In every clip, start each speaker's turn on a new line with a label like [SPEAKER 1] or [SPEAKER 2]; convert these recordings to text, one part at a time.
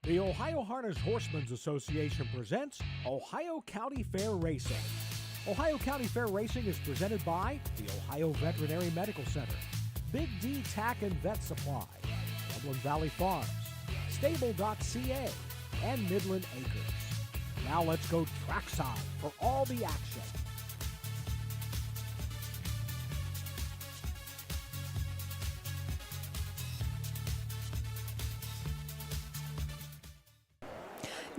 [SPEAKER 1] The Ohio Harness Horsemen's Association presents Ohio County Fair Racing. Ohio County Fair Racing is presented by the Ohio Veterinary Medical Center, Big D Tack and Vet Supply, Dublin Valley Farms, Stable.ca, and Midland Acres. Now let's go trackside for all the action.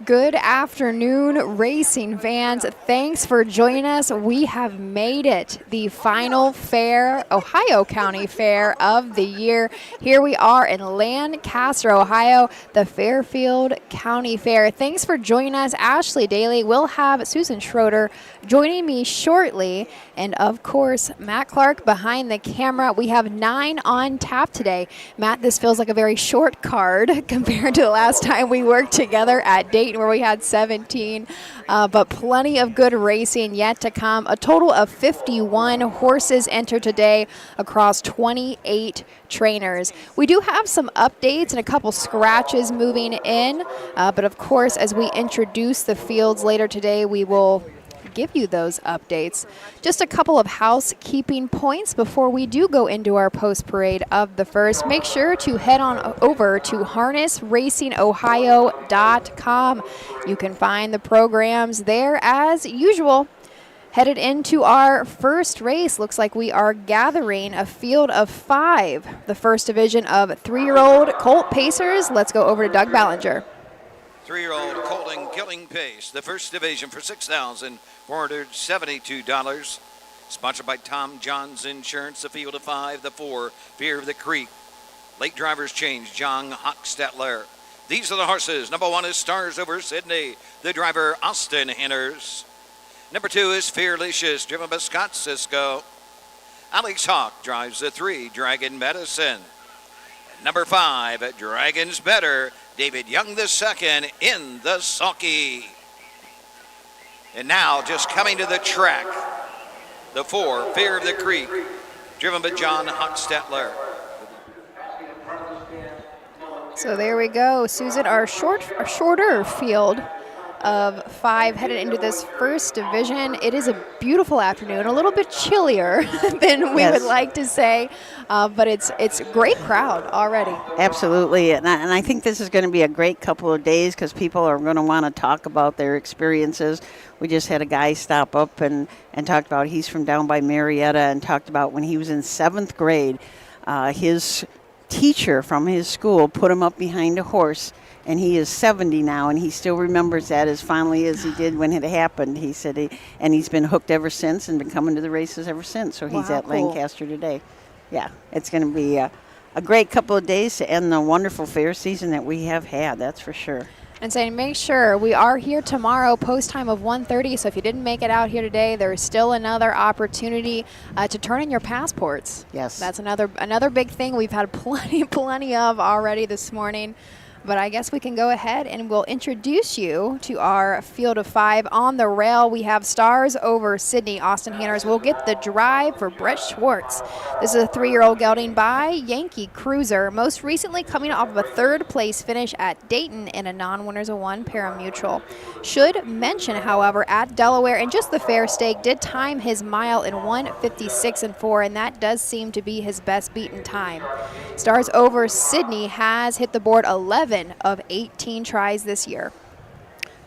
[SPEAKER 2] Good afternoon, racing fans. Thanks for joining us. We have made it, the final fair, Ohio County Fair of the year. Here we are in Lancaster, Ohio, the Fairfield County Fair. Thanks for joining us. Ashley Daly will have Susan Schroeder joining me shortly. And of course, Matt Clark behind the camera. We have 9 on tap today. Matt, this feels like a very short card compared to the last time we worked together at Dayton, where we had 17, but plenty of good racing yet to come. A total of 51 horses entered today across 28 trainers. We do have some updates and a couple scratches moving in, but of course, as we introduce the fields later today, we will give you those updates. Just a couple of housekeeping points before we do go into our post parade of the first. Make sure to head on over to harnessracingohio.com. You can find the programs there as usual. Headed into our first race, looks like we are gathering a field of 5. The first division of 3-year-old Colt Pacers. Let's go over to Doug Ballinger.
[SPEAKER 3] 3-year-old Colton Killing Pace, the first division for $6,472. Sponsored by Tom John's Insurance, the field of 5, the 4, Fear of the Creek. Late drivers change, John Hochstetler. These are the horses. Number 1 is Stars Over Sydney, the driver Austin Henners. Number 2 is Fearlicious, driven by Scott Cisco. Alex Hawk drives the 3, Dragon Medicine. Number 5, Dragon's Better, David Young the second in the sulky. And now just coming to the track, the 4, Fear of the Creek, driven by John Hochstetler.
[SPEAKER 2] So there we go, Susan, our shorter field of 5 headed into this first division. It is a beautiful afternoon, a little bit chillier than we would like to say, but it's a great crowd already.
[SPEAKER 4] Absolutely, and I think this is going to be a great couple of days because people are going to want to talk about their experiences. We just had a guy stop up and talked about, he's from down by Marietta, and talked about when he was in 7th grade, his teacher from his school put him up behind a horse. And he is 70 now, and he still remembers that as fondly as he did when it happened. He said, he's been hooked ever since and been coming to the races ever since. So he's at Lancaster today. Yeah, it's going to be a great couple of days to end the wonderful fair season that we have had, that's for sure.
[SPEAKER 2] And saying, make sure we are here tomorrow, post time of 1:30. So if you didn't make it out here today, there is still another opportunity to turn in your passports.
[SPEAKER 4] Yes.
[SPEAKER 2] That's another big thing we've had plenty of already this morning. But I guess we can go ahead and we'll introduce you to our field of 5. On the rail, we have Stars Over Sydney. Austin Hanners will get the drive for Brett Schwartz. This is a 3-year-old gelding by Yankee Cruiser, most recently coming off of a 3rd place finish at Dayton in a non-winners of 1 pari-mutuel. Should mention, however, at Delaware and just the fair stake did time his mile in 1:56.4, and that does seem to be his best beaten time. Stars Over Sydney has hit the board 11 of 18 tries this year.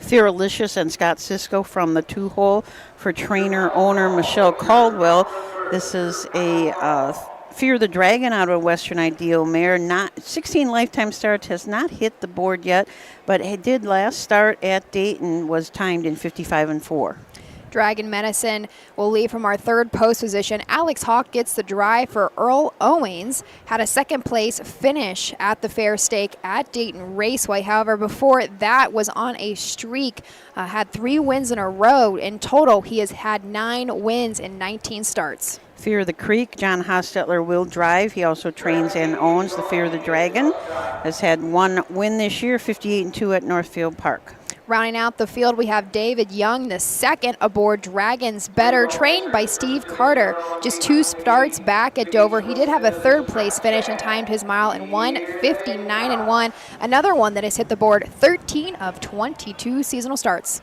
[SPEAKER 4] Fearlicious and Scott Cisco from the 2-hole for trainer-owner Michelle Caldwell. This is a Fear the Dragon out of Western Ideal mare. 16 lifetime starts, has not hit the board yet, but it did last start at Dayton, was timed in 55.4.
[SPEAKER 2] Dragon Medicine will leave from our 3rd post position. Alex Hawk gets the drive for Earl Owens. Had a 2nd place finish at the fair stake at Dayton Raceway. However, before that was on a streak. Had 3 wins in a row. In total, he has had 9 wins in 19 starts.
[SPEAKER 4] Fear of the Creek, John Hostetler will drive. He also trains and owns the Fear of the Dragon. Has had 1 win this year, 58-2 at Northfield Park.
[SPEAKER 2] Rounding out the field, we have David Young, the second aboard Dragons Better, trained by Steve Carter. Just 2 starts back at Dover. He did have a 3rd place finish and timed his mile in 1:59.1. Another one that has hit the board 13 of 22 seasonal starts.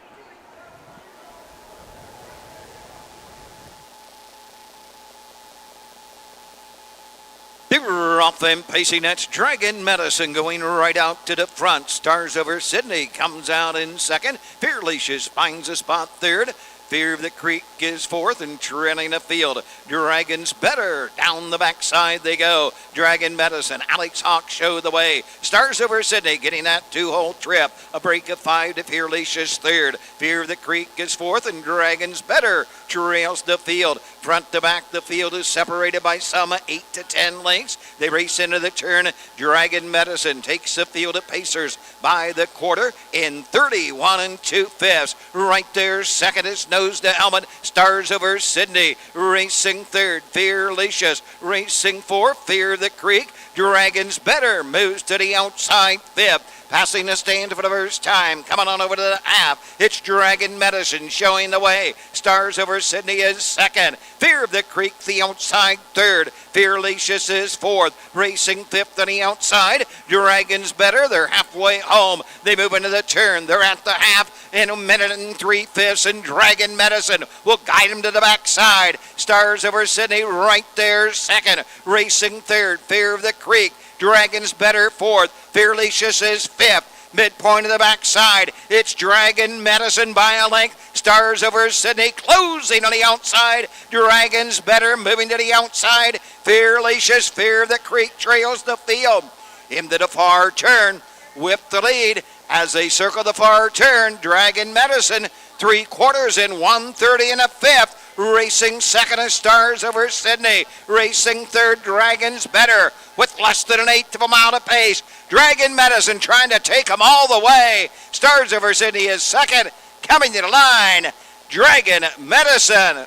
[SPEAKER 3] They're off them pacing. That's Dragon Medicine going right out to the front. Stars Over Sydney comes out in second. Fearlicious finds a spot third. Fear of the Creek is fourth and trailing the field. Dragons Better down the backside they go. Dragon Medicine, Alex Hawk show the way. Stars Over Sydney getting that 2-hole trip. A break of 5 to Fearlicious third. Fear of the Creek is fourth and Dragons Better trails the field. Front to back, the field is separated by some 8 to 10 lengths. They race into the turn. Dragon Medicine takes the field of Pacers by the quarter in 31 2/5. Right there, second is nose to helmet. Stars Over Sydney racing third. Fearlicious racing fourth. Fear the Creek. Dragons Better moves to the outside fifth. Passing the stand for the first time, coming on over to the half. It's Dragon Medicine showing the way. Stars Over Sydney is second. Fear of the Creek, the outside third. Fearlicious is fourth. Racing fifth on the outside. Dragons Better, they're halfway home. They move into the turn. They're at the half in 1 minute and 3/5, and Dragon Medicine will guide them to the backside. Stars Over Sydney right there second. Racing third. Fear of the Creek. Dragons Better fourth. Fearlicious is fifth. Midpoint of the backside. It's Dragon Medicine by a length. Stars Over Sydney closing on the outside. Dragons Better moving to the outside. Fearlicious, Fear of the Creek trails the field. Into the far turn with the lead as they circle the far turn. Dragon Medicine 3/4 in 1:30 1/5. Racing second is Stars Over Sydney. Racing third, Dragons Better with less than an 1/8 of a mile to pace. Dragon Medicine trying to take them all the way. Stars Over Sydney is second. Coming to the line, Dragon Medicine.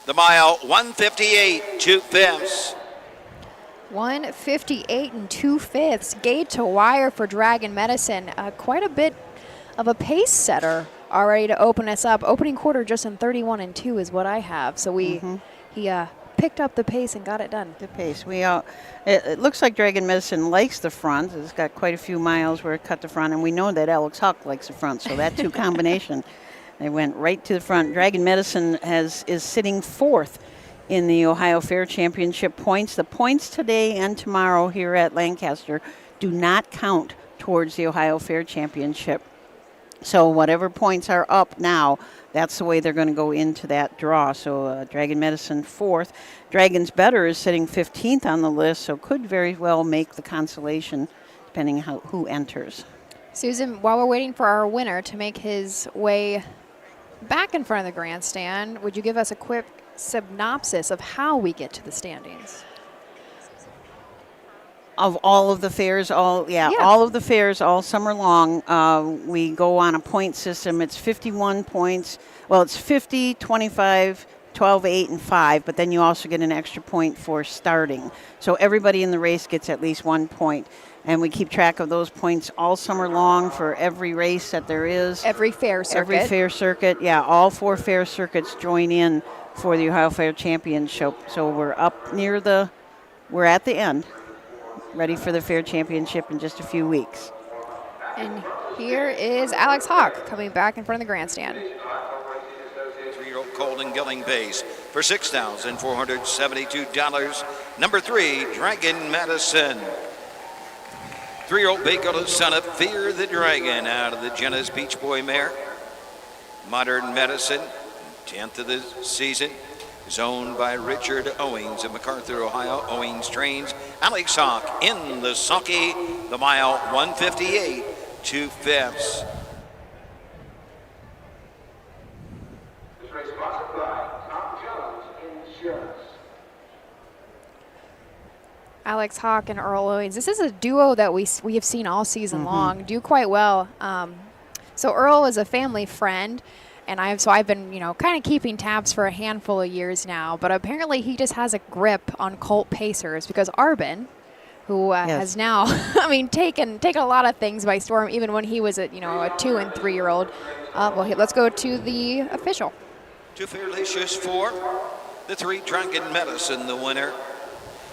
[SPEAKER 3] The mile 1:58 2/5.
[SPEAKER 2] 1:58 2/5. Gate to wire for Dragon Medicine. Quite a bit of a pace setter already to open us up. Opening quarter just in 31 2 is what I have. So he picked up the pace and got it done.
[SPEAKER 4] The pace. It looks like Dragon Medicine likes the front. It's got quite a few miles where it cut the front, and we know that Alex Hawk likes the front. So that two combination, they went right to the front. Dragon Medicine is sitting fourth in the Ohio Fair Championship points. The points today and tomorrow here at Lancaster do not count towards the Ohio Fair Championship. So whatever points are up now, that's the way they're going to go into that draw. So Dragon Medicine fourth. Dragons Better is sitting 15th on the list, so could very well make the consolation depending who enters.
[SPEAKER 2] Susan, while we're waiting for our winner to make his way back in front of the grandstand, would you give us a quick synopsis of how we get to the standings?
[SPEAKER 4] Of all of the fairs, all of the fairs all summer long, we go on a point system. It's 51 points. Well, it's 50, 25, 12, 8, and 5, but then you also get an extra point for starting. So everybody in the race gets at least 1 point. And we keep track of those points all summer long for every race that there is.
[SPEAKER 2] Every fair circuit.
[SPEAKER 4] Every fair circuit, yeah. All 4 fair circuits join in for the Ohio Fair Championship. So we're at the end, ready for the Fair Championship in just a few weeks.
[SPEAKER 2] And here is Alex Hawk coming back in front of the grandstand.
[SPEAKER 3] 3-year-old Colden Gilling pays for $6,472. Number 3, Dragon Medicine. 3-year-old Baker, son of Fear the Dragon, out of the Jenna's Beach Boy mare. Modern Medicine, 10th of the season, is owned by Richard Owings of MacArthur, Ohio. Owings trains Alex Hawk in the sulky, the mile 1:58 2/5.
[SPEAKER 2] Alex Hawk and Earl Owings. This is a duo that we have seen all season long, do quite well. So Earl is a family friend, And I've been, kind of keeping tabs for a handful of years now. But apparently he just has a grip on colt pacers because Arbin, who has now, taken a lot of things by storm, even when he was a 2 and 3-year-old. Let's go to the official.
[SPEAKER 3] Two Fearlicious 4, the 3 Drunken Medicine, the winner.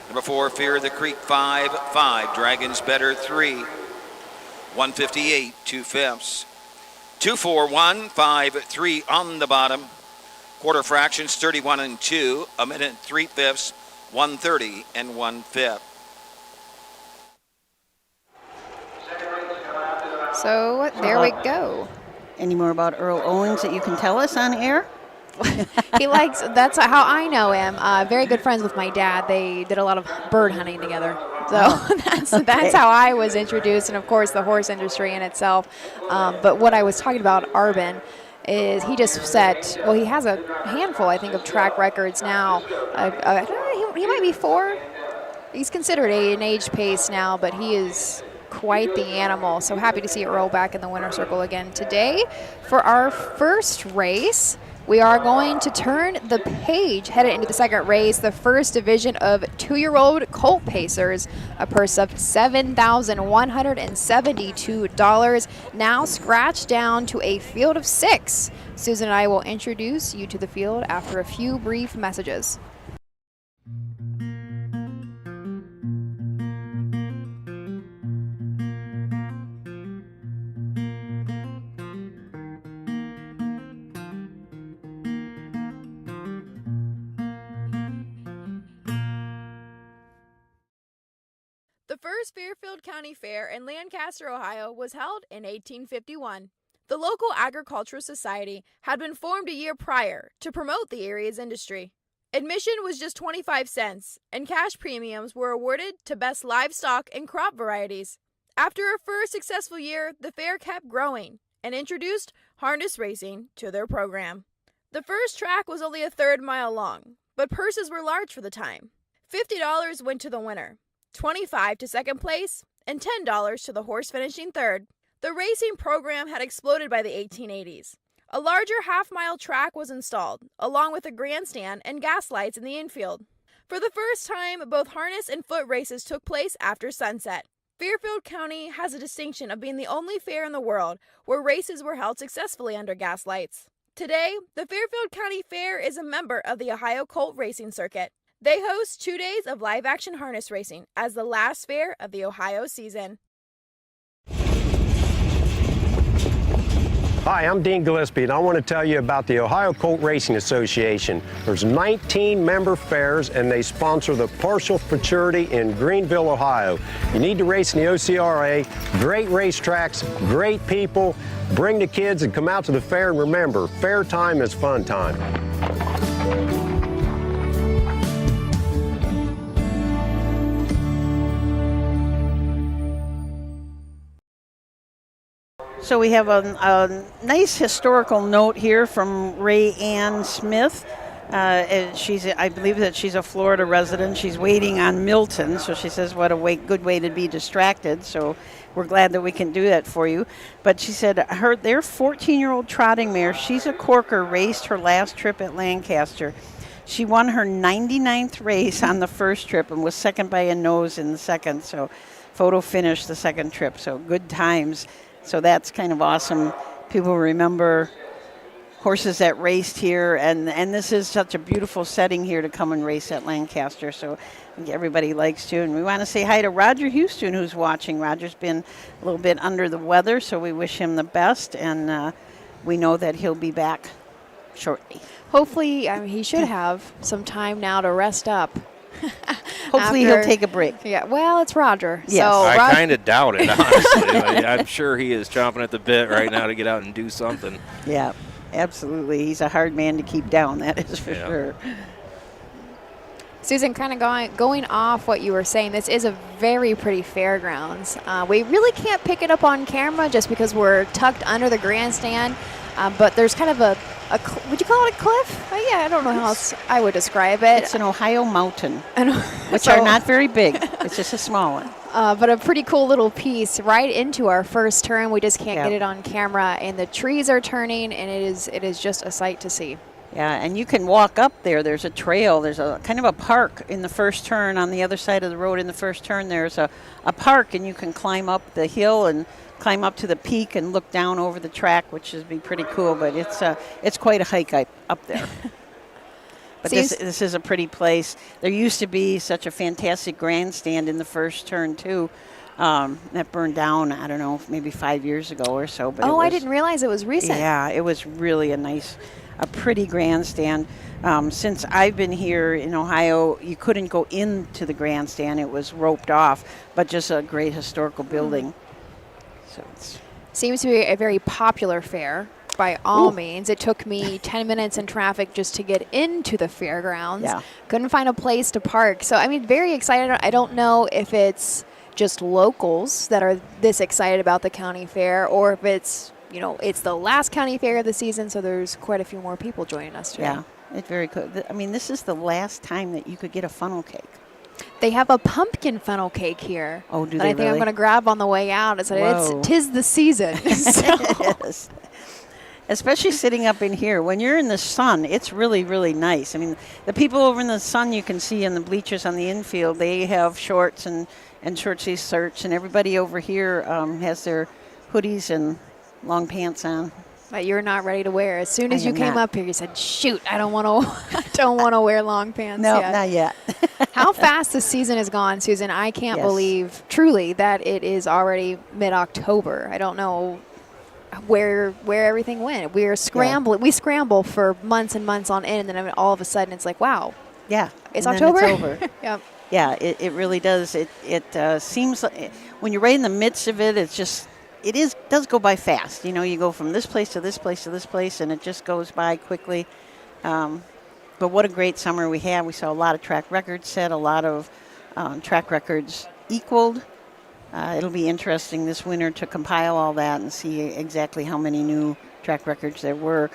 [SPEAKER 3] Number 4, Fear of the Creek 5, Dragons Better 3, 158, 2/5. 2-4-1-5-3 on the bottom. Quarter fractions 31 and 2, a minute 3/5, 1:30 and 1/5.
[SPEAKER 2] So there we go.
[SPEAKER 4] Any more about Earl Owens that you can tell us on air?
[SPEAKER 2] That's how I know him. Very good friends with my dad. They did a lot of bird hunting together. So that's how I was introduced, and of course the horse industry in itself. But what I was talking about, Arbin, is he just he has a handful, I think, of track records now. He might be 4. He's considered an age pace now, but he is quite the animal. So happy to see Earl back in the winner's circle again today. For our first race, we are going to turn the page, headed into the second race, the first division of 2-year-old colt pacers, a purse of $7,172, now scratched down to a field of 6. Susan and I will introduce you to the field after a few brief messages.
[SPEAKER 5] The first Fairfield County Fair in Lancaster, Ohio was held in 1851. The local agricultural society had been formed a year prior to promote the area's industry. Admission was just 25 cents, and cash premiums were awarded to best livestock and crop varieties. After a first successful year, the fair kept growing and introduced harness racing to their program. The first track was only a 1/3 mile long, but purses were large for the time. $50 went to the winner, $25 to second place, and $10 to the horse finishing third. The racing program had exploded by the 1880s. A larger half-mile track was installed, along with a grandstand and gas lights in the infield. For the first time, both harness and foot races took place after sunset. Fairfield County has a distinction of being the only fair in the world where races were held successfully under gas lights. Today, the Fairfield County Fair is a member of the Ohio Colt Racing Circuit. They host 2 days of live-action harness racing as the last fair of the Ohio season.
[SPEAKER 6] Hi, I'm Dean Gillespie, and I want to tell you about the Ohio Colt Racing Association. There's 19 member fairs, and they sponsor the Partial Futurity in Greenville, Ohio. You need to race in the OCRA. Great racetracks, great people. Bring the kids and come out to the fair, and remember, fair time is fun time.
[SPEAKER 4] So we have a nice historical note here from Ray Ann Smith. I believe that she's a Florida resident. She's waiting on Milton, so she says what a good way to be distracted. So we're glad that we can do that for you. But she said their 14-year-old trotting mare, she's a corker, raced her last trip at Lancaster. She won her 99th race on the first trip and was second by a nose in the second. So photo finished the second trip. So good times. So that's kind of awesome. People remember horses that raced here, and this is such a beautiful setting here to come and race at Lancaster. So I think everybody likes to. And we want to say hi to Roger Houston, who's watching. Roger's been a little bit under the weather, so we wish him the best, and we know that he'll be back shortly.
[SPEAKER 2] Hopefully, he should have some time now to rest up.
[SPEAKER 4] Hopefully he'll take a break.
[SPEAKER 2] Yeah, well, it's Roger.
[SPEAKER 4] Yes.
[SPEAKER 2] So
[SPEAKER 7] I kind of doubt it, honestly. I'm sure he is chomping at the bit right now to get out and do something.
[SPEAKER 4] Yeah, absolutely. He's a hard man to keep down, that is for sure.
[SPEAKER 2] Susan, kind of going off what you were saying, this is a very pretty fairgrounds. We really can't pick it up on camera just because we're tucked under the grandstand, but there's kind of would you call it a cliff? Yeah, I don't know how else I would describe it.
[SPEAKER 4] It's an Ohio mountain, which are not very big. It's just a small one.
[SPEAKER 2] But a pretty cool little piece right into our first turn. We just can't
[SPEAKER 4] Yep.
[SPEAKER 2] get it on camera, and the trees are turning, and it is just a sight to see.
[SPEAKER 4] Yeah, and you can walk up there. There's a trail. There's a kind of a park in the first turn on the other side of the road. In the first turn, there's a park, and you can climb up the hill and climb up to the peak and look down over the track, which would be pretty cool. But it's quite a hike up there. But this is a pretty place. There used to be such a fantastic grandstand in the first turn, too, that burned down, I don't know, maybe 5 years ago or so. But
[SPEAKER 2] I didn't realize it was recent.
[SPEAKER 4] Yeah, it was really a pretty grandstand. Since I've been here in Ohio, you couldn't go into the grandstand. It was roped off, but just a great historical building. So it's
[SPEAKER 2] Seems to be a very popular fair. By all means. It took me 10 minutes in traffic just to get into the fairgrounds.
[SPEAKER 4] Yeah.
[SPEAKER 2] Couldn't find a place to park. So, I mean, very excited. I don't know if it's just locals that are this excited about the county fair or if it's, it's the last county fair of the season, so there's quite a few more people joining us today.
[SPEAKER 4] Yeah, it's very cool. I mean, this is the last time that you could get a funnel cake.
[SPEAKER 2] They have a pumpkin funnel cake here.
[SPEAKER 4] Oh, do
[SPEAKER 2] that
[SPEAKER 4] they
[SPEAKER 2] I think I'm
[SPEAKER 4] really?
[SPEAKER 2] going to grab on the way out. It's tis the season. So.
[SPEAKER 4] Yes. Especially sitting up in here. When you're in the sun, it's really, really nice. I mean, the people over in the sun you can see in the bleachers on the infield, they have shorts and short-sleeve shirts, and everybody over here has their hoodies and long pants on.
[SPEAKER 2] That you're not ready to wear. As soon as
[SPEAKER 4] I
[SPEAKER 2] you
[SPEAKER 4] am
[SPEAKER 2] came
[SPEAKER 4] not.
[SPEAKER 2] up here, you said, "Shoot, I don't want to, I don't want to wear long pants."
[SPEAKER 4] No,
[SPEAKER 2] yet.
[SPEAKER 4] not yet.
[SPEAKER 2] How fast the season has gone, Susan! I can't
[SPEAKER 4] Yes.
[SPEAKER 2] believe truly that it is already mid-October. I don't know where everything went. We're scrambling. We scramble for months and months on end, and then all of a sudden it's like, wow,
[SPEAKER 4] Yeah.
[SPEAKER 2] it's
[SPEAKER 4] and then
[SPEAKER 2] October.
[SPEAKER 4] It's over.
[SPEAKER 2] Yep.
[SPEAKER 4] Yeah, it really does. It seems like when you're right in the midst of it, does go by fast. You go from this place to this place to this place, and it just goes by quickly. But what a great summer we had. We saw a lot of track records set, a lot of track records equaled. It'll be interesting this winter to compile all that and see exactly how many new track records there were.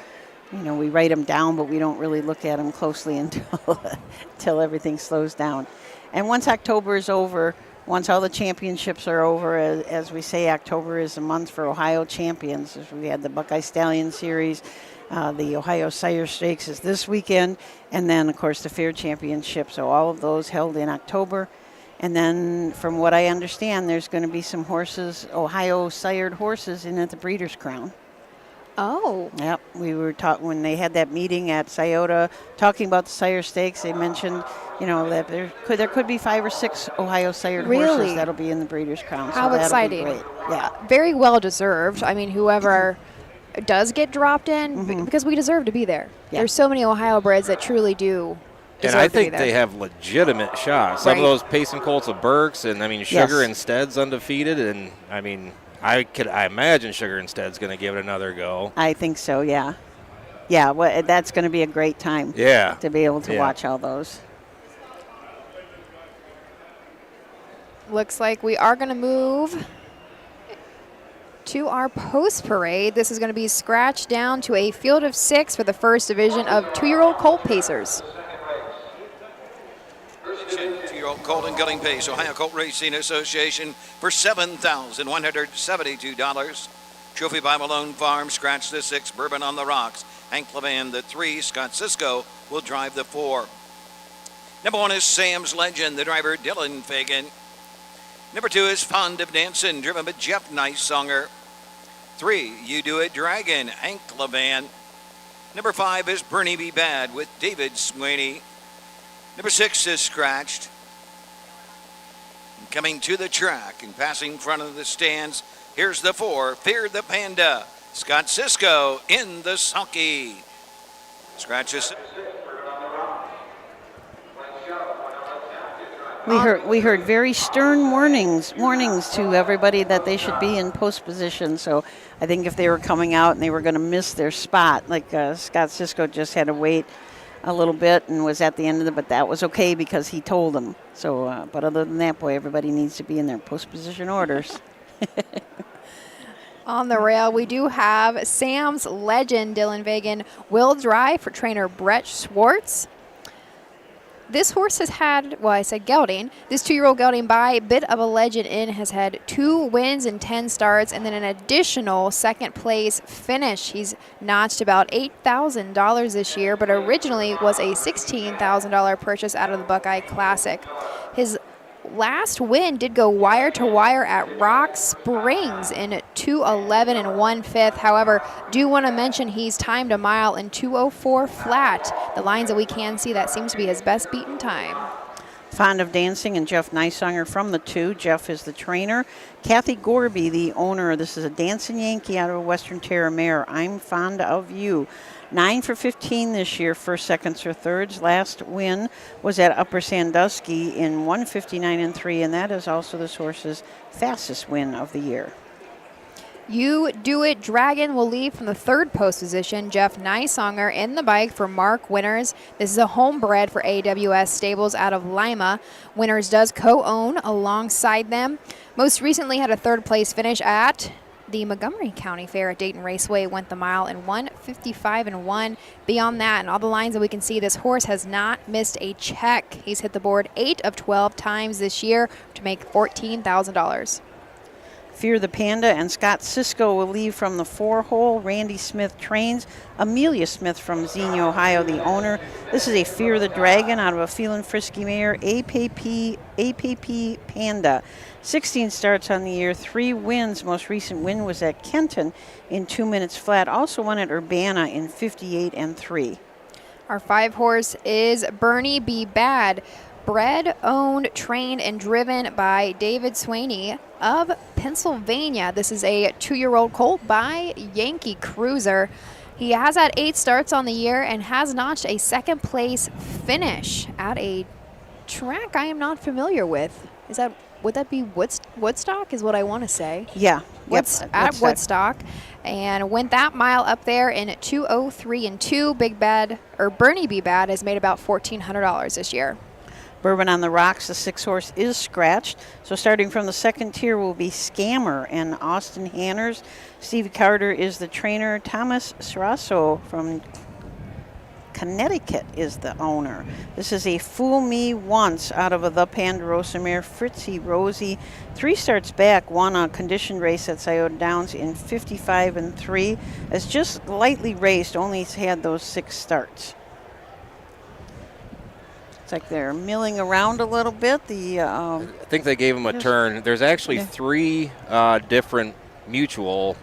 [SPEAKER 4] We write them down, but we don't really look at them closely until everything slows down. And once October is over, once all the championships are over, as we say, October is a month for Ohio champions. We had the Buckeye Stallion Series, the Ohio Sire Stakes is this weekend, and then, of course, the Fair Championship. So all of those held in October. And then, from what I understand, there's going to be some horses, Ohio sired horses, in at the Breeders' Crown.
[SPEAKER 2] Oh.
[SPEAKER 4] Yep, we were talking when they had that meeting at Scioto, talking about the sire stakes. They mentioned, that there could be 5 or 6 Ohio sired horses that'll be in the Breeders' Crown.
[SPEAKER 2] How
[SPEAKER 4] so
[SPEAKER 2] exciting!
[SPEAKER 4] That'll be great. Yeah,
[SPEAKER 2] very well deserved. I mean, whoever does get dropped in, because we deserve to be there.
[SPEAKER 4] Yeah.
[SPEAKER 2] There's so many Ohio breds that truly do.
[SPEAKER 7] And I think they have legitimate shots. Some of those Payson Colts of Burks, and I mean Sugar Instead's undefeated, and I mean I imagine Sugar Instead's going to give it another go.
[SPEAKER 4] I think so. Yeah, yeah. Well, that's going to be a great time.
[SPEAKER 7] Yeah,
[SPEAKER 4] to be able to watch all those.
[SPEAKER 2] Looks like we are going to move to our post parade. This is going to be scratched down to a field of 6 for the first division of 2-year-old colt pacers.
[SPEAKER 3] 2-year-old colt and gelding pace, Ohio Colt Racing Association for $7,172. Trophy by Malone Farm, scratch the 6, Bourbon on the Rocks. Hank Levan, the 3, Scott Cisco will drive the 4. Number 1 is Sam's Legend, the driver Dylan Fagan. Number 2 is Fond of Dancing, driven by Jeff Nicesonger. 3, You Do It Dragon, Hank Levan. Number 5 is Bernie Be Bad with David Sweeney. Number 6 is Scratched. Coming to the track and passing in front of the stands, here's the 4, Fear the Panda. Scott Cisco in the sulky. Scratches.
[SPEAKER 4] We heard very stern warnings to everybody that they should be in post position. So I think if they were coming out and they were going to miss their spot, like Scott Cisco just had to wait a little bit and was at the end of it, but that was okay because he told them. So, but other than that, boy, everybody needs to be in their post position orders.
[SPEAKER 2] On the rail, we do have Sam's Legend, Dylan Fagan, will drive for trainer Brett Schwartz. This horse has had, well, I said gelding. This 2-year-old gelding by Bit of a Legend Inn has had 2 wins in 10 starts and then an additional second place finish. He's notched about $8,000 this year, but originally was a $16,000 purchase out of the Buckeye Classic. His last win did go wire to wire at Rock Springs in 2:11 and 1/5. However, do want to mention he's timed a mile in 2:04 flat. The lines that we can see, that seems to be his best beaten time.
[SPEAKER 4] Fond of Dancing and Jeff Nysonger from the 2. Jeff is the trainer. Kathy Gorby, the owner. This is a Dancing Yankee out of Western Terra Mare. I'm Fond of You. 9 for 15 this year, first, seconds, or thirds. Last win was at Upper Sandusky in 1:59 and 3, and that is also this horse's fastest win of the year.
[SPEAKER 2] You Do It Dragon will leave from the 3rd post position. Jeff Nysonger in the bike for Mark Winters. This is a homebred for AWS Stables out of Lima. Winters does co-own alongside them. Most recently had a 3rd place finish at the Montgomery County Fair at Dayton Raceway. Went the mile in 1:55 and 1. Beyond that, and all the lines that we can see, this horse has not missed a check. He's hit the board 8 of 12 times this year to make $14,000.
[SPEAKER 4] Fear the Panda and Scott Cisco will leave from the 4-hole. Randy Smith trains. Amelia Smith from Xenia, Ohio, the owner. This is a Fear the Dragon out of a Feelin' Frisky mare, APP Panda. 16 starts on the year, 3 wins. Most recent win was at Kenton in 2 minutes flat. Also won at Urbana in 58 and 3.
[SPEAKER 2] Our 5-horse is Bernie B. Bad. Bred, owned, trained, and driven by David Swaney of Pennsylvania. This is a 2-year-old colt by Yankee Cruiser. He has had 8 starts on the year and has notched a 2nd place finish at a track I am not familiar with. Would that be Woodstock is what I want to say.
[SPEAKER 4] Yeah.
[SPEAKER 2] At Woodstock. And went that mile up there in 2:03 and 2. Bernie B. Bad has made about $1,400 this year.
[SPEAKER 4] Bourbon on the Rocks, the 6-horse is scratched. So starting from the 2nd tier will be Scammer and Austin Hanners. Stevie Carter is the trainer. Thomas Sarasso from Connecticut is the owner. This is a Fool Me Once out of a The Ponderosa mare, Fritzy Rosie. 3 starts back, won a conditioned race at Scioto Downs in 55 and 3. Has just lightly raced, only had those 6 starts. It's like they're milling around a little bit.
[SPEAKER 7] I think they gave him a turn. There's actually 3 different mutual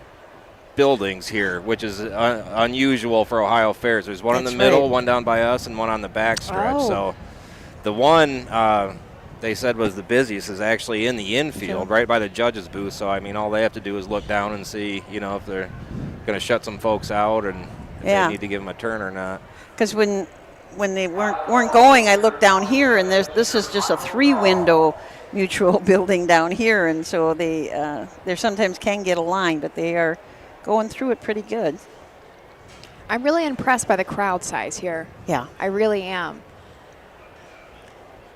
[SPEAKER 7] buildings here, which is unusual for Ohio Fairs. There's one in the middle, one down by us, and one on the back stretch. So the one they said was the busiest is actually in the infield, right by the judges' booth. So, I mean, all they have to do is look down and see, if they're going to shut some folks out and if they need to give them a turn or not.
[SPEAKER 4] Because when they weren't going, I looked down here, and this is just a 3-window mutual building down here, and so they sometimes can get a line, but they are going through it pretty good.
[SPEAKER 2] I'm really impressed by the crowd size here.
[SPEAKER 4] Yeah.
[SPEAKER 2] I really am.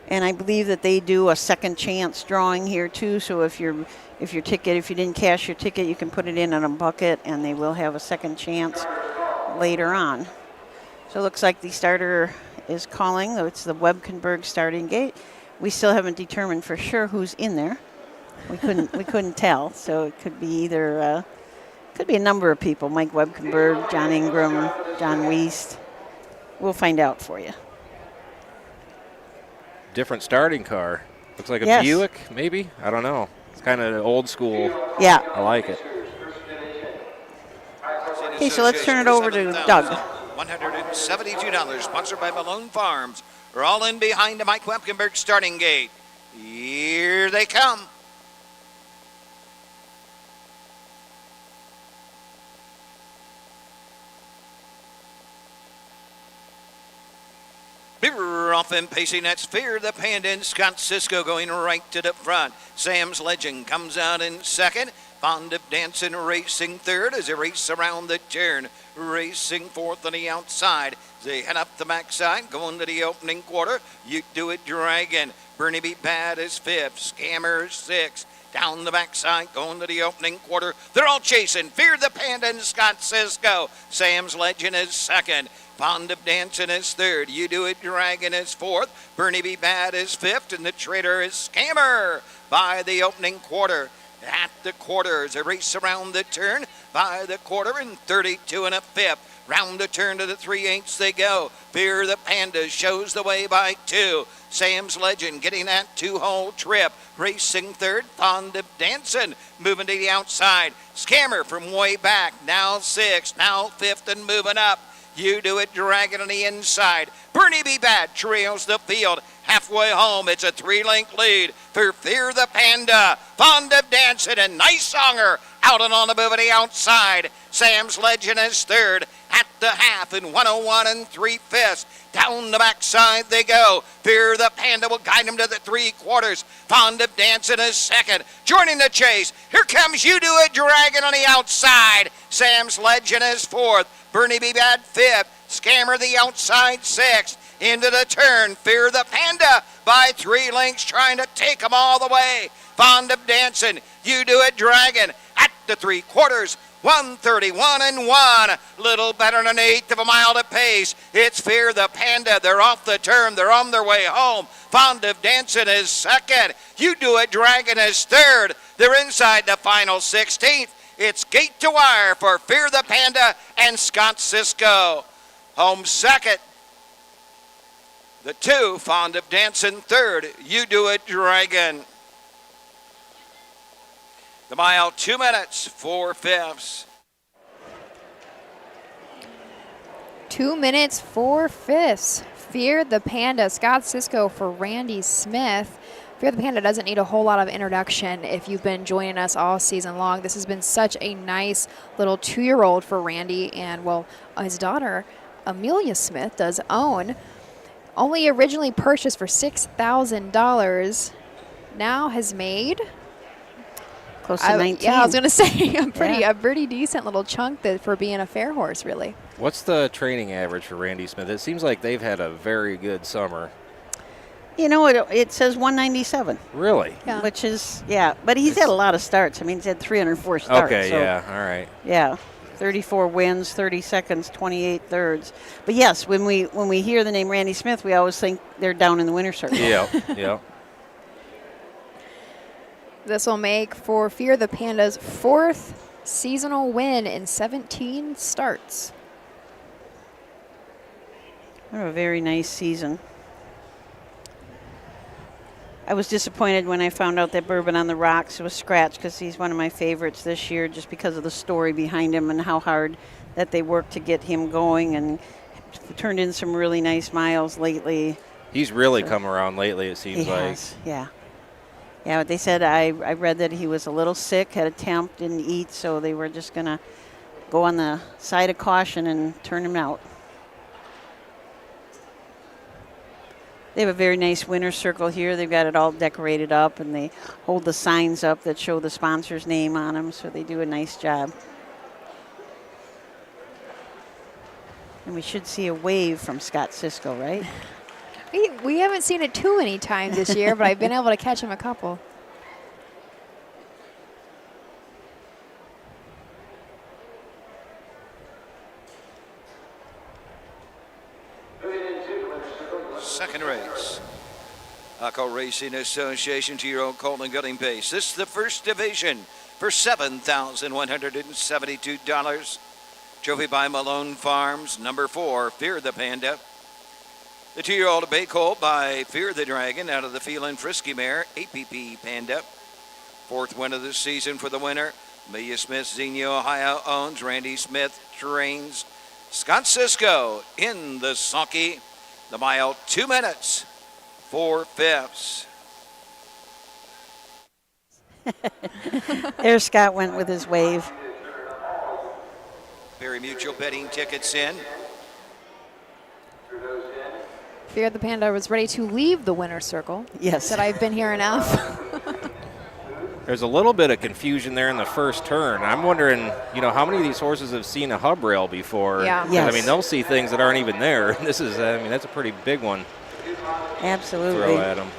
[SPEAKER 4] And I believe that they do a second chance drawing here too, so if you didn't cash your ticket, you can put it in a bucket, and they will have a second chance later on. So it looks like the starter is calling, though it's the Webkenberg starting gate. We still haven't determined for sure who's in there. We couldn't tell, so it could be either could be a number of people: Mike Webkenberg, John Ingram, John Wiest. We'll find out for you.
[SPEAKER 7] Different starting car. Looks like a Buick, maybe. I don't know. It's kind of old school.
[SPEAKER 4] Yeah,
[SPEAKER 7] I like it.
[SPEAKER 4] Okay, so let's turn it over to Doug.
[SPEAKER 3] $172, sponsored by Malone Farms. We're all in behind the Mike Webkenberg starting gate. Here they come. We're off and pacing, that's Fear the Panda and Scott Cisco going right to the front. Sam's Legend comes out in 2nd. Fond of Dancing racing 3rd as they race around the turn. Racing 4th on the outside. They head up the backside, going to the opening quarter. You Do It Dragon. Bernie B. Bad is 5th. Scammer 6th. Down the backside, going to the opening quarter. They're all chasing. Fear the Panda and Scott Cisco. Sam's Legend is second. Fond of Dancing is third. You Do It Dragon is fourth. Bernie Be Bad is fifth. And the Trader is Scammer by the opening quarter. At the quarters, a race around the turn by the quarter and 32 and a fifth. Round the turn to the 3/8 they go. Fear the Panda shows the way by 2. Sam's Legend getting that 2-hole trip. Racing third, Fond of Dancing moving to the outside. Scammer from way back, now 6th, now 5th and moving up. You Do It Dragon on the inside. Bernie Be Bad trails the field. Halfway home, it's a 3-length lead for Fear the Panda. Fond of Dancing and Nice Songer out and on the move on the outside. Sam's Legend is third at the half in 101 and 3/5. Down the backside they go. Fear the Panda will guide him to the 3/4. Fond of Dancing is second. Joining the chase, here comes You Do It Dragon on the outside. Sam's Legend is fourth. Bernie Be Bad fifth. Scammer the outside sixth. Into the turn, Fear the Panda by 3 lengths trying to take them all the way. Fond of Dancing, You Do It Dragon at the 3/4. 131 and 1, little better than an eighth of a mile to pace. It's Fear the Panda. They're off the turn. They're on their way home. Fond of Dancing is second. You Do It Dragon is third. They're inside the final 16th. It's gate to wire for Fear the Panda and Scott Cisco. Home second. The 2, Fond of Dancing third. You Do It Dragon. The mile, 2 minutes, 4/5.
[SPEAKER 2] 2 minutes, 4/5. Fear the Panda, Scott Cisco for Randy Smith. Fear the Panda doesn't need a whole lot of introduction if you've been joining us all season long. This has been such a nice little 2-year-old for Randy, and, well, his daughter, Amelia Smith, does own. Only originally purchased for $6,000, now has made
[SPEAKER 4] close to 19.
[SPEAKER 2] Yeah, I was going to say a pretty decent little chunk for being a fair horse, really.
[SPEAKER 7] What's the training average for Randy Smith? It seems like they've had a very good summer.
[SPEAKER 4] You know, it says 197.
[SPEAKER 7] Really?
[SPEAKER 4] Yeah. Which is, but he's had a lot of starts. I mean, he's had 304 starts.
[SPEAKER 7] Okay,
[SPEAKER 4] so,
[SPEAKER 7] yeah, all right.
[SPEAKER 4] Yeah, 34 wins, 30 seconds, 28 thirds. But yes, when we hear the name Randy Smith, we always think they're down in the winner's circle.
[SPEAKER 7] Yeah, yeah.
[SPEAKER 2] This will make for Fear the Panda's 4th seasonal win in 17 starts.
[SPEAKER 4] What a very nice season. I was disappointed when I found out that Bourbon on the Rocks was scratched because he's one of my favorites this year just because of the story behind him and how hard that they worked to get him going and turned in some really nice miles lately.
[SPEAKER 7] He's really come around lately, it seems like.
[SPEAKER 4] Has, yeah. Yeah, they said I read that he was a little sick, had a temp, didn't eat, so they were just going to go on the side of caution and turn him out. They have a very nice winner's circle here. They've got it all decorated up, and they hold the signs up that show the sponsor's name on them, so they do a nice job. And we should see a wave from Scott Cisco, right?
[SPEAKER 2] We haven't seen it too many times this year, but I've been able to catch him a couple.
[SPEAKER 3] Second race. Hucko Racing Association 2-year-old Colt and Gutting Pace. This is the first division for $7,172. Trophy by Malone Farms. Number 4, Fear the Panda. The 2-year-old Bay Colt by Fear the Dragon out of the Feline Frisky Mare, APP Panda. 4th win of the season for the winner. Amelia Smith, Xenia, Ohio owns. Randy Smith trains. Scott Cisco in the sulky. The mile, 2 minutes, 4/5.
[SPEAKER 4] There Scott went with his wave.
[SPEAKER 3] Very Mutual betting tickets in.
[SPEAKER 2] Fear the Panda was ready to leave the winner's circle.
[SPEAKER 4] Yes.
[SPEAKER 2] Said I've been here enough.
[SPEAKER 7] There's a little bit of confusion there in the first turn. I'm wondering, how many of these horses have seen a hub rail before?
[SPEAKER 2] Yeah.
[SPEAKER 4] Yes.
[SPEAKER 7] I mean, they'll see things that aren't even there. This is, that's a pretty big one.
[SPEAKER 4] Absolutely.
[SPEAKER 7] Throw at them.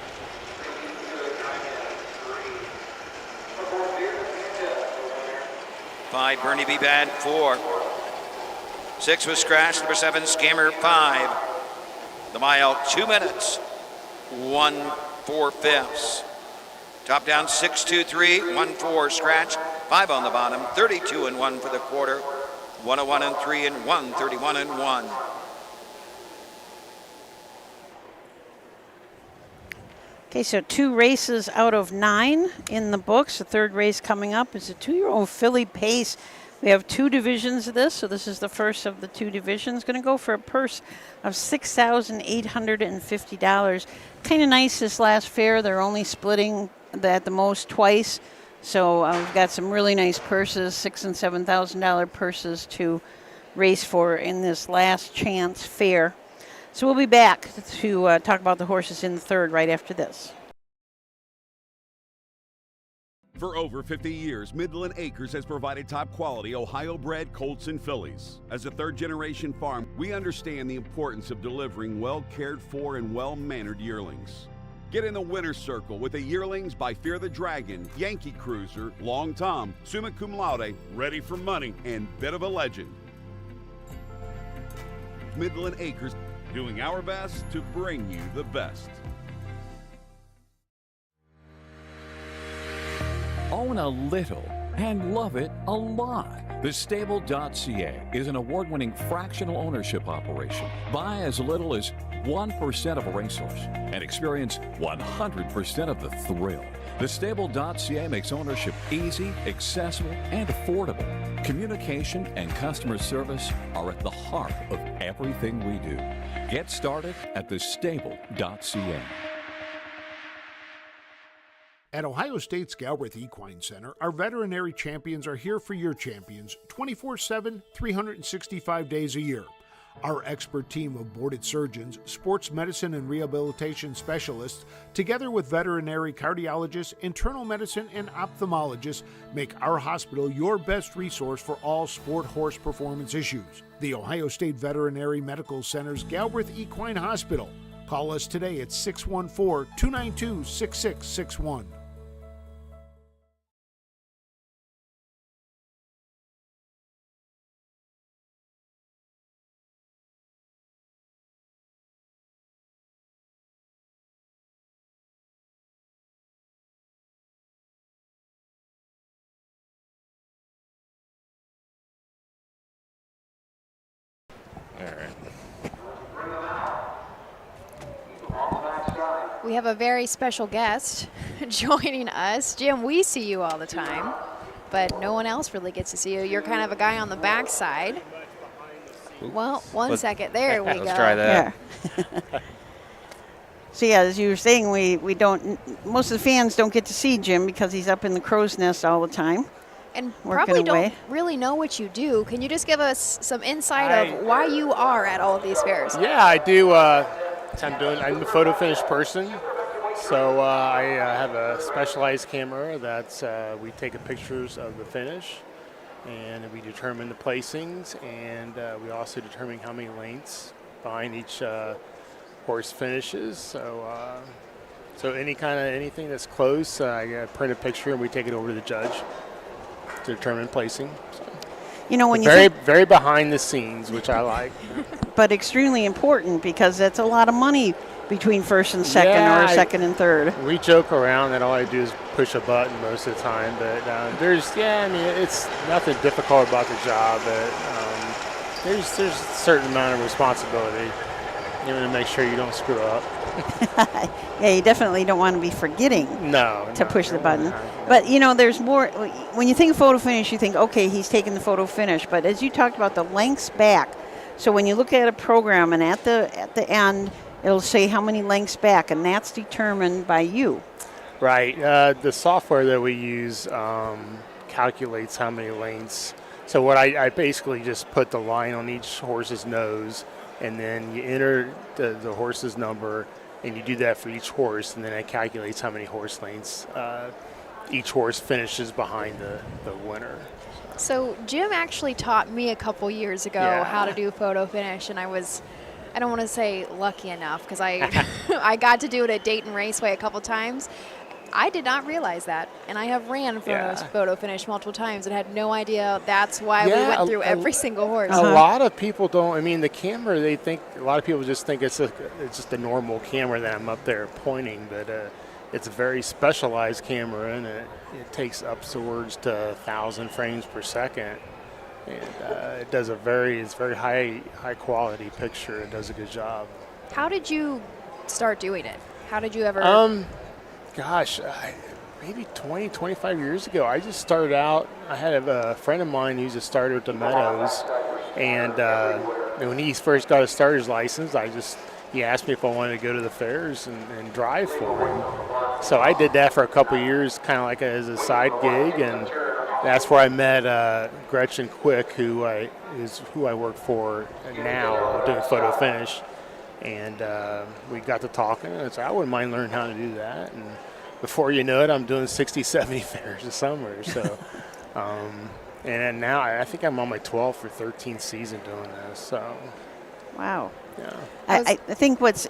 [SPEAKER 3] 5, Bernie B. Bad, 4. 6 was scratched. Number 7, Scammer, 5. The mile, 2 minutes, 1 4/5. Top down, 6-2-3, 1-4 scratch, 5 on the bottom, 32-1 for the quarter, 101-3 and 131-1.
[SPEAKER 4] Okay, so 2 races out of 9 in the books. The third race coming up is a 2-year-old filly Pace. We have 2 divisions of this, so this is the first of the 2 divisions. Going to go for a purse of $6,850. Kind of nice this last fair. They're only splitting at the most twice. So we've got some really nice purses, $6,000 and $7,000 purses to race for in this last chance fair. So we'll be back to talk about the horses in the third right after this.
[SPEAKER 8] For over 50 years, Midland Acres has provided top-quality Ohio-bred colts and fillies. As a third-generation farm, we understand the importance of delivering well-cared-for and well-mannered yearlings. Get in the winner's circle with the yearlings by Fear the Dragon, Yankee Cruiser, Long Tom, Summa Cum Laude, Ready for Money, and Bit of a Legend. Midland Acres, doing our best to bring you the best.
[SPEAKER 9] Own a little and love it a lot. TheStable.ca is an award-winning fractional ownership operation. Buy as little as 1% of a racehorse and experience 100% of the thrill. TheStable.ca makes ownership easy, accessible, and affordable. Communication and customer service are at the heart of everything we do. Get started at TheStable.ca.
[SPEAKER 10] At Ohio State's Galbraith Equine Center, our veterinary champions are here for your champions 24/7, 365 days a year. Our expert team of boarded surgeons, sports medicine and rehabilitation specialists, together with veterinary cardiologists, internal medicine, and ophthalmologists, make our hospital your best resource for all sport horse performance issues. The Ohio State Veterinary Medical Center's Galbraith Equine Hospital. Call us today at 614-292-6661.
[SPEAKER 2] We have a very special guest joining us. Jim, we see you all the time, but no one else really gets to see you. You're kind of a guy on the backside. Well, one second. There we go.
[SPEAKER 7] Let's try that.
[SPEAKER 4] Yeah. So yeah, as you were saying, we don't, most of the fans don't get to see Jim because he's up in the crow's nest all the time.
[SPEAKER 2] And
[SPEAKER 4] working
[SPEAKER 2] probably
[SPEAKER 4] away.
[SPEAKER 2] don't really know what you do. Can you just give us some insight of why you are at all of these fairs?
[SPEAKER 11] Yeah, I do. I'm a photo finish person. So I have a specialized camera that we take pictures of the finish, and we determine the placings, and we also determine how many lengths behind each horse finishes. So anything that's close, I print a picture and we take it over to the judge to determine placing. So.
[SPEAKER 4] You know, when you
[SPEAKER 11] very behind the scenes, which I like.
[SPEAKER 4] But extremely important because that's a lot of money between first and second, or second and third.
[SPEAKER 11] We joke around that all I do is push a button most of the time, but it's nothing difficult about the job, but there's a certain amount of responsibility, even to make sure you don't screw up.
[SPEAKER 4] Yeah, you definitely don't want to be forgetting to push the button. But, you know, there's more. When you think of photo finish, you think, okay, he's taking the photo finish. But as you talked about, the lengths back. So when you look at a program and at the end, it'll say how many lengths back, and that's determined by you.
[SPEAKER 11] Right. The software that we use calculates how many lengths. So what I basically just put the line on each horse's nose, and then you enter the horse's number, and you do that for each horse, and then it calculates how many horse lengths each horse finishes behind the winner.
[SPEAKER 2] So Jim actually taught me a couple years ago how to do photo finish, and I don't want to say lucky enough because I I got to do it at Dayton Raceway a couple times. I did not realize that, and I have ran photo finish multiple times and had no idea that's why we went through every single horse.
[SPEAKER 11] A lot of people don't. I mean, the camera, a lot of people just think it's just a normal camera that I'm up there pointing, but it's a very specialized camera, and it takes upwards to 1,000 frames per second, and it does it's very high quality picture. It does a good job.
[SPEAKER 2] How did you start doing it? How did you ever?
[SPEAKER 11] Maybe 20, 25 years ago, I just started out. I had a friend of mine who just started with the Meadows, and when he first got his starter's license, he asked me if I wanted to go to the fairs and drive for him. So I did that for a couple of years, kind of like as a side gig, and that's where I met Gretchen Quick, who I work for now, doing photo finish. And we got to talking, and I said, I wouldn't mind learning how to do that. And before you know it, I'm doing 60, 70 fairs a summer. So, and now I think I'm on my 12th or 13th season doing this. So,
[SPEAKER 4] wow.
[SPEAKER 11] Yeah.
[SPEAKER 4] I think what's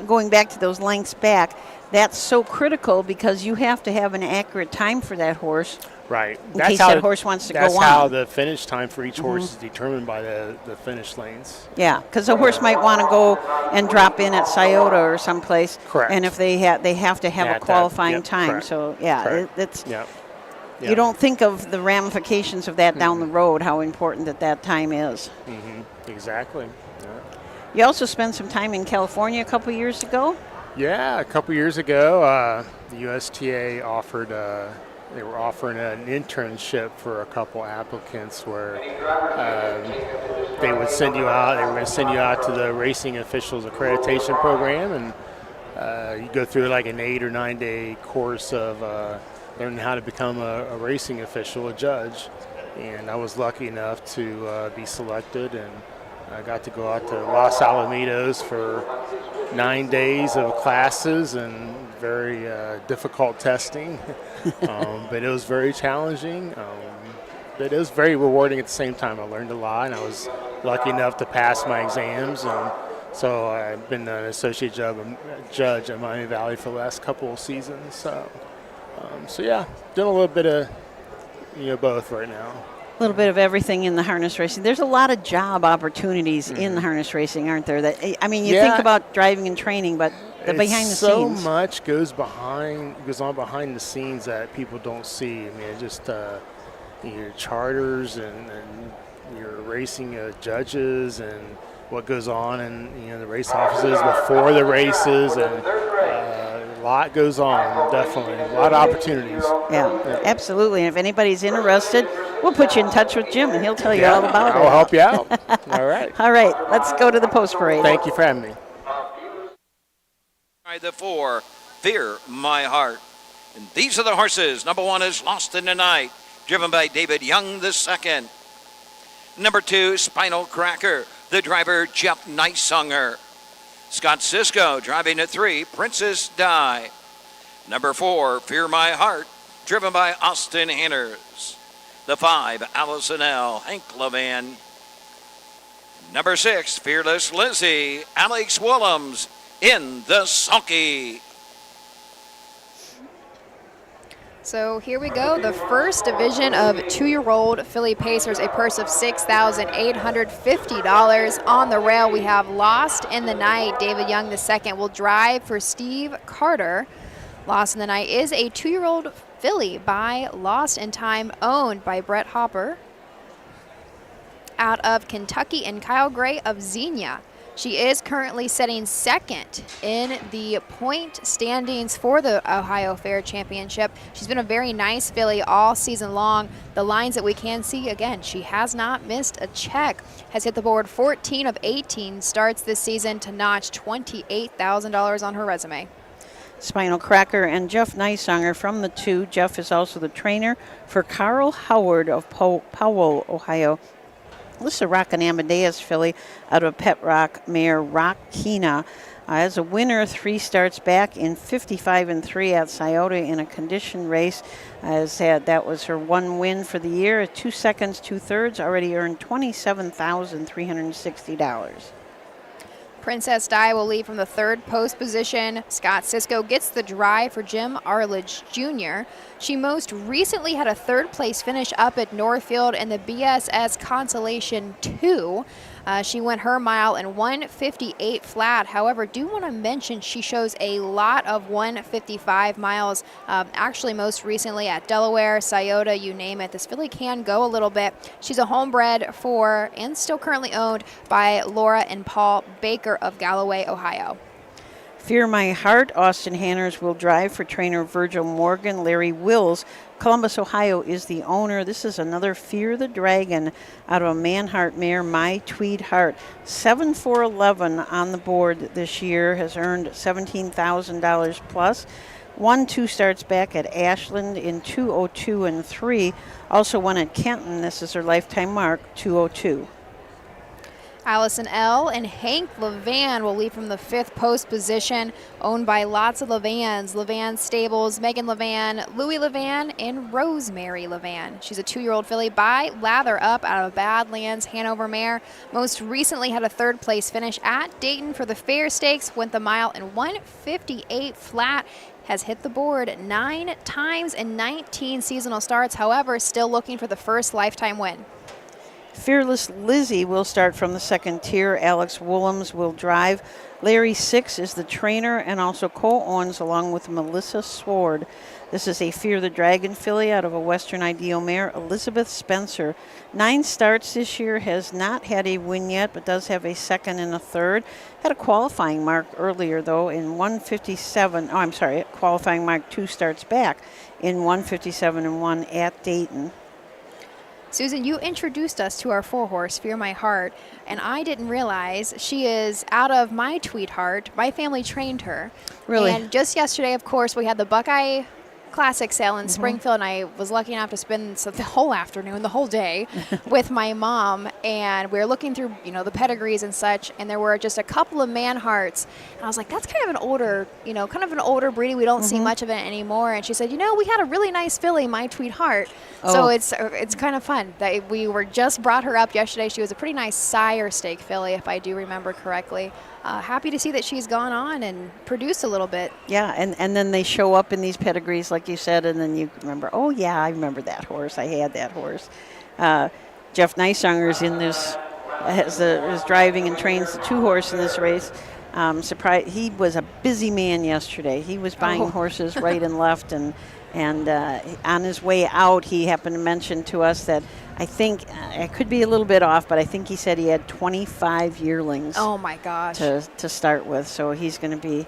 [SPEAKER 4] going back to those lengths back, that's so critical because you have to have an accurate time for that horse.
[SPEAKER 11] Right.
[SPEAKER 4] In case that horse wants to go on.
[SPEAKER 11] That's how the finish time for each horse is determined by the finish lanes.
[SPEAKER 4] Yeah, because the horse might want to go and drop in at Scioto or someplace.
[SPEAKER 11] Correct.
[SPEAKER 4] And if they have to have a qualifying time.
[SPEAKER 11] Correct.
[SPEAKER 4] So, it's
[SPEAKER 11] Yep.
[SPEAKER 4] You don't think of the ramifications of that down the road, how important that time is.
[SPEAKER 11] Exactly. Yeah.
[SPEAKER 4] You also spent some time in California a couple years ago?
[SPEAKER 11] Yeah, a couple years ago, the USTA offered they were offering an internship for a couple applicants where they would send you out. They were going to send you out to the racing officials accreditation program, and you go through like an 8 or 9 day course of learning how to become a racing official, a judge. And I was lucky enough to be selected, and I got to go out to Los Alamitos for 9 days of classes and very difficult testing. But it was very challenging. But it was very rewarding at the same time. I learned a lot, and I was lucky enough to pass my exams. And so I've been an associate judge at Miami Valley for the last couple of seasons. So yeah, doing a little bit of both right now.
[SPEAKER 4] A little bit of everything in the harness racing. There's a lot of job opportunities in the harness racing, aren't there? You think about driving and training, but the behind the
[SPEAKER 11] so
[SPEAKER 4] scenes.
[SPEAKER 11] So much goes on behind the scenes that people don't see. I mean, just your charters and your racing judges and what goes on in the race offices before the races, and a lot goes on. Definitely, a lot of opportunities.
[SPEAKER 4] Yeah, absolutely. And if anybody's interested, we'll put you in touch with Jim, and he'll tell you all about it.
[SPEAKER 11] I'll help you out. All right.
[SPEAKER 4] All right, let's go to the post parade.
[SPEAKER 11] Thank you for having me.
[SPEAKER 3] The 4, Fear My Heart. And these are the horses. Number 1 is Lost in the Night, driven by David Young II. Number 2, Spinal Cracker, the driver Jeff Nicesunger. Scott Sisko driving at 3, Princess Di. Number 4, Fear My Heart, driven by Austin Henners. The 5, Allison L., Hank Levan. Number 6, Fearless Lizzie, Alex Willems in the sulky.
[SPEAKER 2] So here we go, the first division of 2-year-old filly pacers, a purse of $6,850. On the rail, we have Lost in the Night. David Young II will drive for Steve Carter. Lost in the Night is a 2-year-old filly by Lost in Time, owned by Brett Hopper out of Kentucky, and Kyle Gray of Xenia. She is currently sitting second in the point standings for the Ohio Fair Championship. She's been a very nice filly all season long. The lines that we can see, again, she has not missed a check. Has hit the board 14 of 18 starts this season to notch $28,000 on her resume.
[SPEAKER 4] Spinal Cracker and Jeff Nicesunger from the 2. Jeff is also the trainer for Carl Howard of Powell, Ohio. This is a Rockin' Amadeus filly out of Pet Rock mare Rock Kina. As a winner 3 starts back in 55-3 at Scioto in a condition race. That was her 1 win for the year, 2 seconds, 2 thirds, already earned $27,360.
[SPEAKER 2] Princess Di will lead from the third post position. Scott Sisko gets the drive for Jim Arledge Jr. She most recently had a third place finish up at Northfield in the BSS Consolation 2. She went her mile in 1:58 flat. However, do want to mention she shows a lot of 1:55 miles. Actually, most recently at Delaware, Scioto, you name it. This filly can go a little bit. She's a homebred for and still currently owned by Laura and Paul Baker of Galloway, Ohio.
[SPEAKER 4] Fear My Heart, Austin Hanners will drive for trainer Virgil Morgan. Larry Wills, Columbus, Ohio, is the owner. This is another Fear the Dragon out of a Manhart mare, My Tweed Heart. 7-4-11 on the board this year, has earned $17,000 plus. 1-2 starts back at Ashland in 2:02 and 3. Also won at Kenton. This is her lifetime mark, 2:02.
[SPEAKER 2] Allison L. and Hank Levan will lead from the fifth post position, owned by lots of Levans. Levan Stables, Megan Levan, Louis Levan, and Rosemary Levan. She's a 2-year-old filly by Lather Up out of Badlands, Hanover mare. Most recently had a third place finish at Dayton for the Fair Stakes, went the mile in 1:58 flat. Has hit the board 9 times in 19 seasonal starts. However, still looking for the first lifetime win.
[SPEAKER 4] Fearless Lizzie will start from the second tier. Alex Woolhams will drive. Larry Six is the trainer and also co-owns along with Melissa Sword. This is a Fear the Dragon filly out of a Western Ideal mare, Elizabeth Spencer. 9 starts this year, has not had a win yet, but does have a second and a third. Had a qualifying mark earlier, though, in 1:57. Oh, I'm sorry, qualifying mark 2 starts back in 1:57 and 1 at Dayton.
[SPEAKER 2] Susan, you introduced us to our 4-horse, Fear My Heart, and I didn't realize she is out of My Tweed Heart. My family trained her.
[SPEAKER 4] Really?
[SPEAKER 2] And just yesterday, of course, we had the Buckeye Classic sale in Springfield, and I was lucky enough to spend the whole afternoon, the whole day with my mom, and we were looking through, the pedigrees and such, and there were just a couple of Manharts, and I was like, that's kind of an older, breed. We don't see much of it anymore. And she said, we had a really nice filly, My Tweed Heart. So it's kind of fun. We were just brought her up yesterday. She was a pretty nice sire stake filly, if I do remember correctly. Happy to see that she's gone on and produced a little bit.
[SPEAKER 4] Yeah, and then they show up in these pedigrees, like you said, and then you remember, oh, yeah, I remember that horse. I had that horse. Jeff Neisunger's in this, is driving and trains the 2-horse in this race. Surprised, he was a busy man yesterday. He was buying horses right and left, and on his way out, he happened to mention to us that I think, I could be a little bit off, but I think he said he had 25 yearlings.
[SPEAKER 2] Oh, my gosh.
[SPEAKER 4] To start with. So he's going to be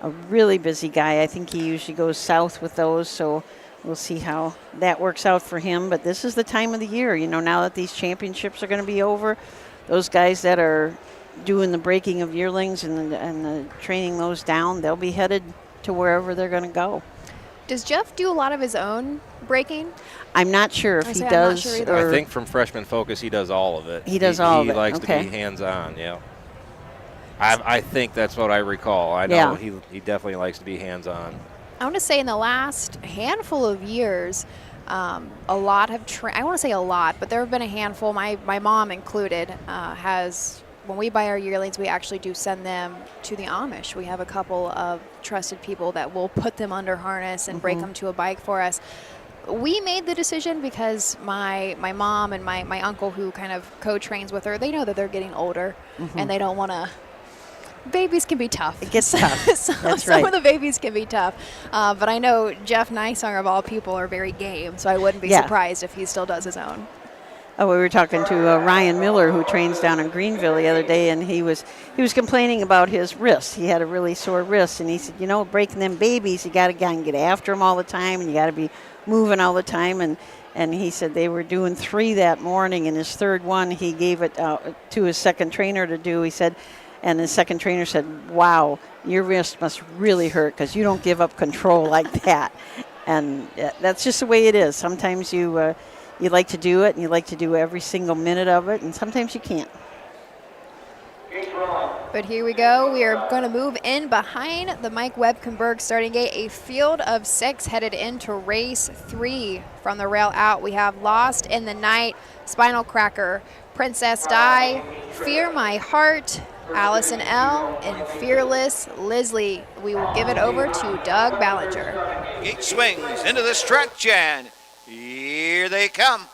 [SPEAKER 4] a really busy guy. I think he usually goes south with those, so we'll see how that works out for him. But this is the time of the year, now that these championships are going to be over, those guys that are doing the breaking of yearlings and the training those down, they'll be headed to wherever they're going to go.
[SPEAKER 2] Does Jeff do a lot of his own breaking?
[SPEAKER 4] I'm not sure if he does.
[SPEAKER 7] I think from Freshman Focus, he does all of it.
[SPEAKER 4] He does all of it.
[SPEAKER 7] He likes to be hands-on, yeah. I think that's what I recall. I know he definitely likes to be hands-on.
[SPEAKER 2] I want to say in the last handful of years, a lot have I want to say a lot, but there have been a handful, my mom included, when we buy our yearlings, we actually do send them to the Amish. We have a couple of trusted people that will put them under harness and break them to a bike for us. We made the decision because my mom and my uncle, who kind of co-trains with her, they know that they're getting older and they don't want to. Babies can be tough.
[SPEAKER 4] It gets tough.
[SPEAKER 2] Some of the babies can be tough. But I know Jeff Neisanger, of all people, are very game, so I wouldn't be surprised if he still does his own.
[SPEAKER 4] Oh, we were talking to Ryan Miller, who trains down in Greenville the other day, and he was complaining about his wrist. He had a really sore wrist, and he said, breaking them babies, you got to get after them all the time, and you got to be moving all the time. And he said they were doing 3 that morning, and his third one he gave it to his second trainer to do. He said, and his second trainer said, "Wow, your wrist must really hurt because you don't give up control like that." And that's just the way it is. Sometimes you like to do it, and you like to do every single minute of it, and sometimes you can't.
[SPEAKER 2] But here we go. We are going to move in behind the Mike Webkenberg starting gate. A field of 6 headed into race 3. From the rail out, we have Lost in the Night, Spinal Cracker, Princess Di, Fear My Heart, Allison L. and Fearless Leslie. We will give it over to Doug Ballinger.
[SPEAKER 3] Gate swings into the stretch, and here they come.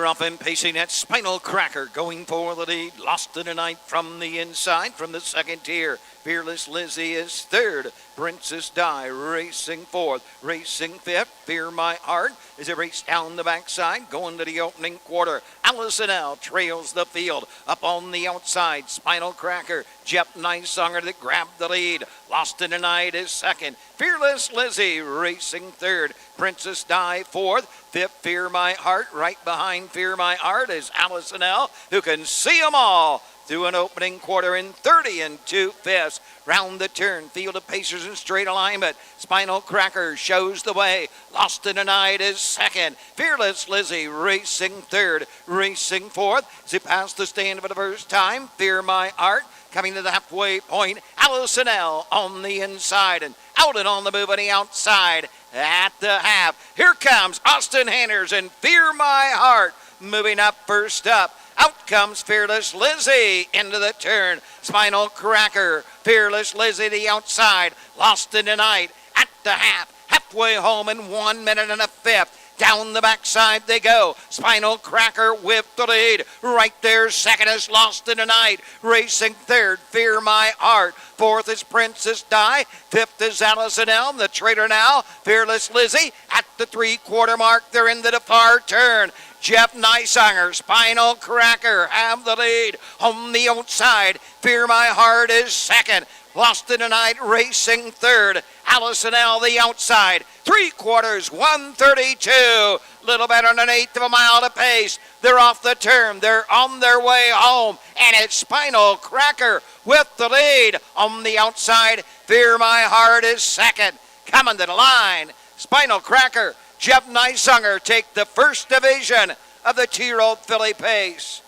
[SPEAKER 3] Often pacing that Spinal Cracker, going for the lead. Lost in the night from the inside from the second tier. Fearless Lizzie is third. Princess Di racing fourth. Racing fifth. Fear My Heart as it races down the backside, going to the opening quarter. Allison L. trails the field. Up on the outside, Spinal Cracker. Jeff Nicesonger that grabbed the lead. Lost in the night is second. Fearless Lizzie racing third. Princess Di fourth. Fifth, Fear My Heart. Right behind Fear My Heart is Allison L., who can see them all through an opening quarter in 30 2/5. Round the turn, field of pacers in straight alignment. Spinal Cracker shows the way. Lost in the night is second. Fearless Lizzie racing third. Racing fourth as he passed the stand for the first time. Fear My Heart coming to the halfway point. Allison L. on the inside and out and on the move on the outside at the half. Here comes Austin Hanners and Fear My Heart moving up first up. Out comes Fearless Lizzie into the turn. Spinal Cracker, Fearless Lizzie the outside. Lost in the night at the half. Halfway home in 1 minute and a fifth. Down the backside they go. Spinal Cracker with the lead. Right there, second is Lost in the Night. Racing third, Fear My Heart. Fourth is Princess Di. Fifth is Allison Elm. The traitor now, Fearless Lizzie. At the 3/4 mark, they're into the far turn. Jeff Nicesonger, Spinal Cracker have the lead. On the outside, Fear My Heart is second. Lost in the Night racing third. Allison L. the outside. 3/4, 1:32. Little better than an eighth of a mile to pace. They're off the turn. They're on their way home. And it's Spinal Cracker with the lead. On the outside, Fear My Heart is second. Coming to the line, Spinal Cracker, Jeff Nicesonger take the first division of the 2-year-old filly pace.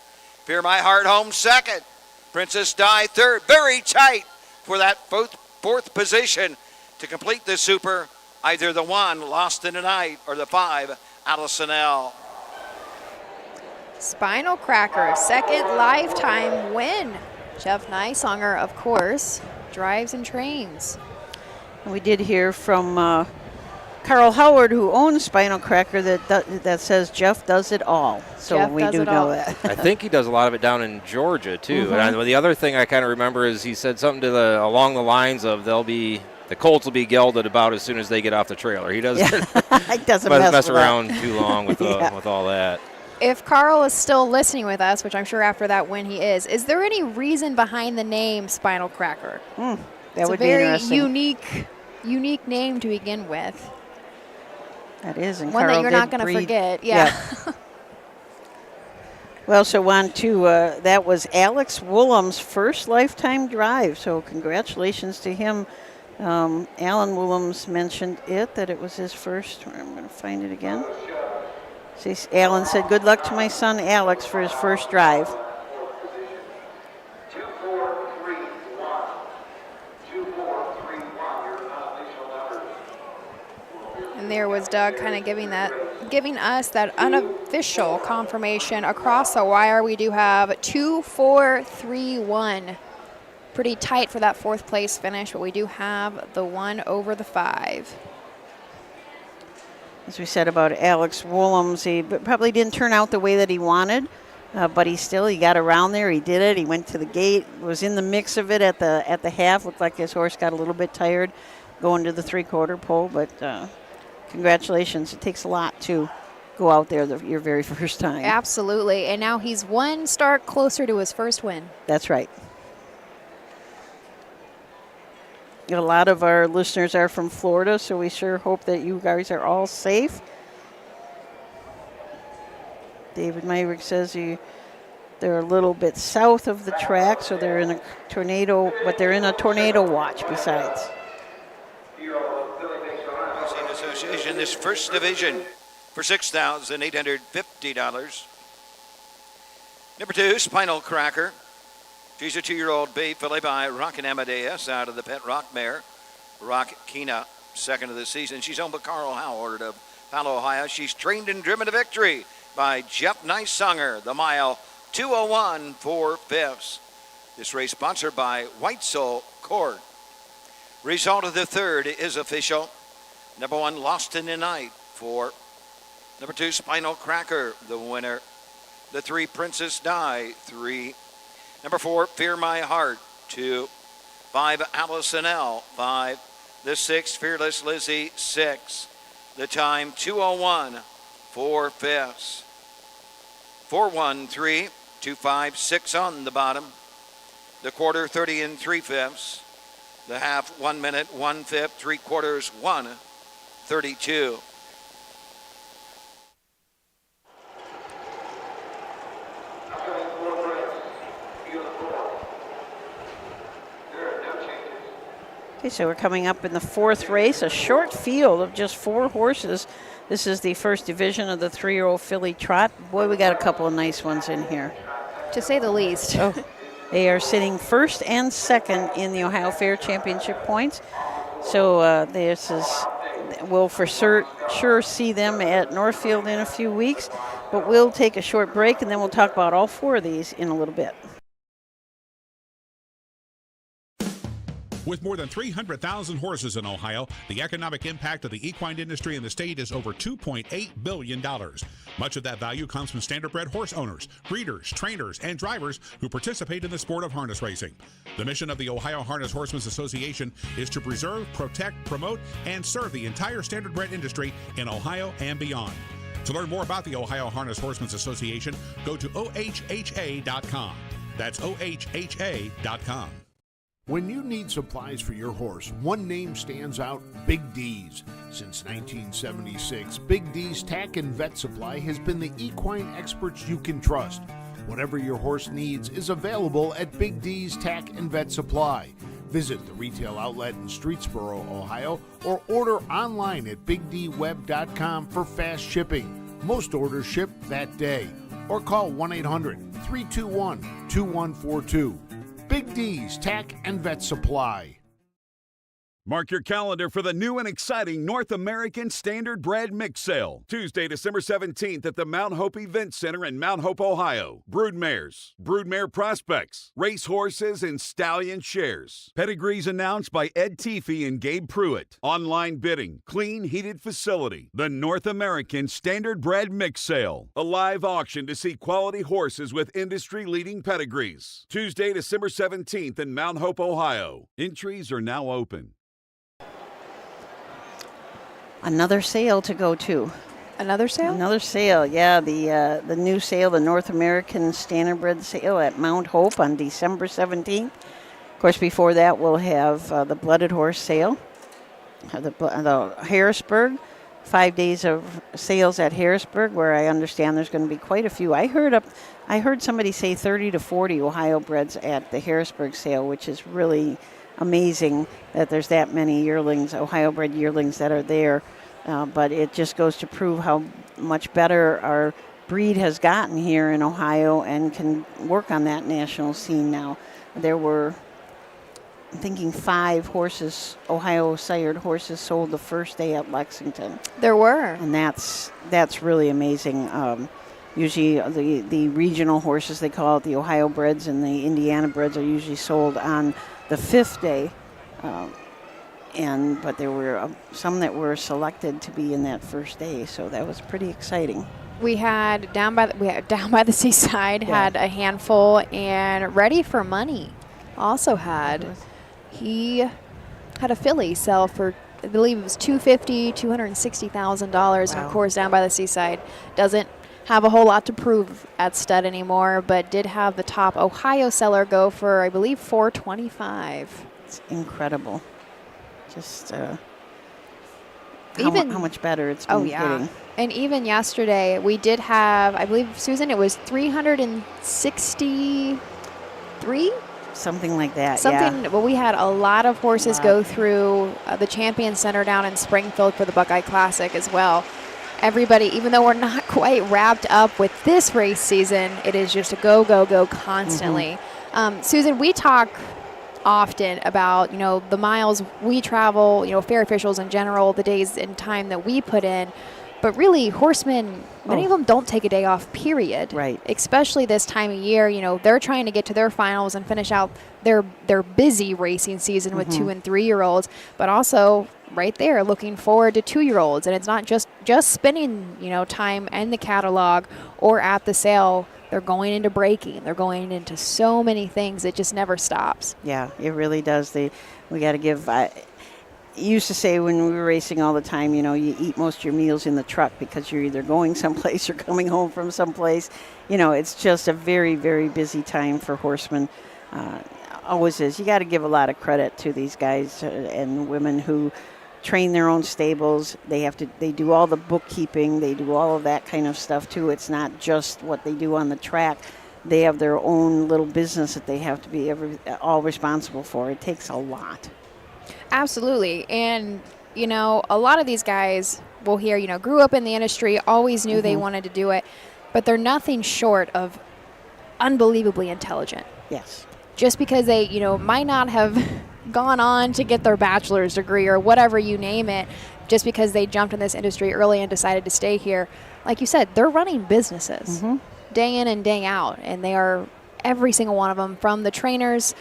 [SPEAKER 3] Fear My Heart home second. Princess Di third. Very tight for that fourth position to complete the super. Either the 1, Lost in the Night, or the 5, Allison L.
[SPEAKER 2] Spinal Cracker, second lifetime win. Jeff Nicesonger, of course, drives and trains.
[SPEAKER 4] We did hear from Carl Howard, who owns Spinal Cracker, that says Jeff does it all. So
[SPEAKER 2] Jeff
[SPEAKER 4] we
[SPEAKER 2] does
[SPEAKER 4] do
[SPEAKER 2] it
[SPEAKER 4] know
[SPEAKER 2] all.
[SPEAKER 4] that.
[SPEAKER 7] I think he does a lot of it down in Georgia too.
[SPEAKER 4] Mhm.
[SPEAKER 7] And the other thing I kind of remember is he said something to along the lines of the colts will be gelded about as soon as they get off the trailer. He doesn't,
[SPEAKER 4] He doesn't
[SPEAKER 7] mess
[SPEAKER 4] with
[SPEAKER 7] around
[SPEAKER 4] that.
[SPEAKER 7] too long with with all that.
[SPEAKER 2] If Carl is still listening with us, which I'm sure after that win he is there any reason behind the name Spinal Cracker?
[SPEAKER 4] That
[SPEAKER 2] It's
[SPEAKER 4] would
[SPEAKER 2] a
[SPEAKER 4] be
[SPEAKER 2] very
[SPEAKER 4] interesting.
[SPEAKER 2] unique name to begin with.
[SPEAKER 4] That is, and
[SPEAKER 2] One
[SPEAKER 4] Carl
[SPEAKER 2] that you're
[SPEAKER 4] did
[SPEAKER 2] not going to
[SPEAKER 4] breed-
[SPEAKER 2] forget. Yeah.
[SPEAKER 4] Well, so on to that was Alex Woolham's first lifetime drive. So congratulations to him. Alan Woolham's mentioned that it was his first. I'm going to find it again. See, Alan said, "Good luck to my son Alex for his first drive."
[SPEAKER 2] And there was Doug kind of giving us that unofficial confirmation across the wire. We do have 2, 4, 3, 1. Pretty tight for that fourth place finish, but we do have the 1 over the 5.
[SPEAKER 4] As we said about Alex Woolham's, he probably didn't turn out the way that he wanted, but he got around there. He did it. He went to the gate, was in the mix of it at the half. Looked like his horse got a little bit tired going to the 3/4 pole, but congratulations. It takes a lot to go out there your very first time.
[SPEAKER 2] Absolutely. And now he's 1 start closer to his first win.
[SPEAKER 4] That's right. A lot of our listeners are from Florida, so we sure hope that you guys are all safe. David Myrick says they're a little bit south of the track, so they're in a tornado, but they're in a tornado watch besides.
[SPEAKER 3] Association, this first division for $6,850. Number 2, Spinal Cracker. She's a 2-year-old bay filly by Rockin' Amadeus out of the Pet Rock mare. Rock Kina, second of the season. She's owned by Carl Howard of Palo, Ohio. She's trained and driven to victory by Jeff Nicesunger. The mile 2:01 4/5. This race sponsored by White Soul Court. Result of the third is official. Number 1, Lost in the Night. 4. Number 2, Spinal Cracker, the winner. The 3, Princess Di. 3. Number 4, Fear My Heart. 2. 5, Allison L. 5. The 6, Fearless Lizzie. 6. The time 2:01 4/5. 4:13 2:56 on the bottom. The quarter 30 3/5. The half 1 minute 1/5. 3/4 1:32.
[SPEAKER 4] Okay, so we're coming up in the 4th race, a short field of just 4 horses. This is the first division of the 3-year-old filly trot. Boy, we got a couple of nice ones in here,
[SPEAKER 2] to say the least.
[SPEAKER 4] Oh, they are sitting 1st and 2nd in the Ohio Fair Championship points. So this is, we'll for sure see them at Northfield in a few weeks. But we'll take a short break, and then we'll talk about all 4 of these in a little bit.
[SPEAKER 12] With more than 300,000 horses in Ohio, the economic impact of the equine industry in the state is over $2.8 billion. Much of that value comes from standardbred horse owners, breeders, trainers, and drivers who participate in the sport of harness racing. The mission of the Ohio Harness Horsemen's Association is to preserve, protect, promote, and serve the entire standardbred industry in Ohio and beyond. To learn more about the Ohio Harness Horsemen's Association, go to ohha.com. That's ohha.com.
[SPEAKER 10] When you need supplies for your horse, one name stands out: Big D's. Since 1976, Big D's Tack and Vet Supply has been the equine experts you can trust. Whatever your horse needs is available at Big D's Tack and Vet Supply. Visit the retail outlet in Streetsboro, Ohio, or order online at bigdweb.com for fast shipping. Most orders ship that day. Or call 1-800-321-2142. Big D's Tack and Vet Supply.
[SPEAKER 8] Mark your calendar for the new and exciting North American Standardbred Mix Sale. Tuesday, December 17th at the Mount Hope Event Center in Mount Hope, Ohio. Broodmares, broodmare prospects, race horses, and stallion shares. Pedigrees announced by Ed Teefee and Gabe Pruitt. Online bidding, clean, heated facility. The North American Standardbred Mix Sale. A live auction to see quality horses with industry-leading pedigrees. Tuesday, December 17th in Mount Hope, Ohio. Entries are now open.
[SPEAKER 4] Another sale to go to.
[SPEAKER 2] Another sale?
[SPEAKER 4] Another sale, yeah. The new sale, the North American Standardbred sale at Mount Hope on December 17th. Of course, before that, we'll have the Blooded Horse sale, the Harrisburg. 5 days of sales at Harrisburg, where I understand there's going to be quite a few. I heard somebody say 30 to 40 Ohio breds at the Harrisburg sale, which is really amazing that there's that many yearlings, Ohio bred yearlings, that are there. But it just goes to prove how much better our breed has gotten here in Ohio and can work on that national scene now. There were, I'm thinking, 5 horses, Ohio sired horses, sold the first day at Lexington.
[SPEAKER 2] There were.
[SPEAKER 4] And that's really amazing. Usually the regional horses, they call it, the Ohio breds and the Indiana breds, are usually sold on the 5th day. But there were some that were selected to be in that first day, so that was pretty exciting.
[SPEAKER 2] We had down by the seaside, had a handful, and Ready for Money also had. He had a filly sell for, I believe it was $260,000. Wow. And of course, down by the seaside doesn't have a whole lot to prove at stud anymore, but did have the top Ohio seller go for, I believe, $425,000.
[SPEAKER 4] It's incredible. Just how much better it's been getting.
[SPEAKER 2] And even yesterday, we did have, I believe, Susan, it was 363?
[SPEAKER 4] Something like that,
[SPEAKER 2] Well, we had a lot of horses go through the Champion Center down in Springfield for the Buckeye Classic as well. Everybody, even though we're not quite wrapped up with this race season, it is just a go, go, go constantly. Susan, we talk often about, the miles we travel, fair officials in general, the days and time that we put in. But really, horsemen, many of them don't take a day off, period.
[SPEAKER 4] Right.
[SPEAKER 2] Especially this time of year, they're trying to get to their finals and finish out their busy racing season with 2- and 3-year-olds, but also right there looking forward to 2-year-olds. And it's not just spending, time in the catalog or at the sale. They're going into breaking. They're going into so many things. It just never stops.
[SPEAKER 4] Yeah, it really does. We got to give. Used to say when we were racing all the time, you eat most of your meals in the truck because you're either going someplace or coming home from someplace. It's just a very, very busy time for horsemen. Always is. You got to give a lot of credit to these guys and women who train their own stables. They do all the bookkeeping. They do all of that kind of stuff too. It's not just what they do on the track. They have their own little business that they have to be all responsible for. It takes a lot.
[SPEAKER 2] Absolutely. And, a lot of these guys will hear, grew up in the industry, always knew they wanted to do it, but they're nothing short of unbelievably intelligent.
[SPEAKER 4] Yes.
[SPEAKER 2] Just because they, might not have gone on to get their bachelor's degree or whatever you name it, just because they jumped in this industry early and decided to stay here. Like you said, they're running businesses day in and day out, and they are, every single one of them, from the trainers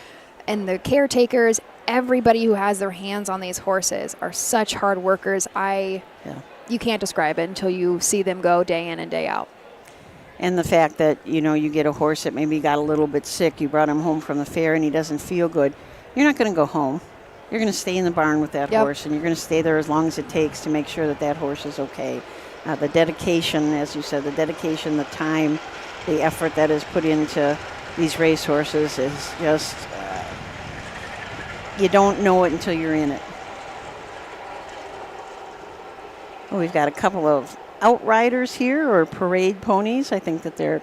[SPEAKER 2] and the caretakers, everybody who has their hands on these horses are such hard workers. You can't describe it until you see them go day in and day out.
[SPEAKER 4] And the fact that, you get a horse that maybe got a little bit sick, you brought him home from the fair and he doesn't feel good, you're not going to go home. You're going to stay in the barn with that horse, and you're going to stay there as long as it takes to make sure that horse is okay. The dedication, as you said, the time, the effort that is put into these race horses is just... you don't know it until you're in it. Well, we've got a couple of outriders here, or parade ponies. I think that they're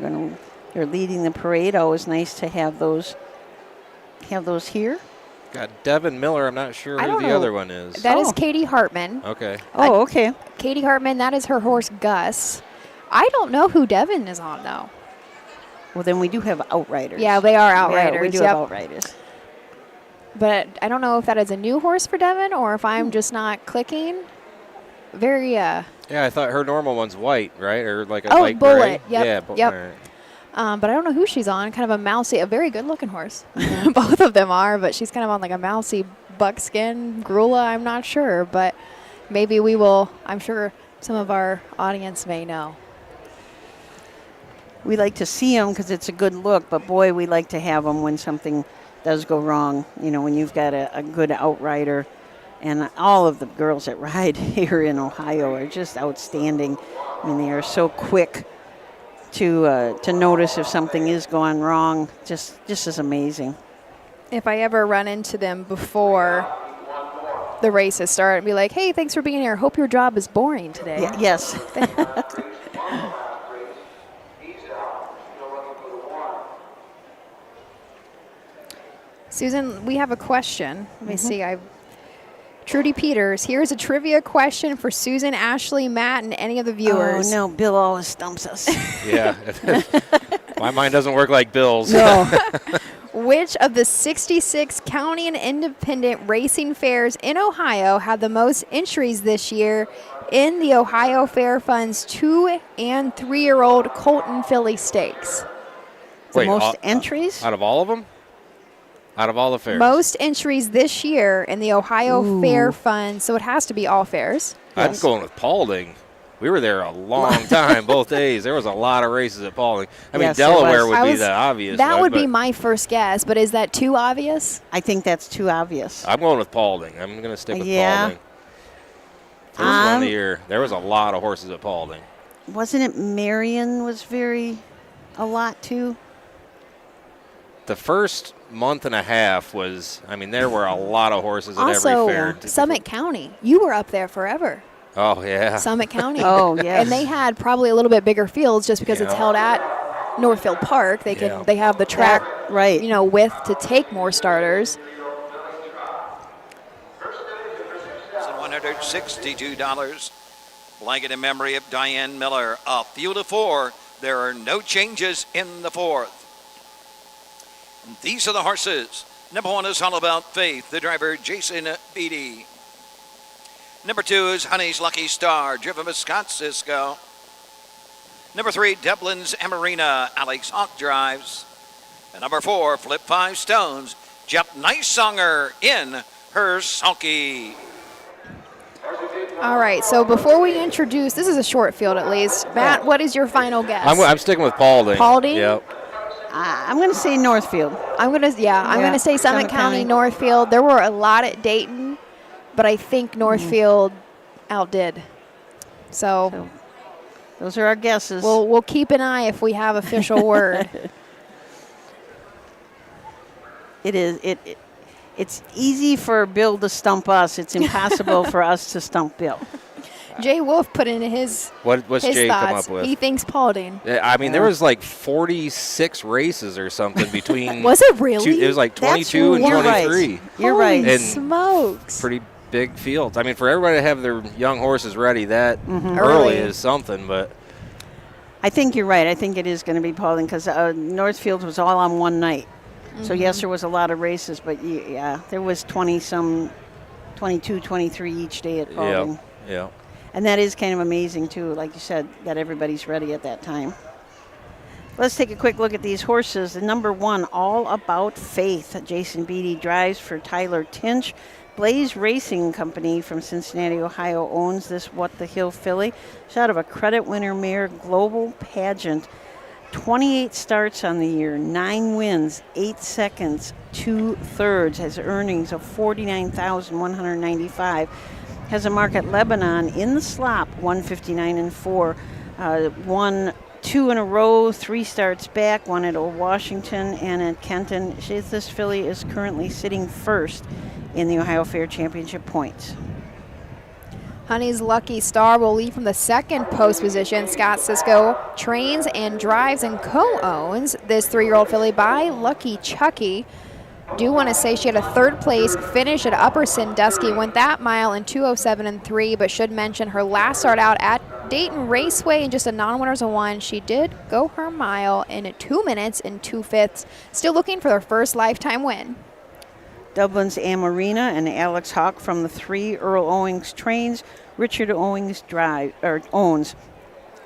[SPEAKER 4] leading the parade. Always nice to have those here.
[SPEAKER 7] Got Devin Miller. I'm not sure who the other one is.
[SPEAKER 2] That is Katie Hartman.
[SPEAKER 7] Okay.
[SPEAKER 4] Oh, okay.
[SPEAKER 2] Katie Hartman, that is her horse Gus. I don't know who Devin is on, though.
[SPEAKER 4] Well, then we do have outriders.
[SPEAKER 2] Yeah, they are outriders.
[SPEAKER 4] Yeah, we do have outriders.
[SPEAKER 2] But I don't know if that is a new horse for Devin or if I'm just not clicking. Very,
[SPEAKER 7] Yeah, I thought her normal one's white, right? Or like a light
[SPEAKER 2] Bullet.
[SPEAKER 7] gray?
[SPEAKER 2] Yep.
[SPEAKER 7] Yeah,
[SPEAKER 2] Right. But I don't know who she's on. Kind of a mousy, a very good-looking horse. Both of them are, but she's kind of on like a mousy buckskin Grula. I'm not sure, but maybe we will. I'm sure some of our audience may know.
[SPEAKER 4] We like to see them because it's a good look, but boy, we like to have them when something does go wrong. When you've got a good outrider, and all of the girls that ride here in Ohio are just outstanding. I mean, they are so quick to notice if something is going wrong. Just is amazing.
[SPEAKER 2] If I ever run into them before the races start and be like, hey, thanks for being here. Hope your job is boring today.
[SPEAKER 4] Yes.
[SPEAKER 2] Susan, we have a question. Let me see. Trudy Peters, here's a trivia question for Susan, Ashley, Matt, and any of the viewers.
[SPEAKER 4] Oh, no, Bill always stumps us.
[SPEAKER 7] Yeah. My mind doesn't work like Bill's.
[SPEAKER 4] No.
[SPEAKER 2] Which of the 66 county and independent racing fairs in Ohio had the most entries this year in the Ohio Fair Fund's 2- and 3-year-old Colton Filly Stakes?
[SPEAKER 4] The most entries?
[SPEAKER 7] Out of all of them? Out of all the fairs?
[SPEAKER 2] Most entries this year in the Ohio Fair Fund, so it has to be all fairs.
[SPEAKER 7] I'm going with Paulding. We were there a long time, both days. There was a lot of races at Paulding. I mean, Delaware would be the obvious
[SPEAKER 2] That
[SPEAKER 7] one,
[SPEAKER 2] would be my first guess, but is that too obvious?
[SPEAKER 4] I think that's too obvious.
[SPEAKER 7] I'm going with Paulding. I'm going to stick with Paulding. First one of the year. There was a lot of horses at Paulding.
[SPEAKER 4] Wasn't it Marion was a lot too?
[SPEAKER 7] The first month and a half was, there were a lot of horses at every fair.
[SPEAKER 2] Also, Summit County. You were up there forever.
[SPEAKER 7] Oh, yeah.
[SPEAKER 2] Summit County.
[SPEAKER 4] Oh, yes.
[SPEAKER 2] And they had probably a little bit bigger fields just because it's held at Northfield Park. They they have the track width to take more starters.
[SPEAKER 3] $162. Blanket in memory of Diane Miller. A field of 4. There are no changes in the 4th. These are the horses. Number 1 is All About Faith, the driver Jason Beatty. Number 2 is Honey's Lucky Star, driven by Scott Cisco. Number 3, Dublin's Amarina, Alex Hawk drives. And number 4, Flip 5 Stones, Jeff Nicesonger in her sulky.
[SPEAKER 2] All right, so before we introduce, this is a short field at least. Matt, what is your final guess?
[SPEAKER 7] I'm sticking with Paulding.
[SPEAKER 2] Paulding?
[SPEAKER 7] Yep.
[SPEAKER 4] I'm going to say Northfield.
[SPEAKER 2] I'm going to say Summit County, Northfield. There were a lot at Dayton, but I think Northfield outdid. So
[SPEAKER 4] those are our guesses.
[SPEAKER 2] We'll keep an eye if we have official word.
[SPEAKER 4] It's easy for Bill to stump us. It's impossible for us to stump Bill.
[SPEAKER 2] Jay Wolf put in his
[SPEAKER 7] What's
[SPEAKER 2] his
[SPEAKER 7] Jay
[SPEAKER 2] thoughts.
[SPEAKER 7] come up with?
[SPEAKER 2] He thinks Paulding.
[SPEAKER 7] I mean, there was like 46 races or something between.
[SPEAKER 2] Was it really?
[SPEAKER 7] It was like 22 and 23.
[SPEAKER 4] Right. You're right.
[SPEAKER 2] Holy
[SPEAKER 7] And
[SPEAKER 2] smokes.
[SPEAKER 7] pretty big fields. I mean, for everybody to have their young horses ready that
[SPEAKER 4] Mm-hmm.
[SPEAKER 7] early is something, but.
[SPEAKER 4] I think you're right. I think it is going to be Paulding because Northfield was all on one night. So, yes, there was a lot of races, but, yeah, there was 20-some, 22, 23 each day at Paulding.
[SPEAKER 7] Yeah.
[SPEAKER 4] And that is kind of amazing, too, like you said, that everybody's ready at that time. Let's take a quick look at these horses. The number 1, All About Faith. Jason Beatty drives for Tyler Tinch. Blaze Racing Company from Cincinnati, Ohio owns this What the Hill filly. It's out of a credit winner mare global pageant. 28 starts on the year, 9 wins, 8 seconds, 2/3, has earnings of $49,195. Has a mark at Lebanon in the slop, 159-4. Won 2 in a row, 3 starts back, 1 at Old Washington and at Kenton. This filly is currently sitting first in the Ohio Fair Championship points.
[SPEAKER 2] Honey's Lucky Star will lead from the second post position. Scott Cisco trains and drives and co-owns this 3-year-old filly by Lucky Chucky. Do want to say she had a 3rd place finish at Upper Sandusky, went that mile in 2:07 3, but should mention her last start out at Dayton Raceway in just a non-winners of 1. She did go her mile in 2 minutes and 2/5. Still looking for their first lifetime win.
[SPEAKER 4] Dublin's Amarina and Alex Hawk from the 3 Earl Owings trains. Richard Owings owns.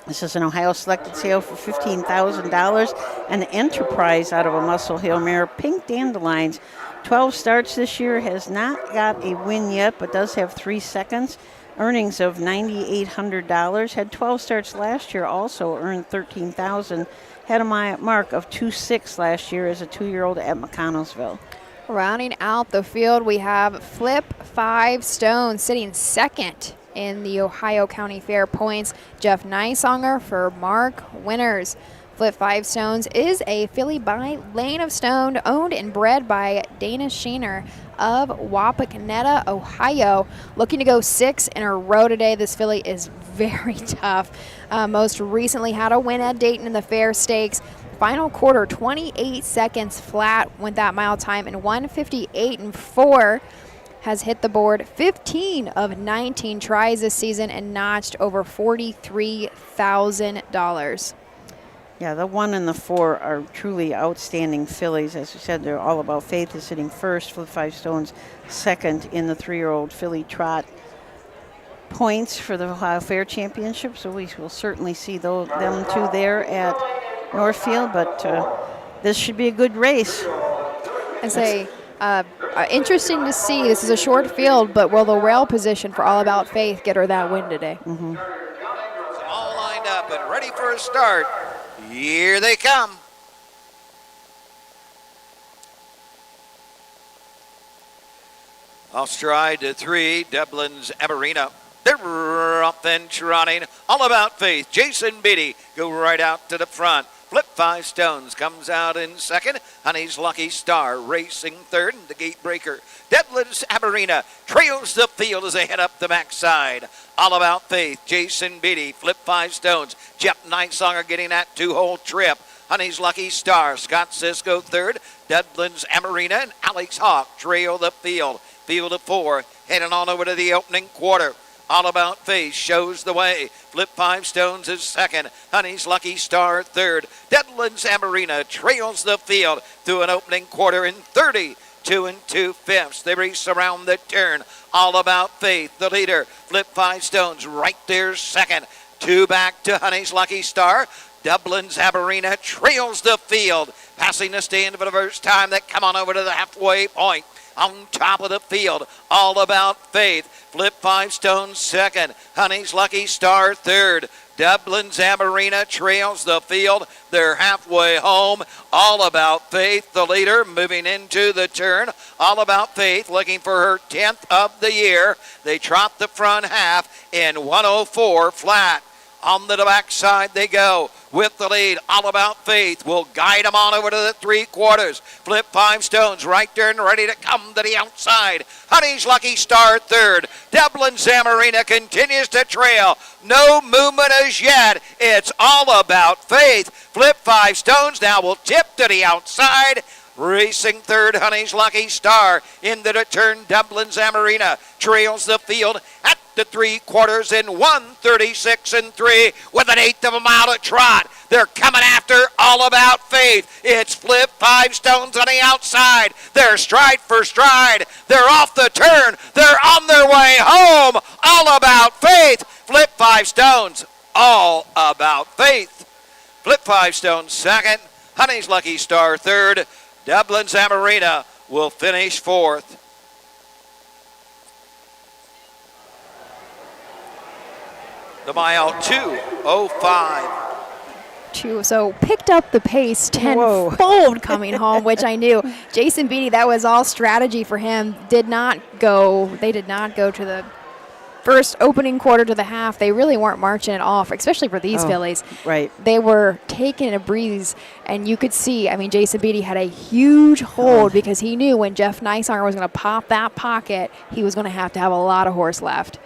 [SPEAKER 4] This is an Ohio selected sale for $15,000. An Enterprise out of a Muscle Hill mare, Pink Dandelions. 12 starts this year, has not got a win yet, but does have 3 seconds. Earnings of $9,800. Had 12 starts last year, also earned $13,000. Had a mark of 2.6 last year as a 2-year-old at McConnellsville.
[SPEAKER 2] Rounding out the field, we have Flip 5 Stones sitting second in the Ohio County Fair points. Jeff Nicesonger for Mark Winners. Flip 5 Stones is a filly by Lane of Stone, owned and bred by Dana Sheener of Wapakoneta, Ohio. Looking to go 6 in a row today. This filly is very tough. Most recently had a win at Dayton in the Fair Stakes. Final quarter, 28 seconds flat, went that mile time, and 158-4. Has hit the board 15 of 19 tries this season and notched over $43,000.
[SPEAKER 4] Yeah, the 1 and the 4 are truly outstanding fillies. As we said, they're All About Faith is sitting first, Flip 5 Stones second in the 3-year-old filly trot points for the Ohio Fair Championship. So we will certainly see them two there at Northfield, but this should be a good race.
[SPEAKER 2] I say, interesting to see. This is a short field, but will the rail position for All About Faith get her that win today?
[SPEAKER 3] Mm-hmm. All lined up and ready for a start. Here they come. Off stride to 3, Dublin's Amarina. They're up and trotting. All About Faith. Jason Beatty go right out to the front. Flip 5 Stones comes out in second. Honey's Lucky Star racing third. The gate breaker, Dublin's Amarina, trails the field as they head up the backside. All About Faith, Jason Beatty, Flip 5 Stones. Jeff Nicesonger getting that 2-hole trip. Honey's Lucky Star, Scott Cisco third. Dublin's Amarina and Alex Hawk trail the field. Field of 4, heading on over to the opening quarter. All About Faith shows the way. Flip 5 Stones is second. Honey's Lucky Star third. Deadlands Amarina trails the field through an opening quarter in 32 2/5. They race around the turn. All About Faith, the leader. Flip 5 Stones right there second. 2 back to Honey's Lucky Star. Dublin's Amarina trails the field. Passing the stand for the first time. They come on over to the halfway point. On top of the field, All About Faith. Flip 5 Stones second. Honey's Lucky Star third. Dublin's Amarina trails the field. They're halfway home. All About Faith, the leader, moving into the turn. All About Faith looking for her 10th of the year. They trot the front half in 104 flat. On the backside they go with the lead. All About Faith will guide them on over to the 3/4. Flip 5 Stones right there and ready to come to the outside. Honey's Lucky Star third. Dublin's Amarina continues to trail. No movement as yet. It's All About Faith. Flip 5 Stones now will tip to the outside. Racing third, Honey's Lucky Star. Into the turn, Dublin's Amarina trails the field at the 3/4 in 1:36 3 with an 1/8 of a mile to trot. They're coming after All About Faith. It's Flip 5 Stones on the outside. They're stride for stride. They're off the turn. They're on their way home. All About Faith. Flip 5 Stones. All About Faith. Flip 5 Stones second. Honey's Lucky Star third. Dublin's Amarina will finish fourth. The mile 2:05.
[SPEAKER 2] So picked up the pace tenfold coming home, which I knew. Jason Beatty, that was all strategy for him. They did not go to the first opening quarter to the half. They really weren't marching at all, especially for these fillies.
[SPEAKER 4] Right.
[SPEAKER 2] They were taking a breeze, and you could see, Jason Beatty had a huge hold because he knew when Jeff Neissanger was going to pop that pocket, he was going to have a lot of horse left.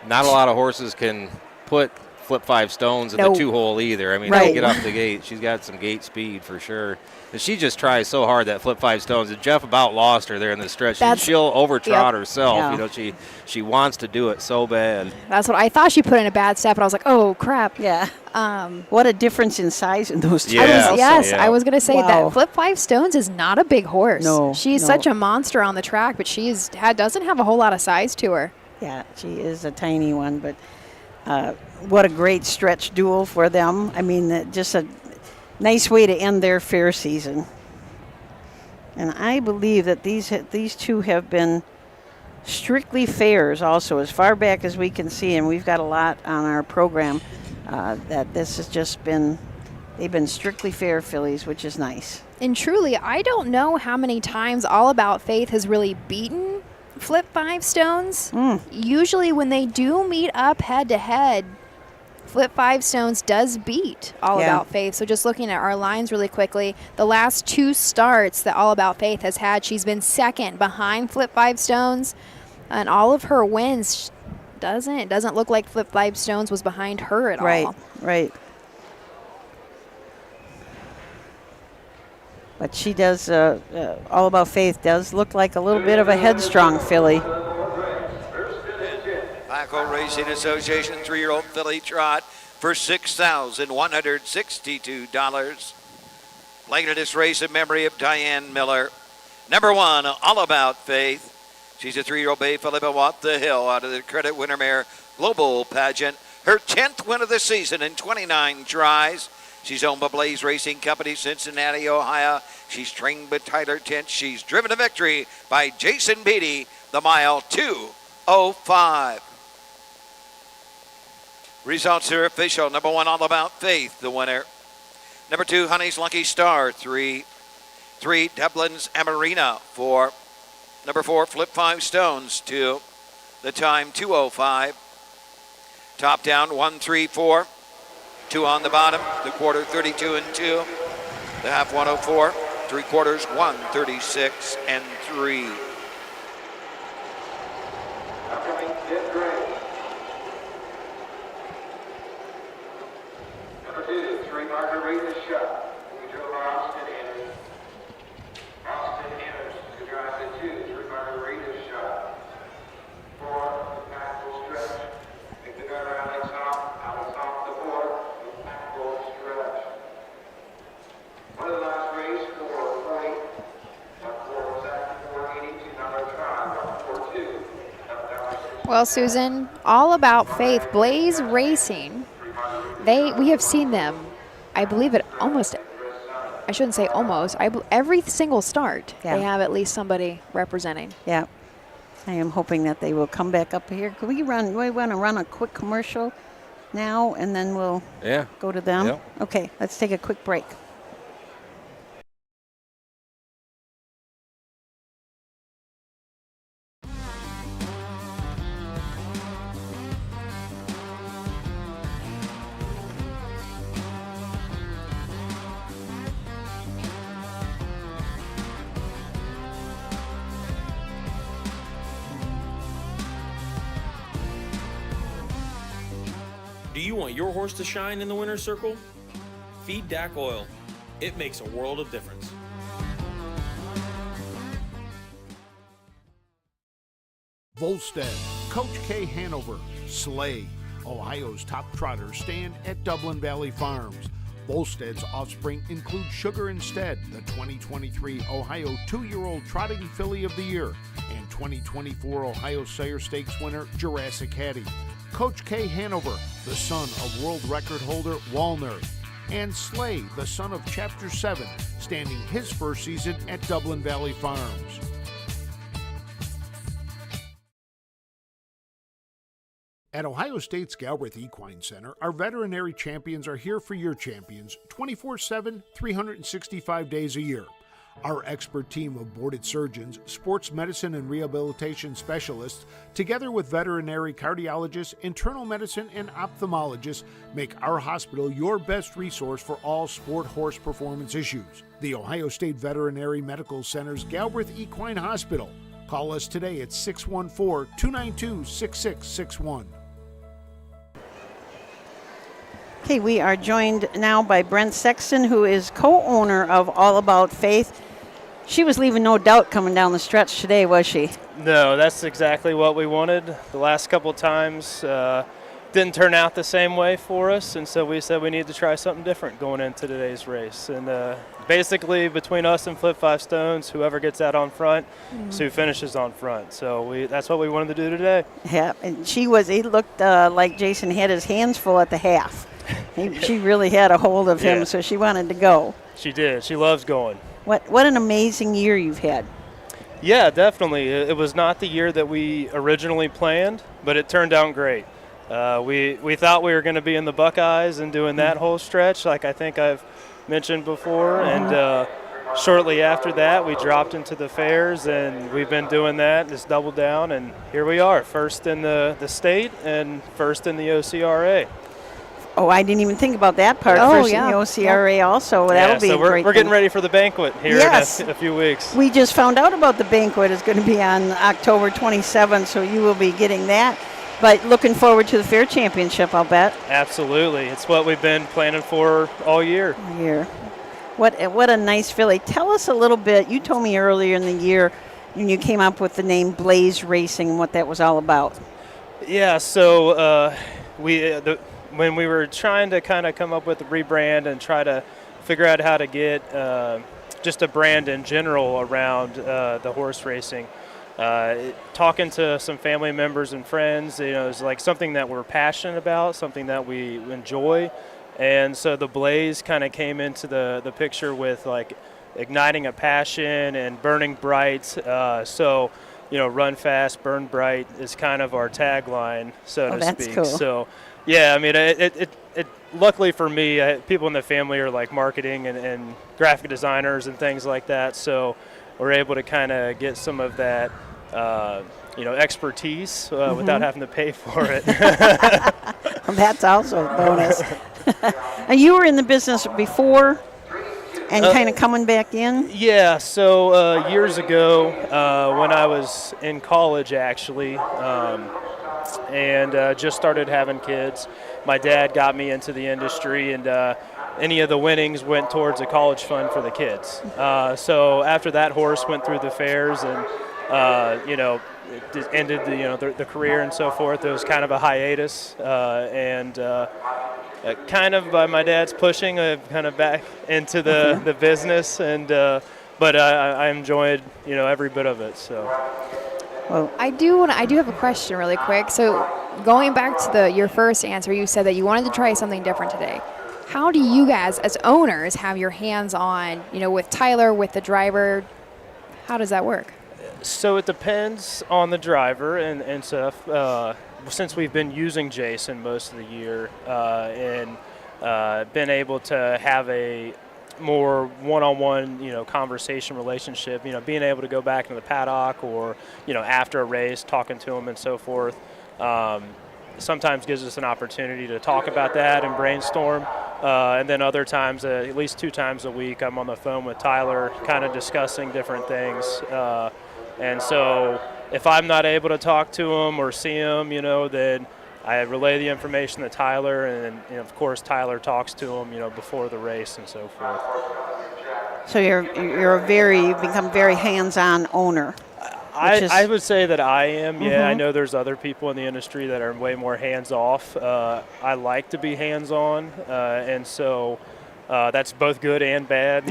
[SPEAKER 7] Not a lot of horses can put Flip 5 Stones in the 2-hole either. They'll get off the gate. She's got some gate speed for sure. And she just tries so hard, that Flip 5 Stones. And Jeff about lost her there in the stretch. She'll overtrot herself.
[SPEAKER 2] Yeah.
[SPEAKER 7] She wants to do it so bad.
[SPEAKER 2] That's what I thought. She put in a bad step, and I was like, oh, crap.
[SPEAKER 4] Yeah. What a difference in size in those two.
[SPEAKER 2] I was going to say that Flip 5 Stones is not a big horse.
[SPEAKER 4] No.
[SPEAKER 2] She's such a monster on the track, but she doesn't have a whole lot of size to her.
[SPEAKER 4] Yeah, she is a tiny one, but what a great stretch duel for them. Just a nice way to end their fair season. And I believe that these two have been strictly fairs also, as far back as we can see, and we've got a lot on our program that this has just been, they've been strictly fair fillies, which is nice.
[SPEAKER 2] And truly, I don't know how many times All About Faith has really beaten Flip 5 Stones. Usually when they do meet up head-to-head, Flip 5 Stones does beat All About Faith. So just looking at our lines really quickly, the last 2 starts that All About Faith has had, she's been second behind Flip 5 Stones. And all of her wins, it doesn't look like Flip 5 Stones was behind her at all.
[SPEAKER 4] Right. But she does, All About Faith does look like a little bit of a headstrong filly.
[SPEAKER 3] Paco Racing Association 3-year-old filly trot for $6,162. Playing in this race in memory of Diane Miller. Number 1, All About Faith. She's a 3-year-old bay filly by Watt the Hill out of the Credit Winter Mare Global Pageant. Her 10th win of the season in 29 tries. She's owned by Blaze Racing Company, Cincinnati, Ohio. She's trained by Tyler Tent. She's driven to victory by Jason Beatty, the mile 2:05. Results are official. Number 1, All About Faith, the winner. Number 2, Honey's Lucky Star, 3. 3, Dublin's Amarina, 4. Number 4, Flip 5 Stones, 2. The time, 2:05. Top down, 1, 3, 4. 2 on the bottom. The quarter, 32 2. The half, 1:04. 3/4, 1:36 3.
[SPEAKER 13] Number 2, 3 Margarita Shot. We drove Austin Inners. Austin Inners to drive the 2, 3 Margarita Shot. 4, Maxwell
[SPEAKER 2] Well, Susan, all about faith. Blaze Racing, we have seen them, I believe it almost, I shouldn't say almost, every single start, they have at least somebody representing.
[SPEAKER 4] Yeah. I am hoping that they will come back up here. Can we want to run a quick commercial now, and then we'll go to them?
[SPEAKER 7] Yep.
[SPEAKER 4] Okay, let's take a quick break.
[SPEAKER 14] Do you want your horse to shine in the winner's circle? Feed DAC Oil. It makes a world of difference.
[SPEAKER 10] Volstead, Coach K Hanover, Slay, Ohio's top trotters stand at Dublin Valley Farms. Volstead's offspring include Sugar Instead, the 2023 Ohio 2-year-old Trotting Filly of the Year, and 2024 Ohio Sire Stakes winner Jurassic Hattie. Coach K Hanover, the son of world record holder Walner, and Slay, the son of Chapter 7, standing his first season at Dublin Valley Farms. At Ohio State's Galbraith Equine Center, our veterinary champions are here for your champions 24/7, 365 days a year. Our expert team of boarded surgeons, sports medicine and rehabilitation specialists, together with veterinary cardiologists, internal medicine, and ophthalmologists, make our hospital your best resource for all sport horse performance issues. The Ohio State Veterinary Medical Center's Galbraith Equine Hospital. Call us today at 614-292-6661.
[SPEAKER 4] Okay, we are joined now by Brent Sexton, who is co-owner of All About Faith. She was leaving no doubt coming down the stretch today, was she?
[SPEAKER 15] No, that's exactly what we wanted. The last couple of times didn't turn out the same way for us, and so we said we need to try something different going into today's race. And basically, between us and Flip 5 Stones, whoever gets out on front is who finishes on front. So that's what we wanted to do today.
[SPEAKER 4] Yeah, and he looked like Jason had his hands full at the half. She really had a hold of him, so she wanted to go.
[SPEAKER 15] She did. She loves going.
[SPEAKER 4] What an amazing year you've had.
[SPEAKER 15] Yeah, definitely. It was not the year that we originally planned, but it turned out great. We thought we were going to be in the Buckeyes and doing that whole stretch, like I think I've mentioned before. And shortly after that, we dropped into the fairs, and we've been doing that, just doubled down, and here we are, first in the state and first in the OCRA.
[SPEAKER 4] Oh, I didn't even think about that part.
[SPEAKER 2] Oh,
[SPEAKER 4] First in the OCRA also. That'll be
[SPEAKER 15] so
[SPEAKER 4] a great
[SPEAKER 15] we're getting
[SPEAKER 4] thing.
[SPEAKER 15] ready for the banquet here in a few weeks.
[SPEAKER 4] We just found out about the banquet. It's going to be on October 27th, so you will be getting that. But looking forward to the Fair Championship, I'll bet.
[SPEAKER 15] Absolutely. It's what we've been planning for all year.
[SPEAKER 4] What a nice filly. Tell us a little bit. You told me earlier in the year when you came up with the name Blaze Racing and what that was all about.
[SPEAKER 15] Yeah, so when we were trying to kind of come up with a rebrand and try to figure out how to get just a brand in general around the horse racing, talking to some family members and friends, it's like something that we're passionate about, something that we enjoy. And so the Blaze kind of came into the picture with like igniting a passion and burning bright. So run fast, burn bright is kind of our tagline, so to speak.
[SPEAKER 4] Cool.
[SPEAKER 15] So, yeah, I mean, it luckily for me, people in the family are like marketing and graphic designers and things like that. So we're able to kind of get some of that, expertise without having to pay for it.
[SPEAKER 4] That's also a bonus. And you were in the business before and kind of coming back in?
[SPEAKER 15] Yeah, so years ago when I was in college, actually, and just started having kids, my dad got me into the industry, and any of the winnings went towards a college fund for the kids. So after that horse went through the fairs and, it ended the career and so forth, there was kind of a hiatus, and kind of by my dad's pushing, kind of back into the business, and but I enjoyed every bit of it. So
[SPEAKER 4] Well,
[SPEAKER 2] I do have a question really quick. So going back to your first answer, you said that you wanted to try something different today. How do you guys, as owners, have your hands on, with Tyler, with the driver? How does that work?
[SPEAKER 15] So it depends on the driver and stuff. Since we've been using Jason most of the year and been able to have a more one-on-one, conversation relationship, being able to go back into the paddock or, after a race, talking to him and so forth, sometimes gives us an opportunity to talk about that and brainstorm. And then other times, at least 2 times a week, I'm on the phone with Tyler kind of discussing different things. And so if I'm not able to talk to him or see him, then I relay the information to Tyler, and of course Tyler talks to him, before the race and so forth.
[SPEAKER 4] So you've become very hands-on owner.
[SPEAKER 15] I would say that I am. Yeah, I know there's other people in the industry that are way more hands-off. I like to be hands-on, and so that's both good and bad,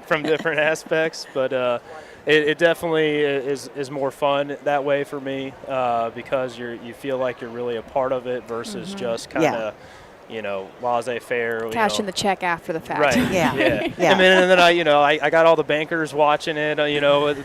[SPEAKER 15] from different aspects. But it definitely is more fun that way for me because you feel like you're really a part of it versus just kind of. Laissez-faire.
[SPEAKER 2] Cashing the check after the fact.
[SPEAKER 15] Right.
[SPEAKER 4] Yeah.
[SPEAKER 15] And then I got all the bankers watching it,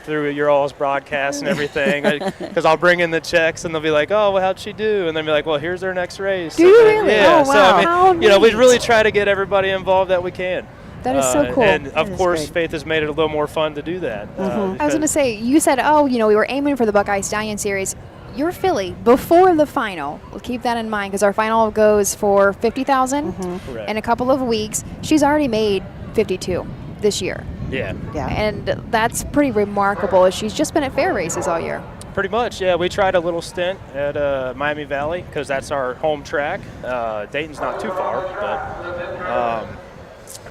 [SPEAKER 15] through your all's broadcast and everything, because I'll bring in the checks and they'll be like, oh, well, how'd she do? And then be like, well, here's their next race.
[SPEAKER 2] Do you really?
[SPEAKER 15] Yeah.
[SPEAKER 2] Oh, wow.
[SPEAKER 15] So we really try to get everybody involved that we can.
[SPEAKER 2] That is so cool.
[SPEAKER 15] And of course, Faith has made it a little more fun to do that.
[SPEAKER 2] I was going to say, you said, we were aiming for the Buckeye Stallion Series. Your filly, before the final, we'll keep that in mind because our final goes for $50,000 in a couple of weeks. She's already made 52 this year.
[SPEAKER 15] Yeah.
[SPEAKER 2] And that's pretty remarkable. She's just been at fair races all year.
[SPEAKER 15] Pretty much, yeah. We tried a little stint at Miami Valley because that's our home track. Dayton's not too far,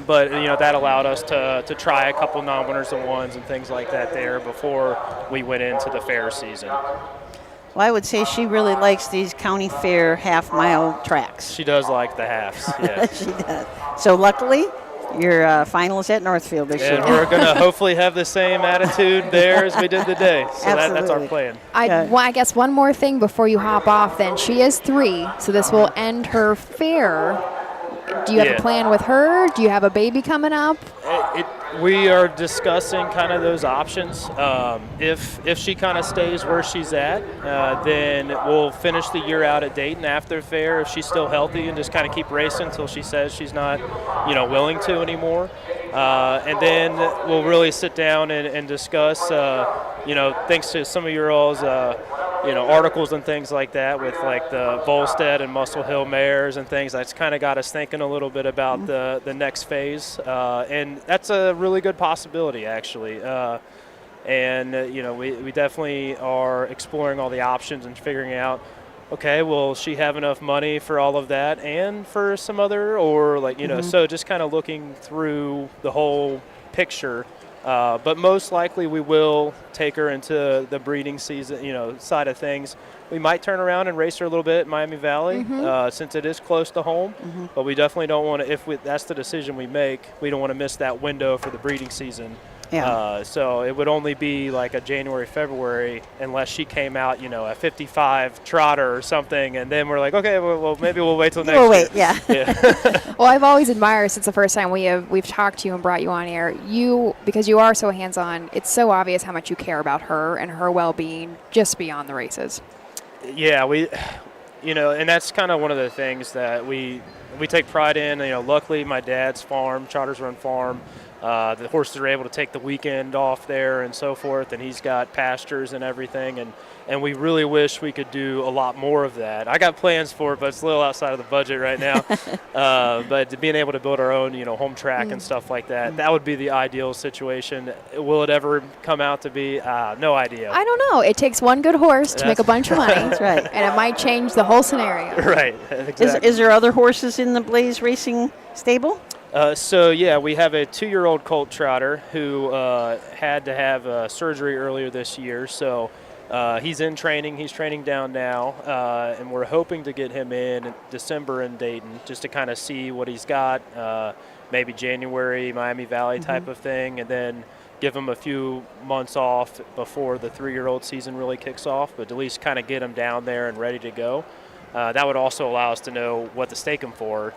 [SPEAKER 15] but that allowed us to try a couple non-winners and ones and things like that there before we went into the fair season.
[SPEAKER 4] Well, I would say she really likes these county fair half-mile tracks.
[SPEAKER 15] She does like the halves, yeah.
[SPEAKER 4] She does. So luckily, your finals at Northfield this year.
[SPEAKER 15] And we're going to hopefully have the same attitude there as we did today. So that's our plan.
[SPEAKER 2] I guess one more thing before you hop off then. She is 3, so this will end her fair. Do you have a plan with her? Do you have a baby coming up?
[SPEAKER 15] We are discussing kind of those options. If she kind of stays where she's at, then we'll finish the year out at Dayton after fair if she's still healthy and just kind of keep racing until she says she's not, willing to anymore. And then we'll really sit down and discuss, thanks to some of your all's, articles and things like that with like the Volstead and Muscle Hill mares and things. That's kind of got us thinking a little bit about the next phase. And that's a really good possibility, actually. We definitely are exploring all the options and figuring out, okay, will she have enough money for all of that and for some other, or so just kind of looking through the whole picture. But most likely we will take her into the breeding season, side of things. We might turn around and race her a little bit at Miami Valley since it is close to home. But we definitely don't want to, that's the decision we make, we don't want to miss that window for the breeding season.
[SPEAKER 4] Yeah.
[SPEAKER 15] So it would only be like a January, February, unless she came out, a 55 trotter or something, and then we're like, okay, well maybe we'll wait till next year.
[SPEAKER 4] We'll wait, yeah.
[SPEAKER 2] Well, I've always admired since the first time we've talked to you and brought you on air, because you are so hands-on, it's so obvious how much you care about her and her well-being just beyond the races.
[SPEAKER 15] Yeah, and that's kind of one of the things that we take pride in. Luckily my dad's farm, Trotters Run Farm, the horses are able to take the weekend off there and so forth, and he's got pastures and everything, and we really wish we could do a lot more of that. I got plans for it, but it's a little outside of the budget right now. But being able to build our own, home track and stuff like that, that would be the ideal situation. Will it ever come out to be? No idea.
[SPEAKER 2] I don't know. It takes one good horse to make a bunch of money.
[SPEAKER 4] That's right.
[SPEAKER 2] And it might change the whole scenario.
[SPEAKER 15] Right. Exactly.
[SPEAKER 4] Is there other horses in the Blaze Racing stable?
[SPEAKER 15] We have a 2-year-old colt trotter who had to have surgery earlier this year. So he's in training. He's training down now, and we're hoping to get him in December in Dayton just to kind of see what he's got, maybe January, Miami Valley type of thing, and then give them a few months off before the 3-year-old season really kicks off, but at least kind of get them down there and ready to go. That would also allow us to know what to stake them for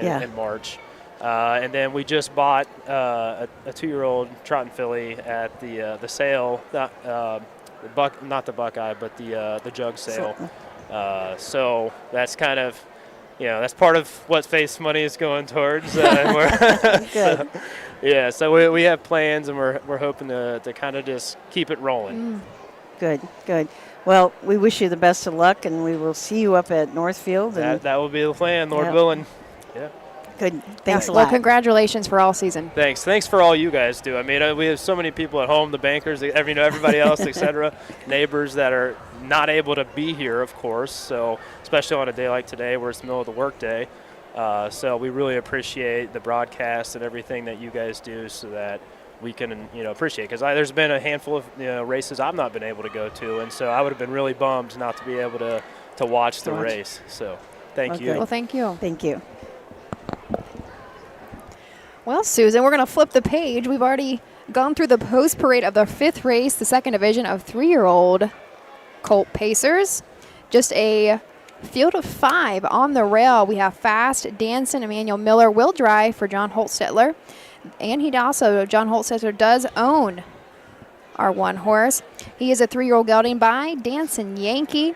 [SPEAKER 15] in March. And then we just bought a 2-year-old trotting filly at the sale, not the Buckeye, but the Jug sale. So that's kind of, that's part of what face money is going towards.
[SPEAKER 4] Good.
[SPEAKER 15] So we have plans, and we're hoping to kind of just keep it rolling.
[SPEAKER 4] Good. Well, we wish you the best of luck, and we will see you up at Northfield. And
[SPEAKER 15] that will be the plan, Lord willing. Yeah.
[SPEAKER 4] Good. Thanks a lot.
[SPEAKER 2] Well, congratulations for all season.
[SPEAKER 15] Thanks for all you guys do. I mean, we have so many people at home, the bankers, everybody else, etc., neighbors that are not able to be here, of course. So especially on a day like today, where it's the middle of the workday. So we really appreciate the broadcast and everything that you guys do, so that we can appreciate. Because there's been a handful of races I've not been able to go to, and so I would have been really bummed not to be able to watch the race. So thank you.
[SPEAKER 2] Well, thank you.
[SPEAKER 4] Thank you.
[SPEAKER 2] Well, Susan, we're going to flip the page. We've already gone through the post parade of the 5th race, the 2nd division of 3-year-old colt pacers. Just a field of 5 on the rail. We have Fast, Danson, Emmanuel Miller will drive for John Holtstetler. And John Holtstetler does own our 1 horse. He is a 3-year-old gelding by Danson Yankee.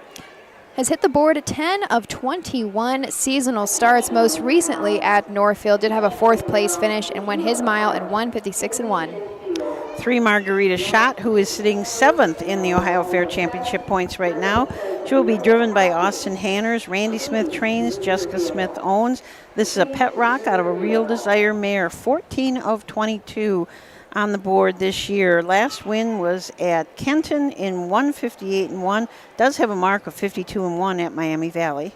[SPEAKER 2] Has hit the board 10 of 21 seasonal starts, most recently at Northfield. Did have a 4th place finish and won his mile in 1:56.1.
[SPEAKER 4] 3 Margarita Shot, who is sitting 7th in the Ohio Fair Championship points right now. She will be driven by Austin Hanners. Randy Smith trains, Jessica Smith owns. This is a pet rock out of a Real Desire mare, 14 of 22 on the board this year. Last win was at Kenton in 1:58.1. Does have a mark of 52.1 at Miami Valley.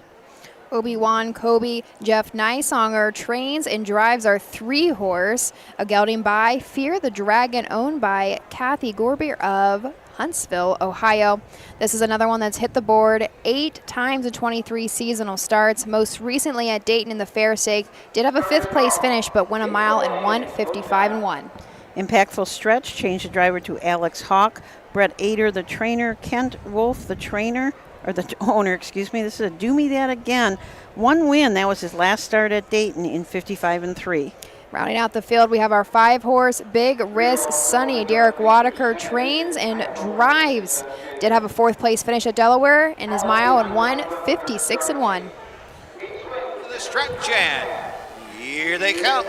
[SPEAKER 2] Obi-Wan Kobe, Jeff Nysonger trains and drives our 3-horse, a gelding by Fear the Dragon, owned by Kathy Gorbier of Huntsville, Ohio. This is another one that's hit the board 8 times in 23 seasonal starts, most recently at Dayton in the Fair Stake. Did have a 5th place finish, but won a mile in 1:55.1.
[SPEAKER 4] Impactful Stretch changed the driver to Alex Hawk. Brett Ader, the trainer. Kent Wolf, the owner. This is a Do Me That Again. 1 win. That was his last start at Dayton in 55.3.
[SPEAKER 2] Rounding out the field, we have our 5-horse Big Risk Sunny. Derek Wadaker trains and drives. Did have a 4th place finish at Delaware in his mile in 1:56.1.
[SPEAKER 3] The stretch, and here they come.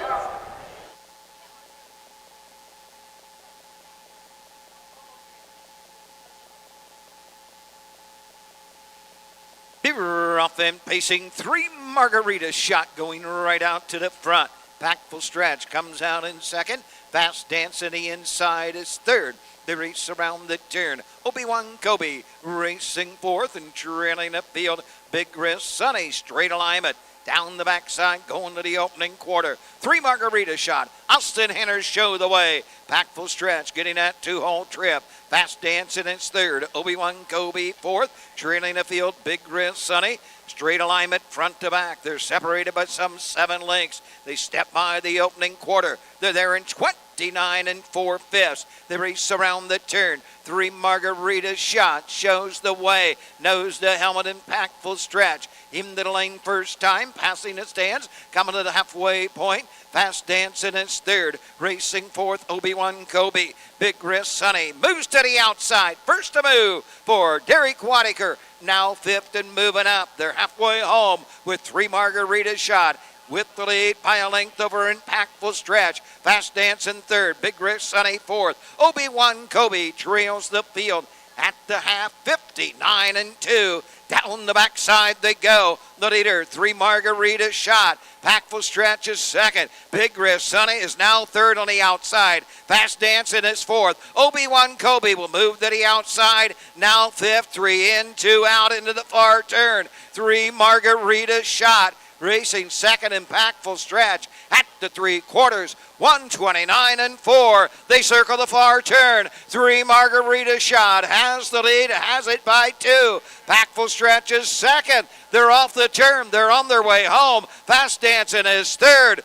[SPEAKER 3] Here off and pacing, 3 Margarita Shot going right out to the front. Packful Stretch comes out in 2nd. Fast Dance in the inside is 3rd. They race around the turn. Obi-Wan Kobe racing 4th and trailing the field. Big Risk Sunny, straight alignment. Down the backside, going to the opening quarter. 3 Margarita Shot. Austin Hanners show the way. Packful Stretch getting that 2-hole trip. Fast Dance in its 3rd. Obi-Wan Kobe 4th. Trailing the field, Big Risk Sunny. Straight alignment front to back. They're separated by some 7 lengths. They step by the opening quarter. They're there in 29 4/5. They race around the turn. 3 Margarita Shot shows the way. Knows the helmet and Packful Stretch. Into the lane first time, passing the stands, coming to the halfway point. Fast Dance in its 3rd. Racing 4th, Obi-Wan Kobe. Big Risk Sunny moves to the outside. First to move for Derek Wadaker. Now 5th and moving up. They're halfway home with 3 Margarita Shot. With the lead by a length over Impactful Stretch. Fast Dance in 3rd. Big Risk Sunny 4th. Obi-Wan Kobe trails the field at the half, 59 2. Down the backside they go. The leader, 3 Margarita Shot. Packful Stretch is 2nd. Big Risk Sunny is now 3rd on the outside. Fast Dancing is 4th. Obi-Wan Kobe will move to the outside. Now 5th, 3 in, 2 out into the far turn. 3 Margarita Shot. Racing 2nd, Impactful Stretch at the 3/4, 129 4. They circle the far turn. 3 Margarita Shot has the lead, has it by 2. Impactful Stretch is 2nd. They're off the turn. They're on their way home. Fast Dancing is 3rd.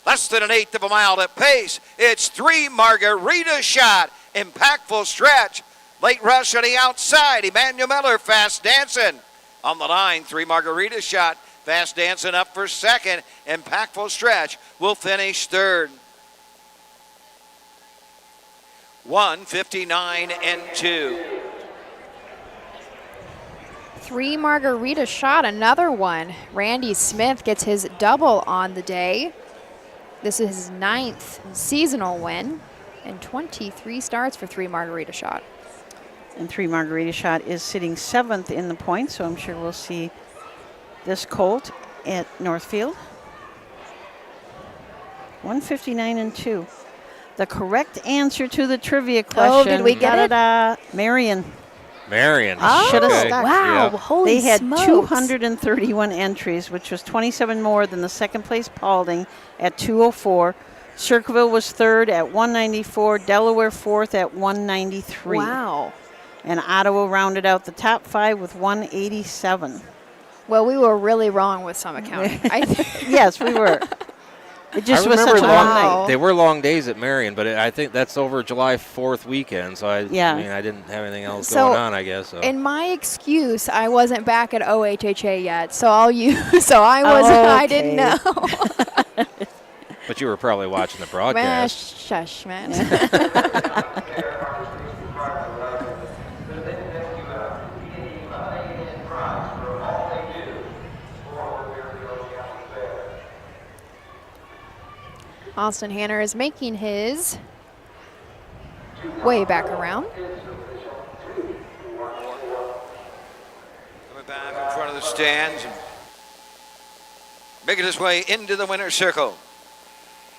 [SPEAKER 3] Less than an eighth of a mile to pace. It's 3 Margarita Shot. Impactful stretch. Late rush on the outside. Emmanuel Miller fast dancing. On the line, 3 Margarita Shot. Fast dancing up for second. Impactful stretch will finish third. 1:59 and 2.
[SPEAKER 2] 3 Margarita Shot, another one. Randy Smith gets his double on the day. This is his 9th seasonal win and 23 starts for 3 Margarita Shot.
[SPEAKER 4] And 3 Margarita Shot is sitting 7th in the points, so I'm sure we'll see this colt at Northfield. 1:59 and 2. The correct answer to the trivia question.
[SPEAKER 2] Oh, did we get it?
[SPEAKER 4] Marion.
[SPEAKER 7] Marion.
[SPEAKER 2] Oh,
[SPEAKER 4] should have stuck.
[SPEAKER 2] wow.
[SPEAKER 7] Yeah.
[SPEAKER 2] Holy
[SPEAKER 4] They had
[SPEAKER 2] smokes.
[SPEAKER 4] 231 entries, which was 27 more than the second place Paulding at 204. Circleville was third at 194. Delaware fourth at 193.
[SPEAKER 2] Wow.
[SPEAKER 4] And Ottawa rounded out the top 5 with 187.
[SPEAKER 2] Well, we were really wrong with Summit County.
[SPEAKER 4] Yes, we were. It just
[SPEAKER 7] I
[SPEAKER 4] was
[SPEAKER 7] remember
[SPEAKER 4] such a long night.
[SPEAKER 7] They were long days at Marion, but I think that's over July 4th weekend. So I mean, I didn't have anything else going on, I guess. So.
[SPEAKER 2] In my excuse, I wasn't back at OHHA yet, so I'll use. So I wasn't. I didn't know.
[SPEAKER 7] But you were probably watching the broadcast.
[SPEAKER 2] Shush, man. Austin Hanner is making his way back around.
[SPEAKER 3] Coming back in front of the stands and making his way into the winner's circle.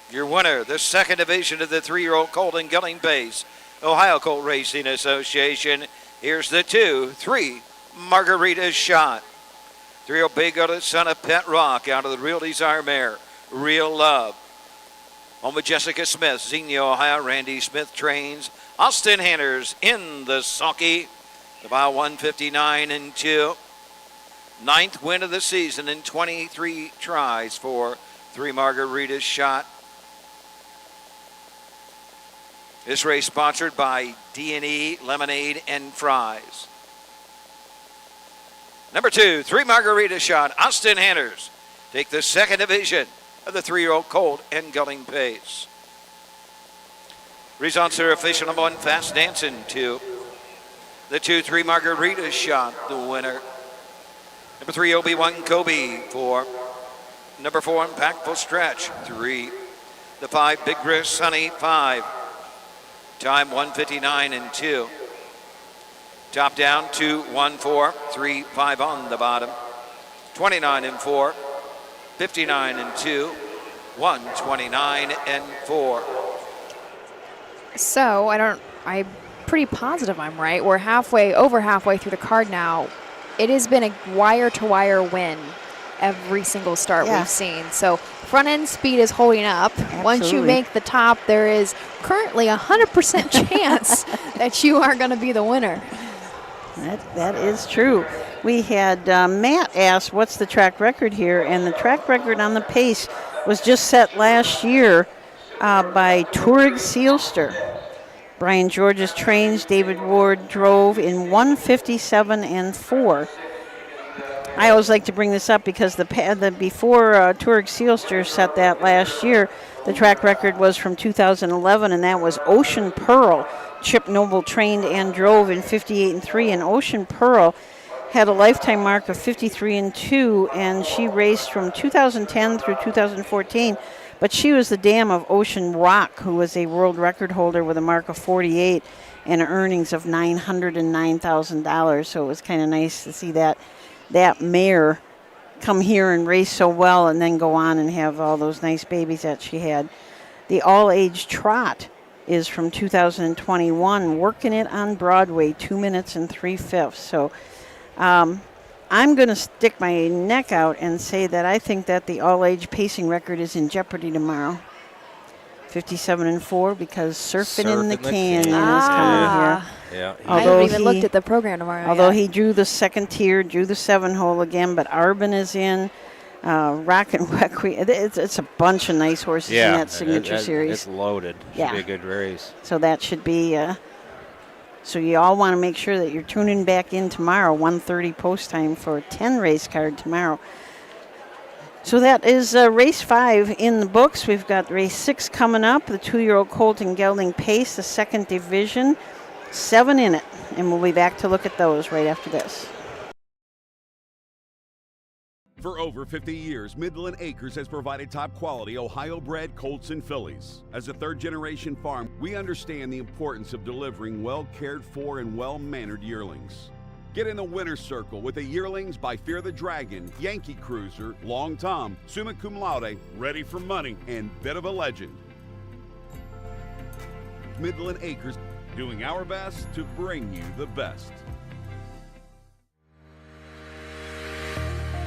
[SPEAKER 3] Your winner, the second division of the 3-year-old colt and gelding base, Ohio Colt Racing Association. Here's the 2-3 Margarita Shot. 3-year-old Big Goddess, son of Pet Rock, out of the Real Desire mare, Real Love. Home with Jessica Smith, Xenia, Ohio. Randy Smith trains. Austin Hanners in the sulky. About 1:59 and 2. 9th win of the season in 23 tries for 3 Margarita Shot. This race sponsored by D&E Lemonade and Fries. Number 2, 3 Margarita Shot. Austin Hanners take the second division of the 3-year-old colt and gelding pace. Results are official. Number 1, Fast Dancing 2. The 2-3 Margarita Shot, the winner. Number 3, Obi-Wan Kobe 4. Number 4, Impactful Stretch 3. The 5, Big Risk Sunny 5. Time 1:59 and 2. Top down 2-1-4, 3-5 on the bottom. 29 and 4. 59 and 2, 129 and 4.
[SPEAKER 2] So I'm pretty positive I'm right. We're over halfway through the card now. It has been a wire-to-wire win every single start we've seen. So front end speed is holding up.
[SPEAKER 4] Absolutely.
[SPEAKER 2] Once you make the top, there is currently 100% chance that you are going to be the winner.
[SPEAKER 4] That is true. We had Matt ask, what's the track record here? And the track record on the pace was just set last year by Tourig Seelster. Brian George's trains, David Ward drove in 1:57 and 4. I always like to bring this up because before Tourig Seelster set that last year, the track record was from 2011, and that was Ocean Pearl. Chip Noble trained and drove in 58 and 3, and Ocean Pearl had a lifetime mark of 53 and 2, and she raced from 2010 through 2014. But she was the dam of Ocean Rock, who was a world record holder with a mark of 48 and earnings of $909,000. So it was kind of nice to see that mare come here and race so well and then go on and have all those nice babies that she had. The all-age trot is from 2021, working it on Broadway, 2 minutes and 3/5. So I'm going to stick my neck out and say that I think that the all-age pacing record is in jeopardy tomorrow. 57 and 4 because Surfing in the Canyon is coming here.
[SPEAKER 7] Yeah,
[SPEAKER 2] I haven't even looked at the program tomorrow.
[SPEAKER 4] Although he drew the second tier, drew the 7-hole again, but Arbin is in. Rock and Requiem. It's a bunch of nice horses in that signature series.
[SPEAKER 7] It's loaded. Should be a good race.
[SPEAKER 4] So that should be. So you all want to make sure that you're tuning back in tomorrow, 1:30 post time for a 10 race card tomorrow. So that is race 5 in the books. We've got race 6 coming up, the 2-year-old colt and gelding pace, the second division, 7 in it. And we'll be back to look at those right after this.
[SPEAKER 8] For over 50 years, Midland Acres has provided top-quality Ohio-bred colts and fillies. As a third-generation farm, we understand the importance of delivering well-cared-for and well-mannered yearlings. Get in the winner's circle with the yearlings by Fear the Dragon, Yankee Cruiser, Long Tom, Summa Cum Laude, Ready for Money, and Bit of a Legend. Midland Acres, doing our best to bring you the best.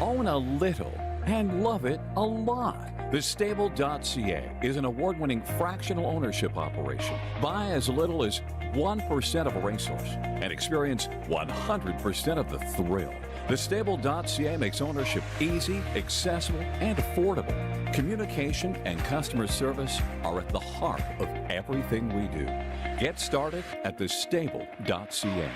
[SPEAKER 9] Own a little and love it a lot. TheStable.ca is an award-winning fractional ownership operation. Buy as little as 1% of a racehorse and experience 100% of the thrill. TheStable.ca makes ownership easy, accessible, and affordable. Communication and customer service are at the heart of everything we do. Get started at TheStable.ca.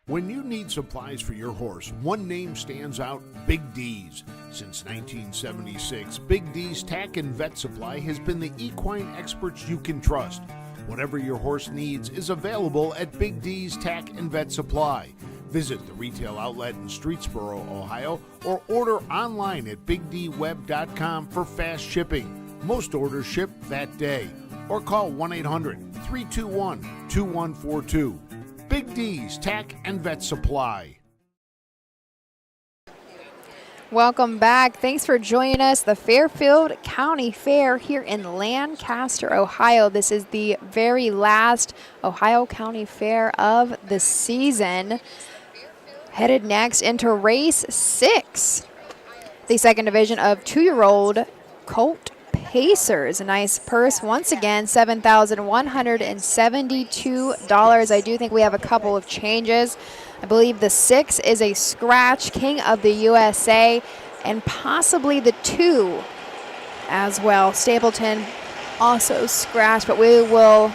[SPEAKER 10] When you need supplies for your horse, one name stands out: Big D's. Since 1976, Big D's Tack and Vet Supply has been the equine experts you can trust. Whatever your horse needs is available at Big D's Tack and Vet Supply. Visit the retail outlet in Streetsboro, Ohio, or order online at bigdweb.com for fast shipping. Most orders ship that day. Or call 1-800-321-2142. Big D's Tack and Vet Supply.
[SPEAKER 2] Welcome back. Thanks for joining us. The Fairfield County Fair here in Lancaster, Ohio. This is the very last Ohio County Fair of the season. Headed next into race 6, the second division of 2-year-old colt Pacers. A nice purse once again, $7,172. I do think we have a couple of changes. I believe the 6 is a scratch, King of the USA, and possibly the 2 as well. Stapleton also scratched, but we will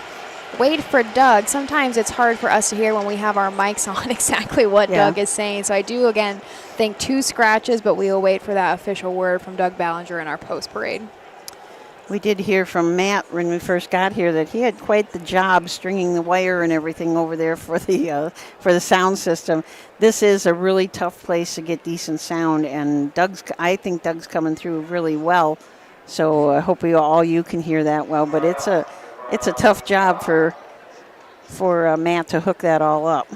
[SPEAKER 2] wait for Doug. Sometimes it's hard for us to hear when we have our mics on exactly what Doug is saying. So I do, again, think 2 scratches, but we will wait for that official word from Doug Ballinger in our post parade.
[SPEAKER 4] We did hear from Matt when we first got here that he had quite the job stringing the wire and everything over there for the sound system. This is a really tough place to get decent sound, and I think Doug's coming through really well. So I hope you can hear that well. But it's a tough job for Matt to hook that all up.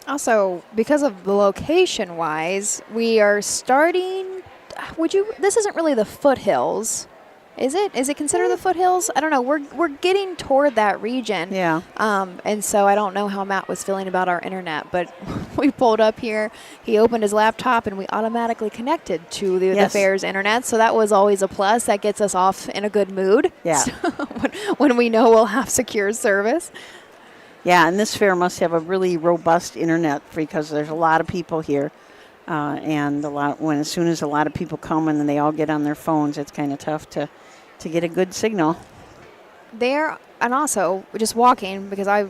[SPEAKER 2] Also, because of the location-wise, we are starting. This isn't really the foothills, is it? Is it considered the foothills? I don't know. We're getting toward that region.
[SPEAKER 4] Yeah.
[SPEAKER 2] And so I don't know how Matt was feeling about our internet, but we pulled up here. He opened his laptop, and we automatically connected to the fair's internet. So that was always a plus. That gets us off in a good mood.
[SPEAKER 4] Yeah.
[SPEAKER 2] So when we know we'll have secure service.
[SPEAKER 4] Yeah, and this fair must have a really robust internet because there's a lot of people here. And as soon as a lot of people come and then they all get on their phones, it's kind of tough to get a good signal.
[SPEAKER 2] And also just walking, because I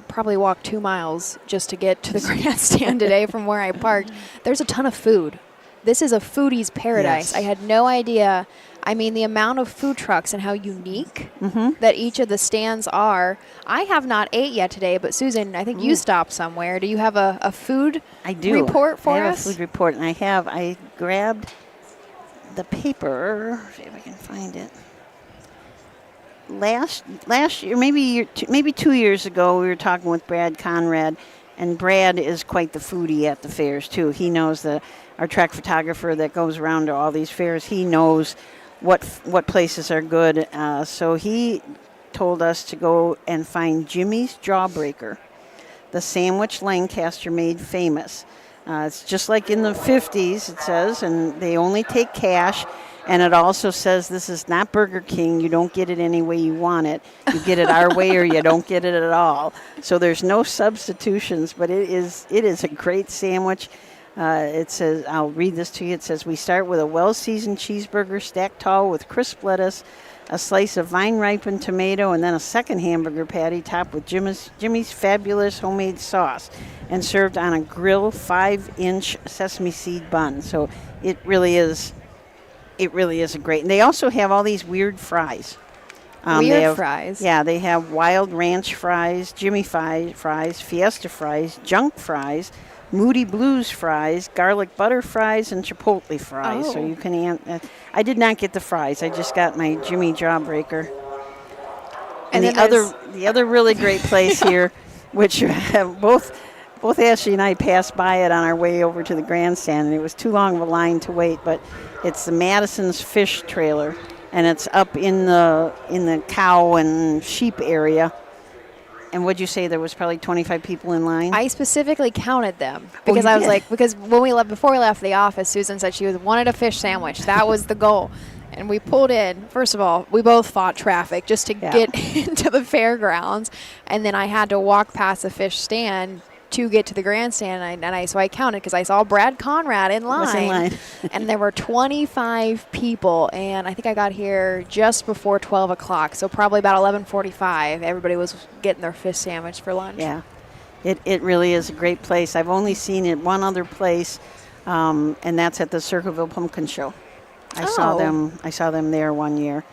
[SPEAKER 2] probably walked 2 miles just to get to the grandstand today from where I parked. There's a ton of food. This is a foodie's paradise.
[SPEAKER 4] Yes.
[SPEAKER 2] I had no idea. The amount of food trucks and how unique that each of the stands are. I have not ate yet today, but Susan, I think you stopped somewhere. Do you have a food report for us?
[SPEAKER 4] I have a food report, and I grabbed the paper. See if I can find it. Last year, maybe 2 years ago, we were talking with Brad Conrad, and Brad is quite the foodie at the fairs too. He knows our track photographer that goes around to all these fairs. He knows what places are good. So he told us to go and find Jimmy's Jawbreaker, the sandwich Lancaster made famous. It's just like in the 50s, it says, and they only take cash. And it also says this is not Burger King. You don't get it any way you want it. You get it our way or you don't get it at all. So there's no substitutions, but it is a great sandwich. It says, I'll read this to you. It says, we start with a well-seasoned cheeseburger stacked tall with crisp lettuce, a slice of vine-ripened tomato, and then a second hamburger patty topped with Jimmy's fabulous homemade sauce and served on a grill 5-inch sesame seed bun. So it really is a great. And they also have all these weird fries.
[SPEAKER 2] Fries?
[SPEAKER 4] Yeah, they have wild ranch fries, Jimmy fries, Fiesta fries, junk fries, Moody Blues fries, garlic butter fries, and chipotle fries. So you can. I did not get the fries. I just got my Jimmy Jawbreaker. And the other really great place here, which both Ashley and I passed by it on our way over to the grandstand, and it was too long of a line to wait. But it's the Madison's Fish Trailer, and it's up in the cow and sheep area. And would you say there was probably 25 people in line?
[SPEAKER 2] I specifically counted them because I was like, because when before we left the office, Susan said she wanted a fish sandwich. That was the goal. And we pulled in. First of all, we both fought traffic just to get into the fairgrounds. And then I had to walk past the fish stand to get to the grandstand. So I counted because I saw Brad Conrad in line. And there were 25 people. And I think I got here just before 12 o'clock. So probably about 11:45, everybody was getting their fish sandwich for lunch.
[SPEAKER 4] Yeah. It really is a great place. I've only seen it one other place, and that's at the Circleville Pumpkin Show. I saw them there one year.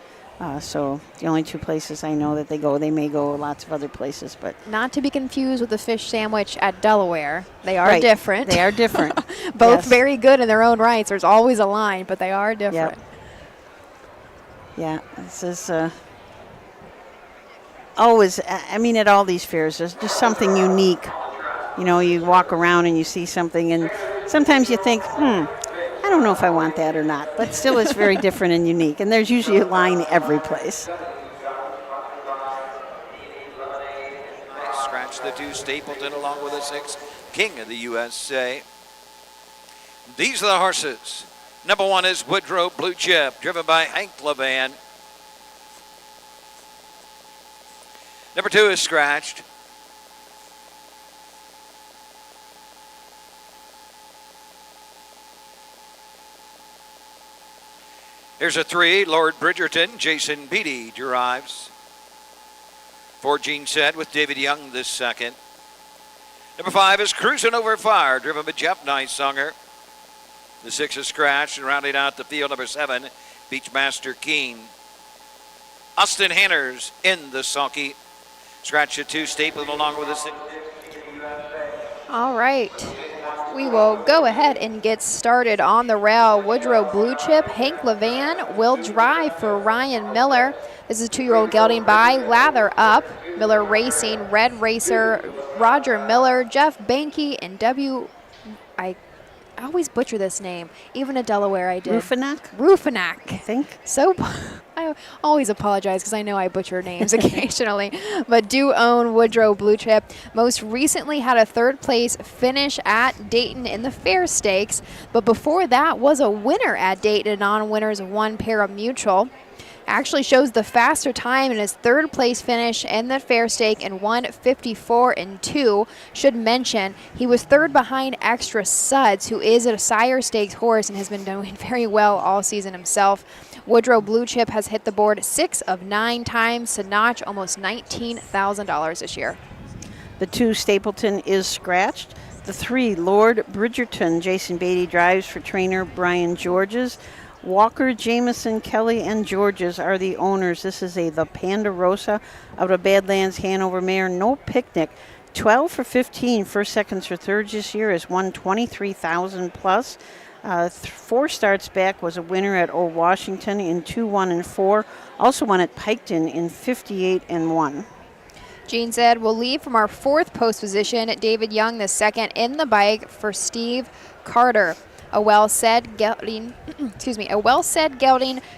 [SPEAKER 4] So the only two places I know that they go. They may go lots of other places, but
[SPEAKER 2] not to be confused with the fish sandwich at Delaware. They are different.
[SPEAKER 4] They are different.
[SPEAKER 2] Both very good in their own rights. There's always a line, but they are different.
[SPEAKER 4] Yeah, this is always. I mean, at all these fairs, there's just something unique. You know, you walk around and you see something, and sometimes you think, I don't know if I want that or not, but still it's very different and unique. And there's usually a line every place.
[SPEAKER 3] Scratch the 2 Stapleton along with the 6 King of the USA. These are the horses. Number 1 is Woodrow Blue Chip, driven by Hank Levan. Number 2 is Scratched. Here's a 3, Lord Bridgerton. Jason Beatty drives. 4, Gene Said with David Young the second. Number 5 is Cruising Over Fire, driven by Jeff Nicesonger. The 6 is Scratched, and rounding out the field, number 7, Beachmaster Keen. Austin Hanners in the sulky. Scratch the 2, Stapleton along with the 6.
[SPEAKER 2] All right. We will go ahead and get started on the rail. Woodrow Blue Chip, Hank Levan will drive for Ryan Miller. This is 2-year-old gelding by Lather Up, Miller Racing, Red Racer, Roger Miller, Jeff Banke, and I always butcher this name. Even at Delaware I did. Rufinack.
[SPEAKER 4] I think.
[SPEAKER 2] So I always apologize because I know I butcher names occasionally. But do own Woodrow Blue Chip. Most recently had a 3rd place finish at Dayton in the Fair Stakes. But before that was a winner at Dayton, a non-winners 1 Paramutual. Actually shows the faster time in his 3rd place finish in the Fair Stake in 1:54.2. Should mention he was 3rd behind Extra Suds, who is a Sire Stakes horse and has been doing very well all season himself. Woodrow Blue Chip has hit the board 6 of 9 times to notch almost $19,000 this year.
[SPEAKER 4] The 2 Stapleton is Scratched. The 3 Lord Bridgerton, Jason Beatty drives for trainer Brian Georges. Walker, Jameson, Kelly, and Georges are the owners. This is the Ponderosa out of Badlands, Hanover Mare. No Picnic. 12 for 15 first, seconds, or thirds this year has won $23,000 plus. 4 starts back was a winner at Old Washington in 2, 1, and 4. Also won at Piketon in 58 and 1.
[SPEAKER 2] Gene said we'll leave from our 4th post position. David Young the 2nd in the bike for Steve Carter. A well-said gelding,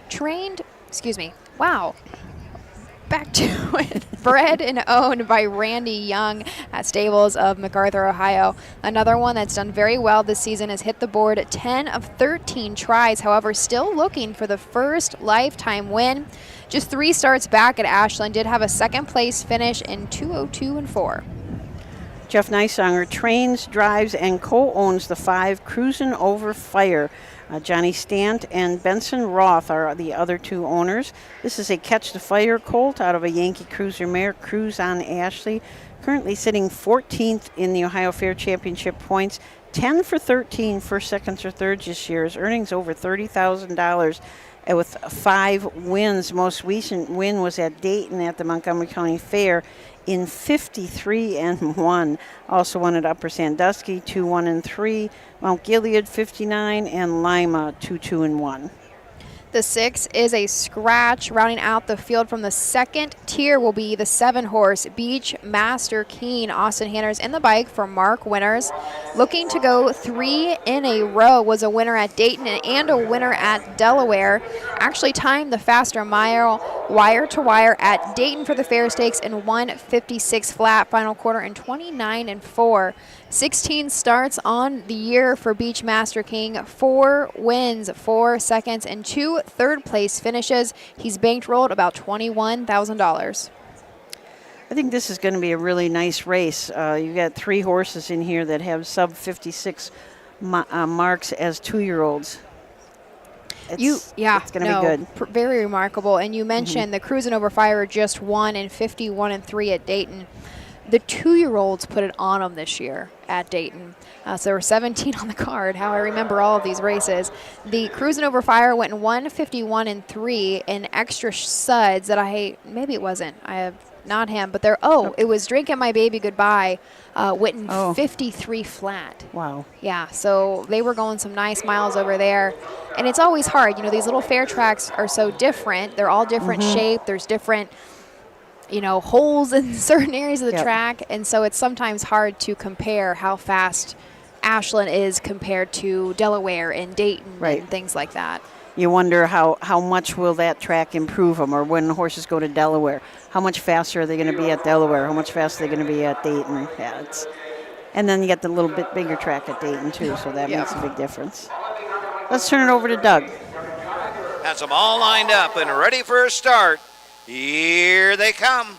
[SPEAKER 2] trained, wow, back to it, bred and owned by Randy Young at stables of MacArthur, Ohio. Another one that's done very well this season has hit the board 10 of 13 tries, however, still looking for the first lifetime win. Just 3 starts back at Ashland, did have a 2nd place finish in 2:02 and 4.
[SPEAKER 4] Jeff Nysonger trains, drives, and co-owns the 5 Cruisin' Over Fire. Johnny Stant and Benson Roth are the other 2 owners. This is a Catch the Fire colt out of a Yankee Cruiser mare, Cruise on Ashley, currently sitting 14th in the Ohio Fair Championship points, 10 for 13 first, seconds, or thirds this year. His earnings over $30,000 with 5 wins. Most recent win was at Dayton at the Montgomery County Fair in 53-1. Also won at Upper Sandusky 2-1-3, Mount Gilead 59, and Lima 2-2-1.
[SPEAKER 2] The 6 is a scratch. Rounding out the field from the second tier will be the 7-horse Beach Master Keen. Austin Hanners in the bike for Mark Winters. Looking to go 3 in a row, was a winner at Dayton and a winner at Delaware. Actually timed the faster mile wire to wire at Dayton for the Fair Stakes in 1:56 flat, final quarter in 29-4. 16 starts on the year for Beach Master King, 4 wins, 4 seconds, and 2 third-place finishes. He's bankrolled about $21,000.
[SPEAKER 4] I think this is going to be a really nice race. You got 3 horses in here that have sub-56 marks as 2-year-olds. It's going to be good.
[SPEAKER 2] Very remarkable. And you mentioned the Cruisin' Over Fire just won in 51-3 at Dayton. The 2-year-olds put it on them this year at Dayton. So there were 17 on the card, how I remember all of these races. The Cruisin' Over Fire went in 1:51-3 in extra suds that maybe it wasn't. I have not him, but it was Drinking My Baby Goodbye, went in 53 flat.
[SPEAKER 4] Wow.
[SPEAKER 2] Yeah, so they were going some nice miles over there. And it's always hard. You know, these little fair tracks are so different. They're all different shape. There's different holes in certain areas of the track, and so it's sometimes hard to compare how fast Ashland is compared to Delaware and Dayton and things like that.
[SPEAKER 4] You wonder how much will that track improve them, or when horses go to Delaware, how much faster are they going to be at Delaware, how much faster are they going to be at Dayton. And then you get the little bit bigger track at Dayton too, so that makes a big difference. Let's turn it over to Doug.
[SPEAKER 3] Has them all lined up and ready for a start. Here they come.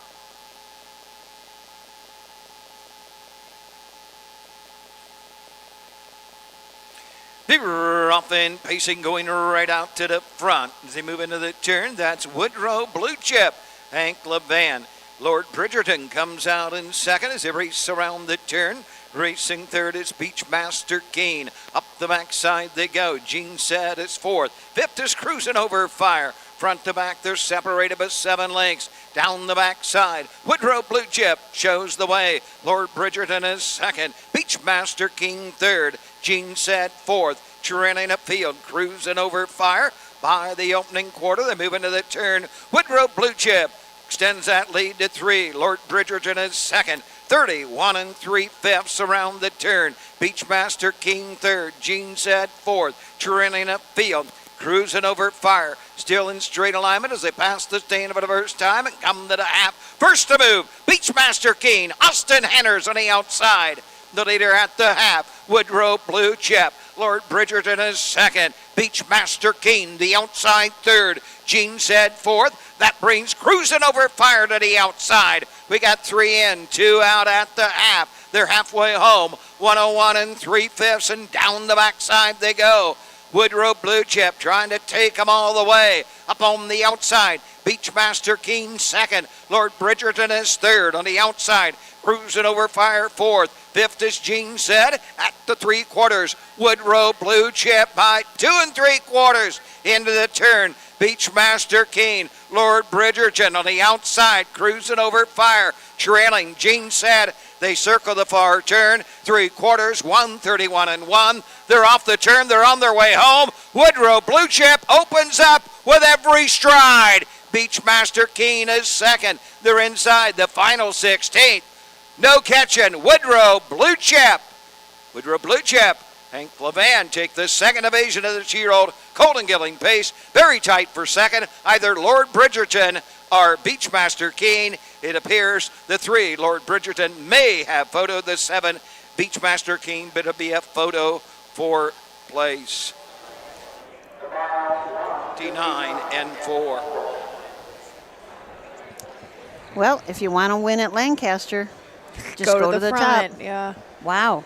[SPEAKER 3] They're off and pacing, going right out to the front. As they move into the turn, that's Woodrow Blue Chip, Hank LeVan. Lord Bridgerton comes out in second as they race around the turn. Racing third is Beachmaster Keen. Up the backside they go. Gene Said is fourth. Fifth is Cruisin' Over Fire. Front to back, they're separated by 7 lengths. Down the backside, Woodrow Blue Chip shows the way. Lord Bridgerton is second. Beachmaster King third. Gene Said fourth. Trailing upfield, Cruisin' Over Fire. By the opening quarter, they move into the turn. Woodrow Blue Chip extends that lead to 3. Lord Bridgerton is second. 31 3/5 around the turn. Beachmaster King third. Gene Said fourth. Trailing upfield, Cruisin' Over Fire, still in straight alignment as they pass the stand for the first time and come to the half. First to move, Beachmaster Keen, Austin Henners on the outside. The leader at the half, Woodrow Blue Chip. Lord Bridgerton is second. Beachmaster Keen, the outside third. Gene Said fourth. That brings Cruisin' Over Fire to the outside. We got 3 in, 2 out at the half. They're halfway home. 101 3/5 and down the backside they go. Woodrow Blue Chip trying to take them all the way. Up on the outside, Beachmaster Keen second. Lord Bridgerton is third on the outside. Cruisin' Over Fire fourth. Fifth is Gene Said at the 3/4. Woodrow Blue Chip by 2 3/4 into the turn. Beachmaster Keen, Lord Bridgerton on the outside. Cruisin' Over Fire trailing Gene Said. They circle the far turn. 3/4, 1:31-1. They're off the turn. They're on their way home. Woodrow Blue Chip opens up with every stride. Beachmaster Keen is second. They're inside the final 16th. No catching. Woodrow Blue Chip. Woodrow Blue Chip. Hank LeVan take the second evasion of the 2-year-old Colton Gilling pace. Very tight for second. Either Lord Bridgerton or Beachmaster Keen. It appears the 3, Lord Bridgerton, may have photoed the 7, Beachmaster Keen, but it'll be a photo for place. 59-4.
[SPEAKER 4] Well, if you want to win at Lancaster, just go to the
[SPEAKER 2] front.
[SPEAKER 4] top.
[SPEAKER 2] Yeah.
[SPEAKER 4] Wow.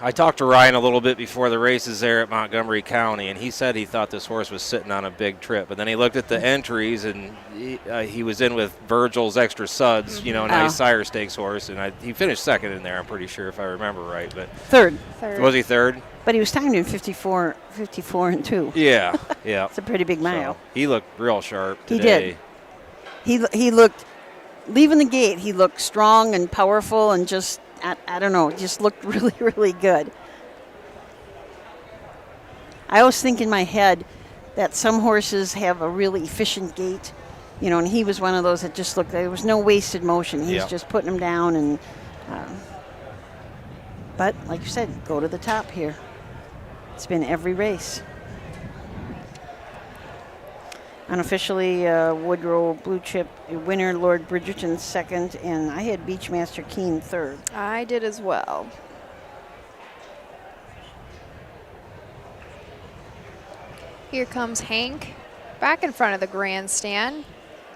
[SPEAKER 7] I talked to Ryan a little bit before the races there at Montgomery County, and he said he thought this horse was sitting on a big trip. But then he looked at the entries, and he was in with Virgil's Extra Suds, you know, nice sire stakes horse, and he finished second in there, I'm pretty sure, if I remember right. But
[SPEAKER 4] Third.
[SPEAKER 7] Was he third?
[SPEAKER 4] But he was timed in 54 and 2.
[SPEAKER 7] Yeah, yeah.
[SPEAKER 4] It's a pretty big mile.
[SPEAKER 7] So he looked real sharp
[SPEAKER 4] He
[SPEAKER 7] today.
[SPEAKER 4] did. He looked, leaving the gate, he looked strong and powerful and just, I don't know, just looked really, really good. I always think in my head that some horses have a really efficient gait, you know, and he was one of those that just looked, there was no wasted motion. He's just putting them down. And but, like you said, go to the top here. It's been every race. Unofficially, Woodrow Blue Chip winner, Lord Bridgerton second, and I had Beachmaster Keen third.
[SPEAKER 2] I did as well. Here comes Hank back in front of the grandstand.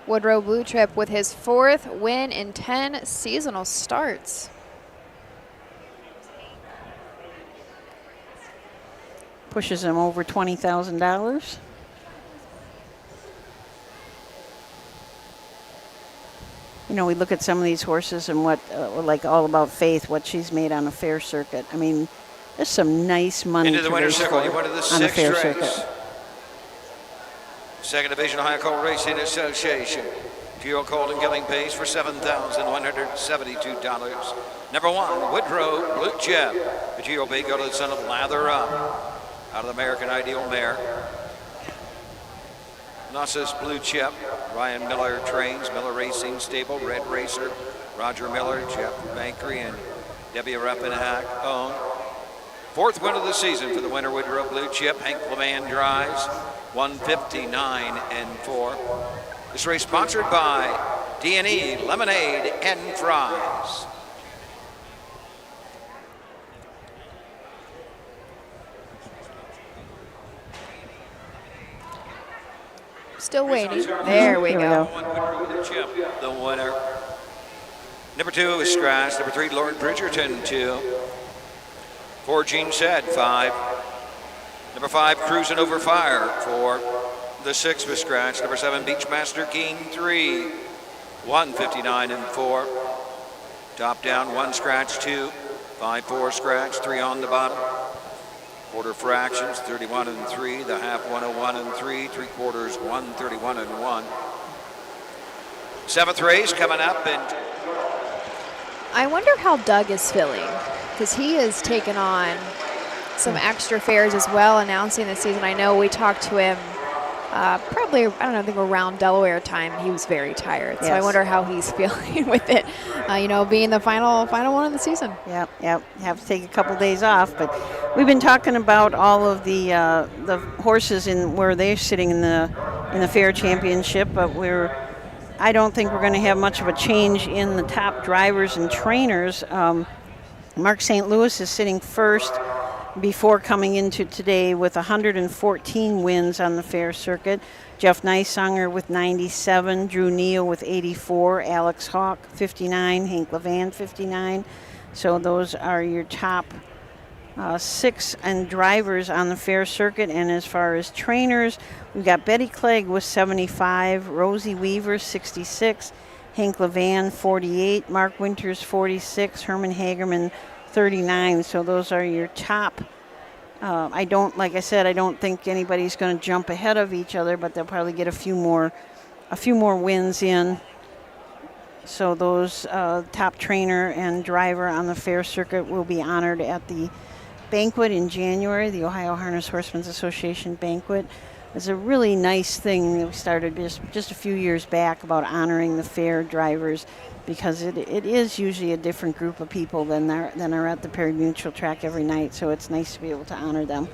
[SPEAKER 2] Woodrow Blue Chip with his 4th win in 10 seasonal starts.
[SPEAKER 4] Pushes him over $20,000. You know, we look at some of these horses and what, like All About Faith, what she's made on a fair circuit. I mean, there's some nice money
[SPEAKER 3] Into the
[SPEAKER 4] to
[SPEAKER 3] winner's
[SPEAKER 4] race
[SPEAKER 3] circle,
[SPEAKER 4] for
[SPEAKER 3] you went to the
[SPEAKER 4] on a
[SPEAKER 3] 6th
[SPEAKER 4] fair
[SPEAKER 3] race.
[SPEAKER 4] circuit.
[SPEAKER 3] Second Division Ohio Colt Racing Association. Fuel Colt and Gilling Pace for $7,172. Number 1, Woodrow Blue Chip. The GOP go to the son of Lather Up. Out of the American Ideal mare. Gnosis Blue Chip. Ryan Miller trains. Miller Racing Stable. Red Racer. Roger Miller, Jeff Bankery, and Debbie Rappenhack own. 4th win of the season for the winner, Woodrow Blue Chip. Hank Levan drives. 159-4. This race sponsored by D&E Lemonade and Fries.
[SPEAKER 2] Still waiting. There we go.
[SPEAKER 3] The winner. Number 2 is Scratch. Number 3, Lord Bridgerton, 2. 4, Gene Said, 5. Number 5, Cruising Over Fire, 4. The 6 was Scratch. Number 7, Beachmaster King, 3. 159-4. Top down, 1 Scratch, 2. 5-4 Scratch, 3 on the bottom. Quarter fractions, 31-3. The half, 101-3. 3/4, 131-1. 7th race coming up, and
[SPEAKER 2] I wonder how Doug is feeling, because he has taken on some extra fares as well, announcing the season. I know we talked to him probably, I don't know, I think around Delaware time, and he was very tired. So I wonder how he's feeling with it, you know, being the final one of the season.
[SPEAKER 4] Yep. Have to take a couple days off, but we've been talking about all of the horses in where they're sitting in the fair championship, but I don't think we're going to have much of a change in the top drivers and trainers. Mark St. Louis is sitting first before coming into today with 114 wins on the fair circuit. Jeff Neisanger with 97, Drew Neal with 84, Alex Hawk 59, Hank Levan 59. So those are your top 6 and drivers on the fair circuit. And as far as trainers, we've got Betty Clegg with 75, Rosie Weaver 66, Hank Levan 48, Mark Winters 46, Herman Hagerman 39. So those are your top. Like I said, I don't think anybody's going to jump ahead of each other, but they'll probably get a few more wins in. So those top trainer and driver on the fair circuit will be honored at the banquet in January, the Ohio Harness Horsemen's Association banquet. It's a really nice thing that we started just a few years back about honoring the fair drivers, because it is usually a different group of people than are at the Perry Mutual track every night, so it's nice to be able to honor them.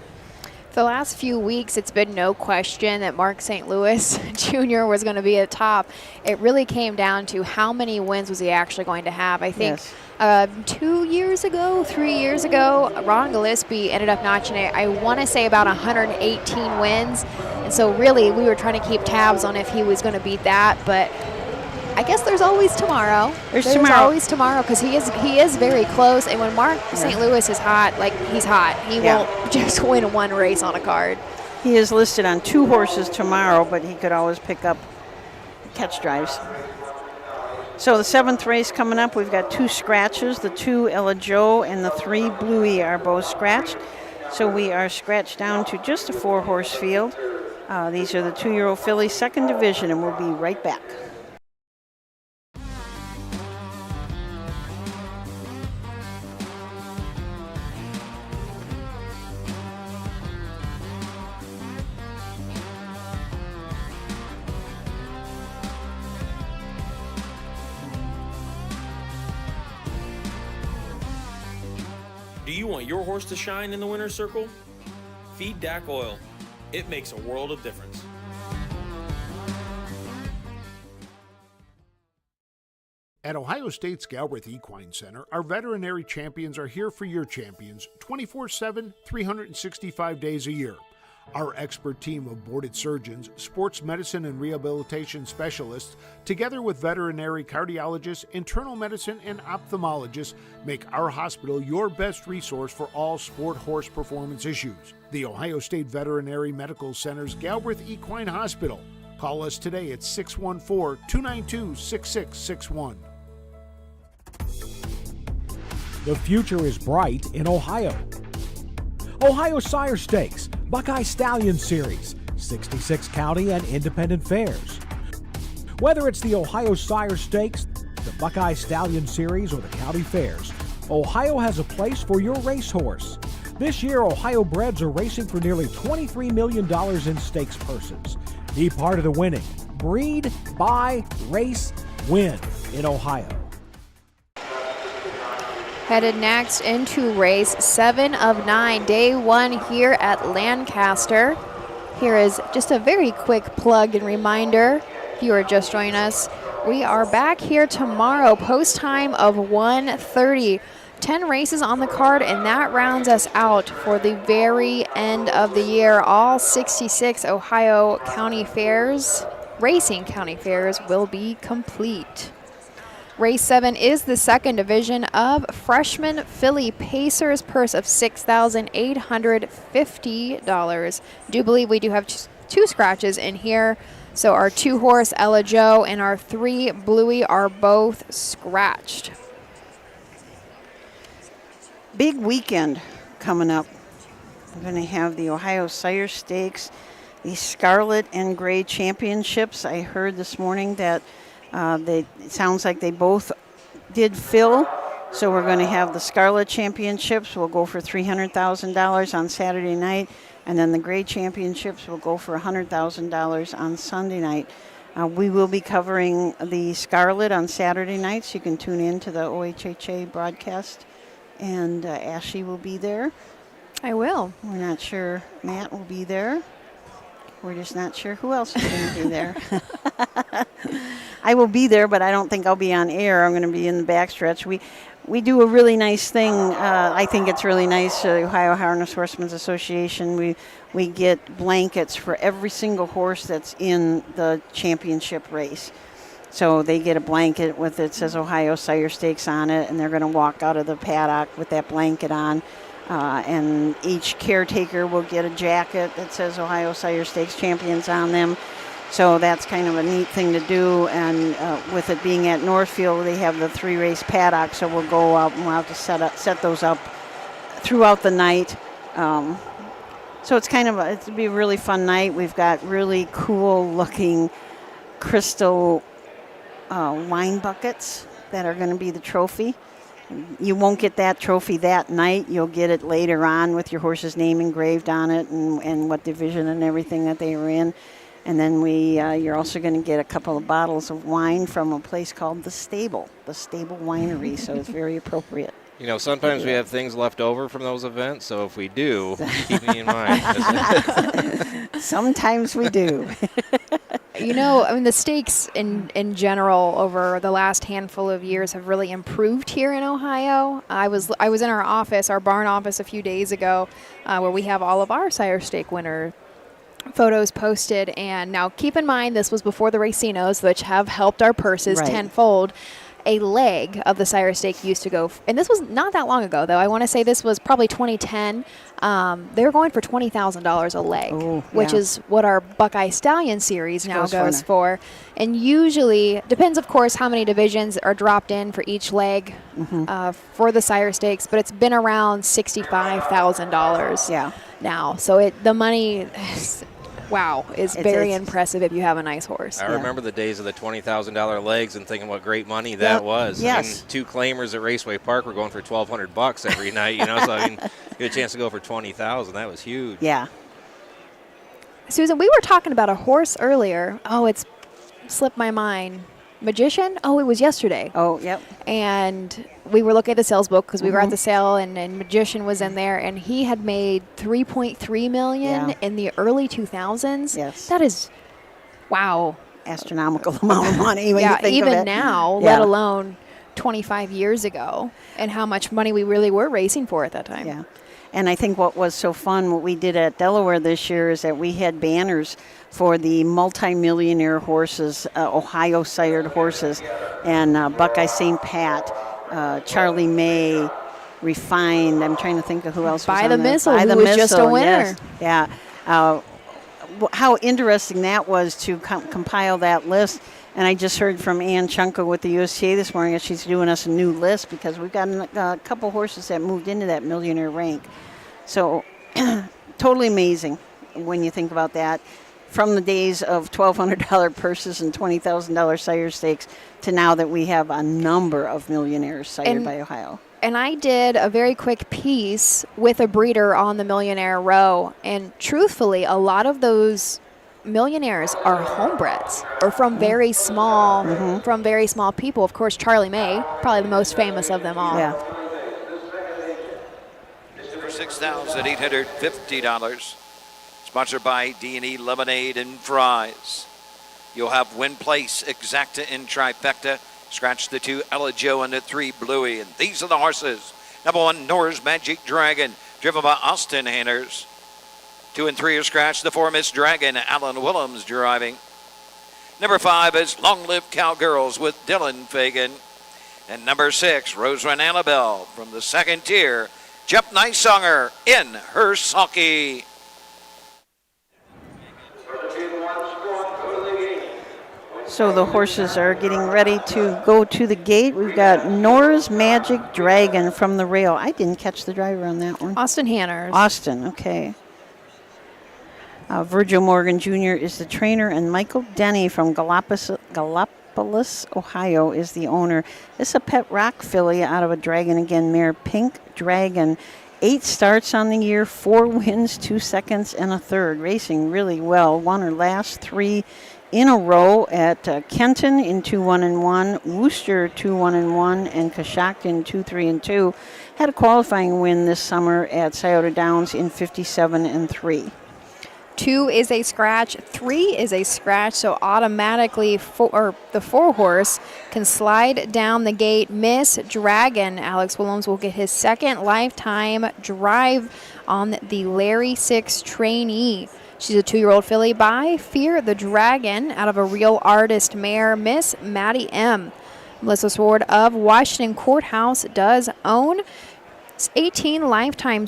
[SPEAKER 2] The last few weeks, it's been no question that Mark St. Louis Jr. was going to be at top. It really came down to how many wins was he actually going to have. I think 3 years ago, Ron Gillespie ended up notching it, I want to say about 118 wins. And so really, we were trying to keep tabs on if he was going to beat that. But I guess there's always tomorrow.
[SPEAKER 4] There's tomorrow.
[SPEAKER 2] Always tomorrow because he is very close. And when Mark St. Louis is hot, like he's hot, he won't just win one race on a card.
[SPEAKER 4] He is listed on 2 horses tomorrow, but he could always pick up catch drives. So the 7th race coming up, we've got 2 scratches. The 2 Ella Joe and the 3 Bluey are both scratched. So we are scratched down to just a 4-horse field. These are the 2-year-old fillies, 2nd division, and we'll be right back.
[SPEAKER 14] Do you want your horse to shine in the winner's circle? Feed DAC oil. It makes a world of difference.
[SPEAKER 10] At Ohio State's Galbraith Equine Center, our veterinary champions are here for your champions 24/7, 365 days a year. Our expert team of boarded surgeons, sports medicine and rehabilitation specialists, together with veterinary cardiologists, internal medicine, and ophthalmologists, make our hospital your best resource for all sport horse performance issues. The Ohio State Veterinary Medical Center's Galbraith Equine Hospital. Call us today at 614-292-6661.
[SPEAKER 1] The future is bright in Ohio. Ohio Sire Stakes, Buckeye Stallion Series, 66 county and independent fairs. Whether it's the Ohio Sire Stakes, the Buckeye Stallion Series, or the county fairs, Ohio has a place for your racehorse. This year, Ohio breds are racing for nearly $23 million in stakes purses. Be part of the winning. Breed, buy, race, win in Ohio.
[SPEAKER 2] Headed next into race 7 of 9, day 1 here at Lancaster. Here is just a very quick plug and reminder, if you are just joining us, we are back here tomorrow, post time of 1:30. 10 races on the card, and that rounds us out for the very end of the year. All 66 Ohio county fairs, racing county fairs, will be complete. Race 7 is the 2nd division of Freshman Filly Pacers, purse of $6,850. Do believe we do have 2 scratches in here. So our 2-horse Ella Joe and our 3 Bluey are both scratched.
[SPEAKER 4] Big weekend coming up. We're going to have the Ohio Sire Stakes, the Scarlet and Gray Championships. I heard this morning that it sounds like they both did fill. So we're going to have the Scarlet Championships will go for $300,000 on Saturday night, and then the Gray Championships will go for $100,000 on Sunday night. We will be covering the Scarlet on Saturday night, so you can tune in to the OHHA broadcast, and Ashley will be there.
[SPEAKER 2] I will.
[SPEAKER 4] We're not sure Matt will be there. We're just not sure who else is going to be there. I will be there, but I don't think I'll be on air. I'm going to be in the backstretch. We do a really nice thing. I think it's really nice. Ohio Harness Horsemen's Association. We get blankets for every single horse that's in the championship race. So they get a blanket with it says Ohio Sire Stakes on it, and they're going to walk out of the paddock with that blanket on. And each caretaker will get a jacket that says Ohio Sire Stakes Champions on them. So that's kind of a neat thing to do. And with it being at Northfield, they have the 3-race paddock, so we'll go out and we'll have to set those up throughout the night. So it'll be a really fun night. We've got really cool looking crystal wine buckets that are going to be the trophy. You won't get that trophy that night. You'll get it later on with your horse's name engraved on it and what division and everything that they were in. And then you're also going to get a couple of bottles of wine from a place called The Stable Winery, so it's very appropriate.
[SPEAKER 7] You know, sometimes we have things left over from those events, so if we do, keep me in mind.
[SPEAKER 4] Sometimes we do.
[SPEAKER 2] You know, I mean, the stakes in general over the last handful of years have really improved here in Ohio. I was in our barn office a few days ago, where we have all of our Sire Stake winners photos posted. And now keep in mind, this was before the racinos, which have helped our purses
[SPEAKER 4] Right.
[SPEAKER 2] tenfold. A leg of the sire stake used to go, and this was not that long ago, though. I want to say this was probably 2010. They were going for $20,000 a leg, which
[SPEAKER 4] yeah.
[SPEAKER 2] is what our Buckeye Stallion series now goes
[SPEAKER 4] now.
[SPEAKER 2] for. And usually, depends, of course, how many divisions are dropped in for each leg for the sire stakes, but it's been around $65,000 now. So the money... Wow, is very impressive if you have a nice horse.
[SPEAKER 7] I remember the days of the $20,000 legs and thinking what great money that was.
[SPEAKER 4] Yes.
[SPEAKER 7] I mean, 2 claimers at Raceway Park were going for $1,200 every night, you know. So I mean, you get a chance to go for $20,000. That was huge.
[SPEAKER 4] Yeah.
[SPEAKER 2] Susan, we were talking about a horse earlier. Oh, it's slipped my mind. Magician? Oh, it was yesterday.
[SPEAKER 4] Oh, yep.
[SPEAKER 2] And we were looking at the sales book because we were at the sale, and Magician was in there, and he had made $3.3 million in the early 2000s.
[SPEAKER 4] Yes.
[SPEAKER 2] That is, wow.
[SPEAKER 4] Astronomical amount of money when you think
[SPEAKER 2] even
[SPEAKER 4] of it.
[SPEAKER 2] now, let alone 25 years ago, and how much money we really were racing for at that time.
[SPEAKER 4] Yeah. And I think what was so fun, what we did at Delaware this year, is that we had banners for the multi-millionaire horses, Ohio sired horses, and Buckeye St. Pat, Charlie May, Refined. I'm trying to think of who else was
[SPEAKER 2] By
[SPEAKER 4] on
[SPEAKER 2] the
[SPEAKER 4] there.
[SPEAKER 2] Missile,
[SPEAKER 4] By
[SPEAKER 2] who
[SPEAKER 4] the
[SPEAKER 2] was just a
[SPEAKER 4] Missile,
[SPEAKER 2] winner.
[SPEAKER 4] yes. Yeah. How interesting that was to compile that list. And I just heard from Ann Chunko with the USTA this morning that she's doing us a new list because we've got a couple horses that moved into that millionaire rank. So totally amazing when you think about that. From the days of $1,200 purses and $20,000 sire stakes to now that we have a number of millionaires sired by Ohio.
[SPEAKER 2] And I did a very quick piece with a breeder on the Millionaire Row. And truthfully, a lot of those millionaires are homebreds or from very small people. Of course, Charlie May, probably the most famous of them all.
[SPEAKER 4] Yeah.
[SPEAKER 3] For $6,850. Sponsored by D&E Lemonade and Fries. You'll have Win Place, Exacta, and Trifecta. Scratch the 2 Ella Joe and the 3 Bluey. And these are the horses. Number 1, Nora's Magic Dragon, driven by Austin Hanners. 2 and 3 are scratched. The 4, Miss Dragon, Alan Willems driving. Number 5 is Long Live Cowgirls with Dylan Fagan. And number 6, Rose Run Annabelle from the 2nd tier, Jeff Nicesonger in her sulky.
[SPEAKER 4] So the horses are getting ready to go to the gate. We've got Nora's Magic Dragon from the rail. I didn't catch the driver on that one.
[SPEAKER 2] Austin Hanners.
[SPEAKER 4] Austin, okay. Virgil Morgan Jr. is the trainer, and Michael Denny from Gallipolis, Ohio is the owner. This is a pet rock filly out of a Dragon Again mare, Pink Dragon. 8 starts on the year, 4 wins, 2 seconds, and a third. Racing really well. Won her last 3 in a row at Kenton in 2-1-1, Worcester 2-1-1, and Coshocton 2-3-2. Had a qualifying win this summer at Scioto Downs in 57-3.
[SPEAKER 2] 2 is a scratch, 3 is a scratch, so automatically the 4 horse can slide down the gate. Miss Dragon, Alex Willems will get his 2nd lifetime drive on the Larry 6 trainee. She's a 2-year-old filly by Fear the Dragon out of a Real Artist mare, Miss Maddie M. Melissa Sword of Washington Courthouse does own 8 lifetime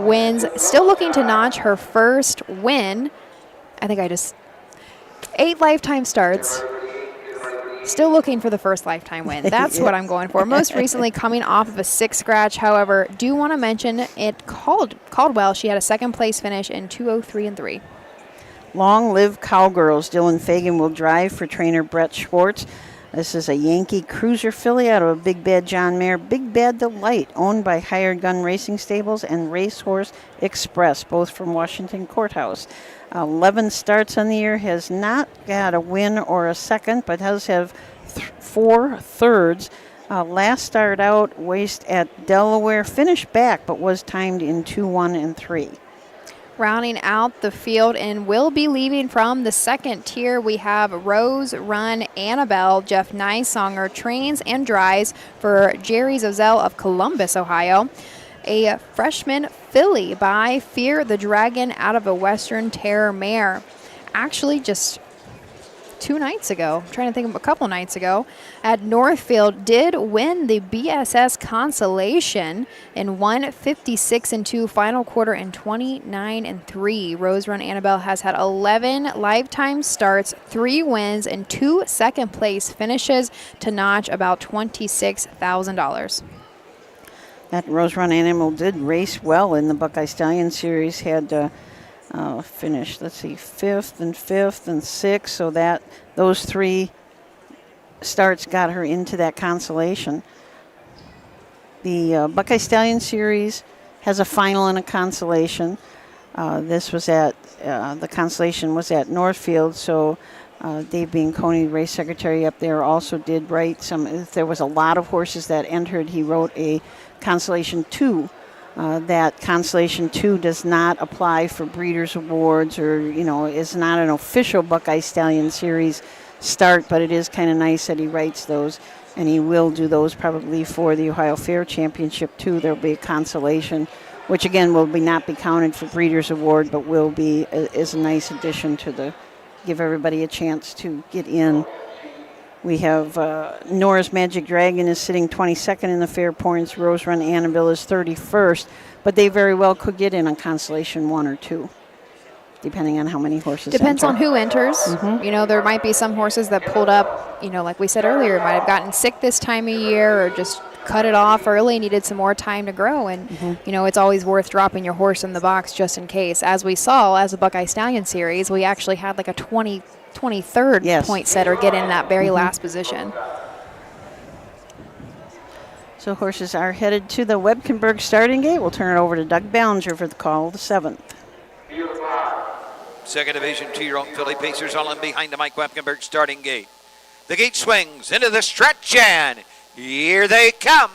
[SPEAKER 2] wins. Still looking to notch her first win. 8 lifetime starts. Still looking for the first lifetime win. That's what I'm going for. Most recently coming off of a 6 scratch. However, do want to mention it Caldwell. She had a 2nd place finish in 2:03-3.
[SPEAKER 4] Long Live Cowgirls. Dylan Fagan will drive for trainer Brett Schwartz. This is a Yankee Cruiser filly out of a Big Bad John mare, Big Bad Delight, owned by Hired Gun Racing Stables and Racehorse Express, both from Washington Courthouse. 11 starts on the year, has not got a win or a second, but does have 4 thirds. Last start out, raced at Delaware, finished back, but was timed in 2-1-3.
[SPEAKER 2] Rounding out the field and will be leaving from the 2nd tier, we have Rose Run Annabelle. Jeff Nicesonger trains and drives for Jerry Zozelle of Columbus, Ohio. a freshman filly by Fear the Dragon out of a Western Terror mare. Actually, just 2 nights ago, I'm trying to think of a couple nights ago, at Northfield, did win the BSS Consolation in 156-2 final quarter and 29-3. Rose Run Annabelle has had 11 lifetime starts, 3 wins, and 2 second place finishes to notch about $26,000.
[SPEAKER 4] That Rose Run Animal did race well in the Buckeye Stallion Series, had finished, let's see, 5th and 6th, so that those 3 starts got her into that consolation. The Buckeye Stallion Series has a final and a consolation. This was at, the consolation was at Northfield, so Dave Bianconi, race secretary up there, also did write some, if there was a lot of horses that entered, he wrote a consolation 2. That Consolation 2 does not apply for Breeders' Awards or, is not an official Buckeye Stallion Series start, but it is kind of nice that he writes those, and he will do those probably for the Ohio Fair Championship too. There will be a consolation, which again will not be counted for Breeders' Award, but will be is a nice addition to give everybody a chance to get in. We have Nora's Magic Dragon is sitting 22nd in the fair points. Rose Run Annabelle is 31st, but they very well could get in on Consolation 1 or 2, depending on how many horses
[SPEAKER 2] Depends
[SPEAKER 4] enter.
[SPEAKER 2] on who enters. There might be some horses that pulled up, like we said earlier, might have gotten sick this time of year or just cut it off early, needed some more time to grow. And, it's always worth dropping your horse in the box just in case. As we saw, as a Buckeye Stallion Series, we actually had like a 23rd point setter get in that very last position.
[SPEAKER 4] So horses are headed to the Webkenberg starting gate. We'll turn it over to Doug Ballinger for the call of the 7th.
[SPEAKER 3] Second division 2-year-old filly pacers all in behind the Mike Webkenberg starting gate. The gate swings into the stretch, and here they come.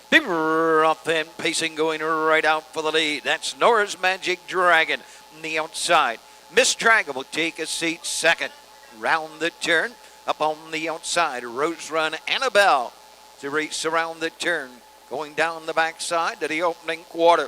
[SPEAKER 3] Big rough and pacing going right out for the lead. That's Nora's Magic Dragon on the outside. Miss Dragon will take a seat second. Round the turn, up on the outside, Rose Run Annabelle to race around the turn. Going down the backside to the opening quarter.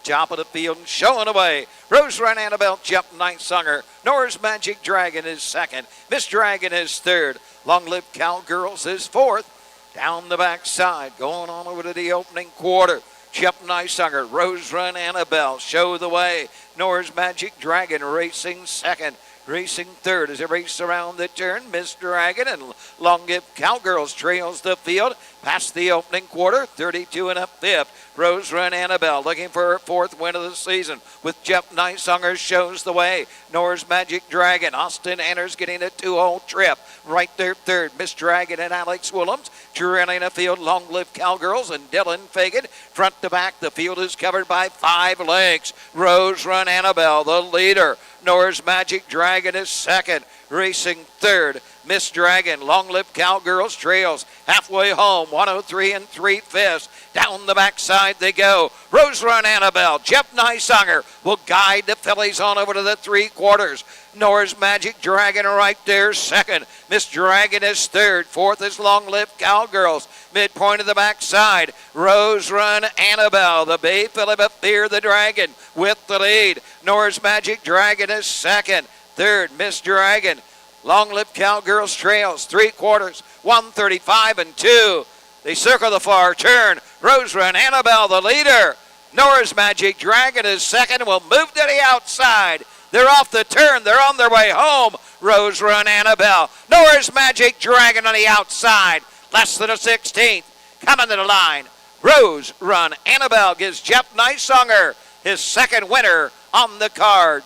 [SPEAKER 3] Top of the field and showing away. Rose Run Annabelle, Jeff Nightsinger. Nora's Magic Dragon is second. Miss Dragon is third. Long Live Cowgirls is fourth. Down the backside, going on over to the opening quarter. Jeff Nightsinger, Rose Run Annabelle show the way. Nora's Magic Dragon racing second. Racing third as they race around the turn. Miss Dragon and Long Live Cowgirls trails the field. Past the opening quarter, 32 and a fifth. Rose Run Annabelle looking for her 4th win of the season with Jeff Nightsinger shows the way. Nora's Magic Dragon. Austin Anners getting a 2-hole trip. Right there third. Miss Dragon and Alex Willems trailing the field. Long Live Cowgirls and Dylan Fagan. Front to back, the field is covered by 5 lengths. Rose Run Annabelle, the leader. Nora's Magic Dragon is second. Racing third. Miss Dragon, Long Live Cowgirls trails halfway home, 103 and 3/5. Down the backside they go. Rose Run Annabelle, Jeff Nightsinger will guide the fillies on over to the 3/4. Nora's Magic Dragon right there second. Miss Dragon is third. Fourth is Long Live Cowgirls. Midpoint of the backside, Rose Run Annabelle, the Bay filly but Fear the Dragon with the lead. Nora's Magic Dragon is second. Third, Miss Dragon. Long Live Cowgirls trails 3/4, 135 and 2. They circle the far turn. Rose Run Annabelle, the leader. Nora's Magic Dragon is second and will move to the outside. They're off the turn. They're on their way home. Rose Run Annabelle. Nora's Magic Dragon on the outside. Less than a 16th. Coming to the line. Rose Run Annabelle gives Jeff Nightsinger his second winner on the card.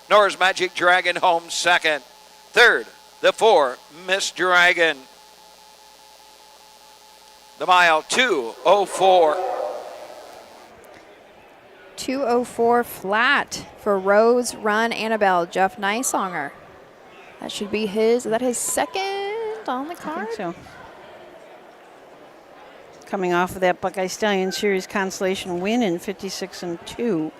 [SPEAKER 3] Nora's Magic Dragon home second. Third, the 4, Miss Dragon. The mile 2:04.
[SPEAKER 2] 2:04 flat for Rose Run Annabelle, Jeff Nightsinger. That should be is that his second on the card?
[SPEAKER 4] I think so. Coming off of that Buckeye Stallion Series consolation win in 56 and 2.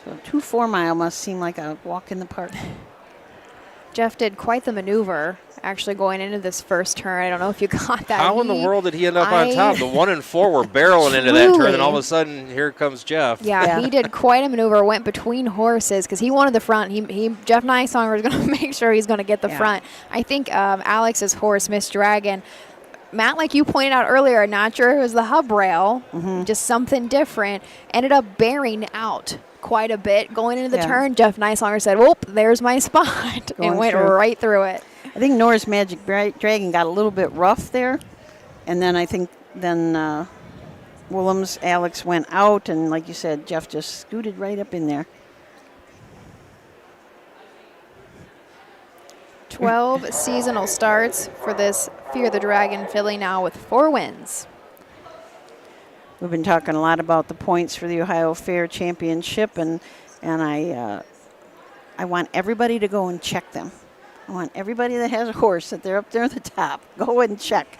[SPEAKER 4] So 2 4-mile must seem like a walk in the park.
[SPEAKER 2] Jeff did quite the maneuver actually going into this first turn. I don't know if you got that.
[SPEAKER 7] How in the world did he end up on top? The 1 and 4 were barreling into that turn, and all of a sudden, here comes Jeff.
[SPEAKER 2] Yeah, he did quite a maneuver, went between horses because he wanted the front. Jeff Nysonger was going to make sure he's going to get the front. I think Alex's horse, Miss Dragon, Matt, like you pointed out earlier, not sure it was the hub rail, just something different, ended up bearing out quite a bit going into the turn. Jeff Nysonger said, "Whoop, there's my spot," and went right through it.
[SPEAKER 4] I think Nora's Magic Dragon got a little bit rough there, and then I think Willem's Alex went out, and like you said, Jeff just scooted right up in there.
[SPEAKER 2] 12 seasonal starts for this Fear the Dragon filly now with 4 wins.
[SPEAKER 4] We've been talking a lot about the points for the Ohio Fair Championship, and I want everybody to go and check them. I want everybody that has a horse that they're up there at the top, go and check.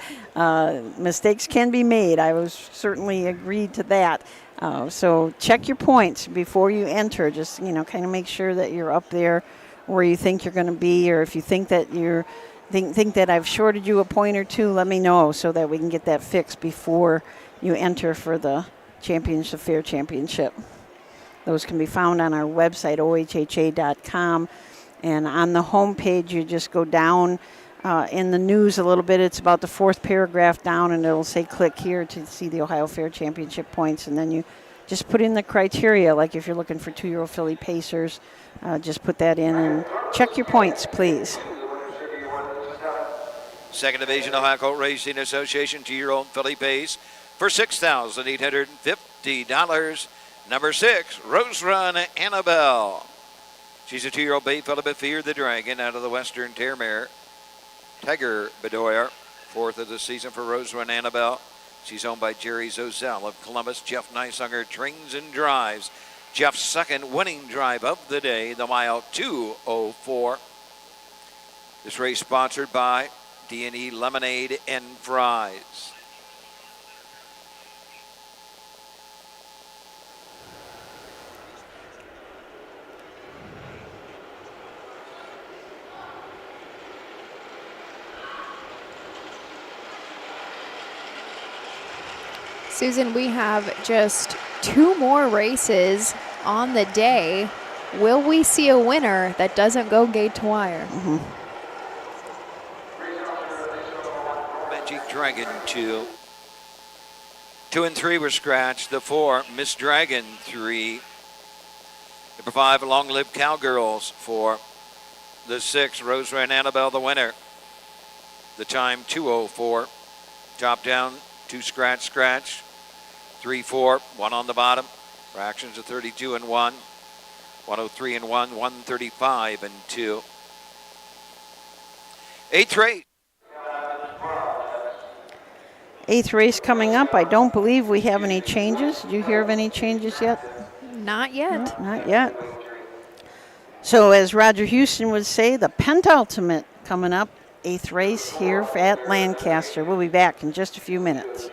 [SPEAKER 4] Mistakes can be made. I was certainly agreed to that. So check your points before you enter. Just kind of make sure that you're up there where you think you're going to be, or if you think that think that I've shorted you a point or two, let me know so that we can get that fixed before you enter for the Fair Championship. Those can be found on our website, ohha.com. And on the home page, you just go down in the news a little bit. It's about the 4th paragraph down, and it'll say click here to see the Ohio Fair Championship points. And then you just put in the criteria, like if you're looking for 2-year-old filly pacers, just put that in and check your points, please.
[SPEAKER 3] Second Division Ohio Colt Racing Association 2-year-old filly pace for $6,850. Number 6, Rose Run Annabelle. She's a 2-year-old bay filly but Fear the Dragon out of the Western Terrier. Tiger Bedoyer, 4th of the season for Rose Run Annabelle. She's owned by Jerry Zozell of Columbus. Jeff Nysonger trains and drives. Jeff's second winning drive of the day, the mile 2:04. This race sponsored by D&E Lemonade and Fries.
[SPEAKER 2] Susan, we have just 2 more races on the day. Will we see a winner that doesn't go gate to wire?
[SPEAKER 3] Magic Dragon 2. 2 and 3 were scratched. The 4, Miss Dragon 3. Number 5, Long Live Cowgirls 4. The 6, Rose Run Annabelle, the winner. The time 2:04. Top down, 2 scratch. 3, 4, 1 on the bottom. Fractions of 32 and 1. 103 and 1, 135 and 2. 8th race.
[SPEAKER 4] 8th race coming up. I don't believe we have any changes. Did you hear of any changes yet?
[SPEAKER 2] Not yet.
[SPEAKER 4] No, not yet. So as Roger Houston would say, the penultimate coming up. 8th race here at Lancaster. We'll be back in just a few minutes.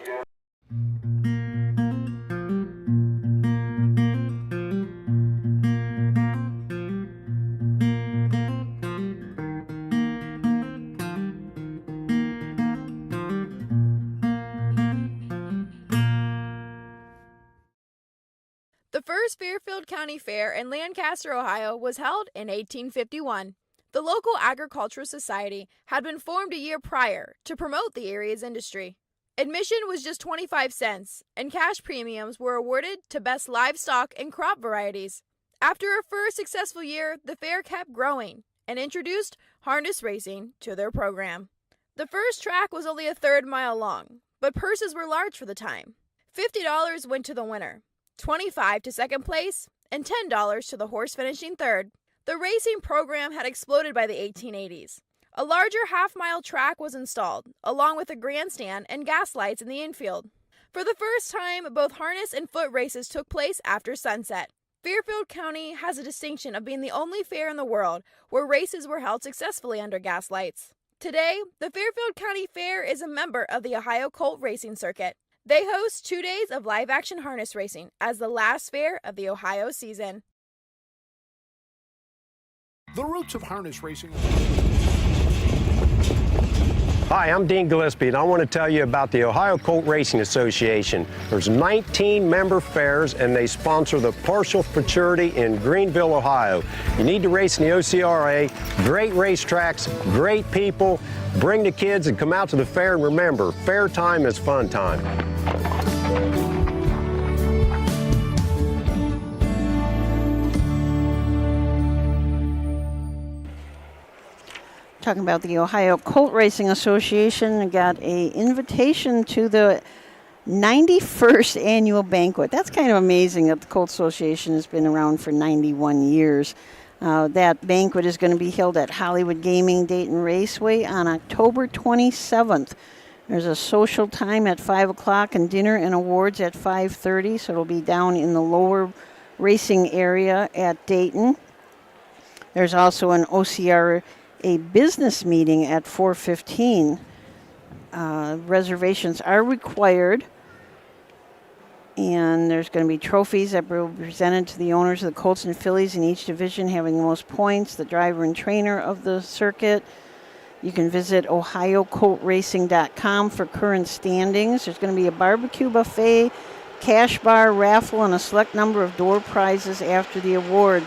[SPEAKER 5] The first Fairfield County Fair in Lancaster, Ohio was held in 1851. The local agricultural society had been formed a year prior to promote the area's industry. Admission was just 25 cents, and cash premiums were awarded to best livestock and crop varieties. After a first successful year, the fair kept growing and introduced harness racing to their program. The first track was only a 1/3 mile long, but purses were large for the time. $50 went to the winner, $25 to second place, and $10 to the horse finishing third. The racing program had exploded by the 1880s. A larger half-mile track was installed, along with a grandstand and gas lights in the infield. For the first time, both harness and foot races took place after sunset. Fairfield County has a distinction of being the only fair in the world where races were held successfully under gas lights. Today, the Fairfield County Fair is a member of the Ohio Colt Racing Circuit. They host 2 days of live-action harness racing as the last fair of the Ohio season.
[SPEAKER 10] The roots of harness racing.
[SPEAKER 6] Hi, I'm Dean Gillespie, and I want to tell you about the Ohio Colt Racing Association. There's 19 member fairs, and they sponsor the Partial Futurity in Greenville, Ohio. You need to race in the OCRA. Great racetracks, great people. Bring the kids and come out to the fair, and remember, fair time is fun time.
[SPEAKER 4] Talking about the Ohio Colt Racing Association. I got an invitation to the 91st annual banquet. That's kind of amazing that the Colt Association has been around for 91 years. That banquet is going to be held at Hollywood Gaming Dayton Raceway on October 27th. There's a social time at 5 o'clock and dinner and awards at 5:30, so it'll be down in the lower racing area at Dayton. There's also an OCR business meeting at 4:15. Reservations are required, and there's going to be trophies that will be presented to the owners of the Colts and fillies in each division having the most points, the driver and trainer of the circuit. You can visit ohiocoltracing.com for current standings. There's going to be a barbecue buffet, cash bar, raffle, and a select number of door prizes after the awards.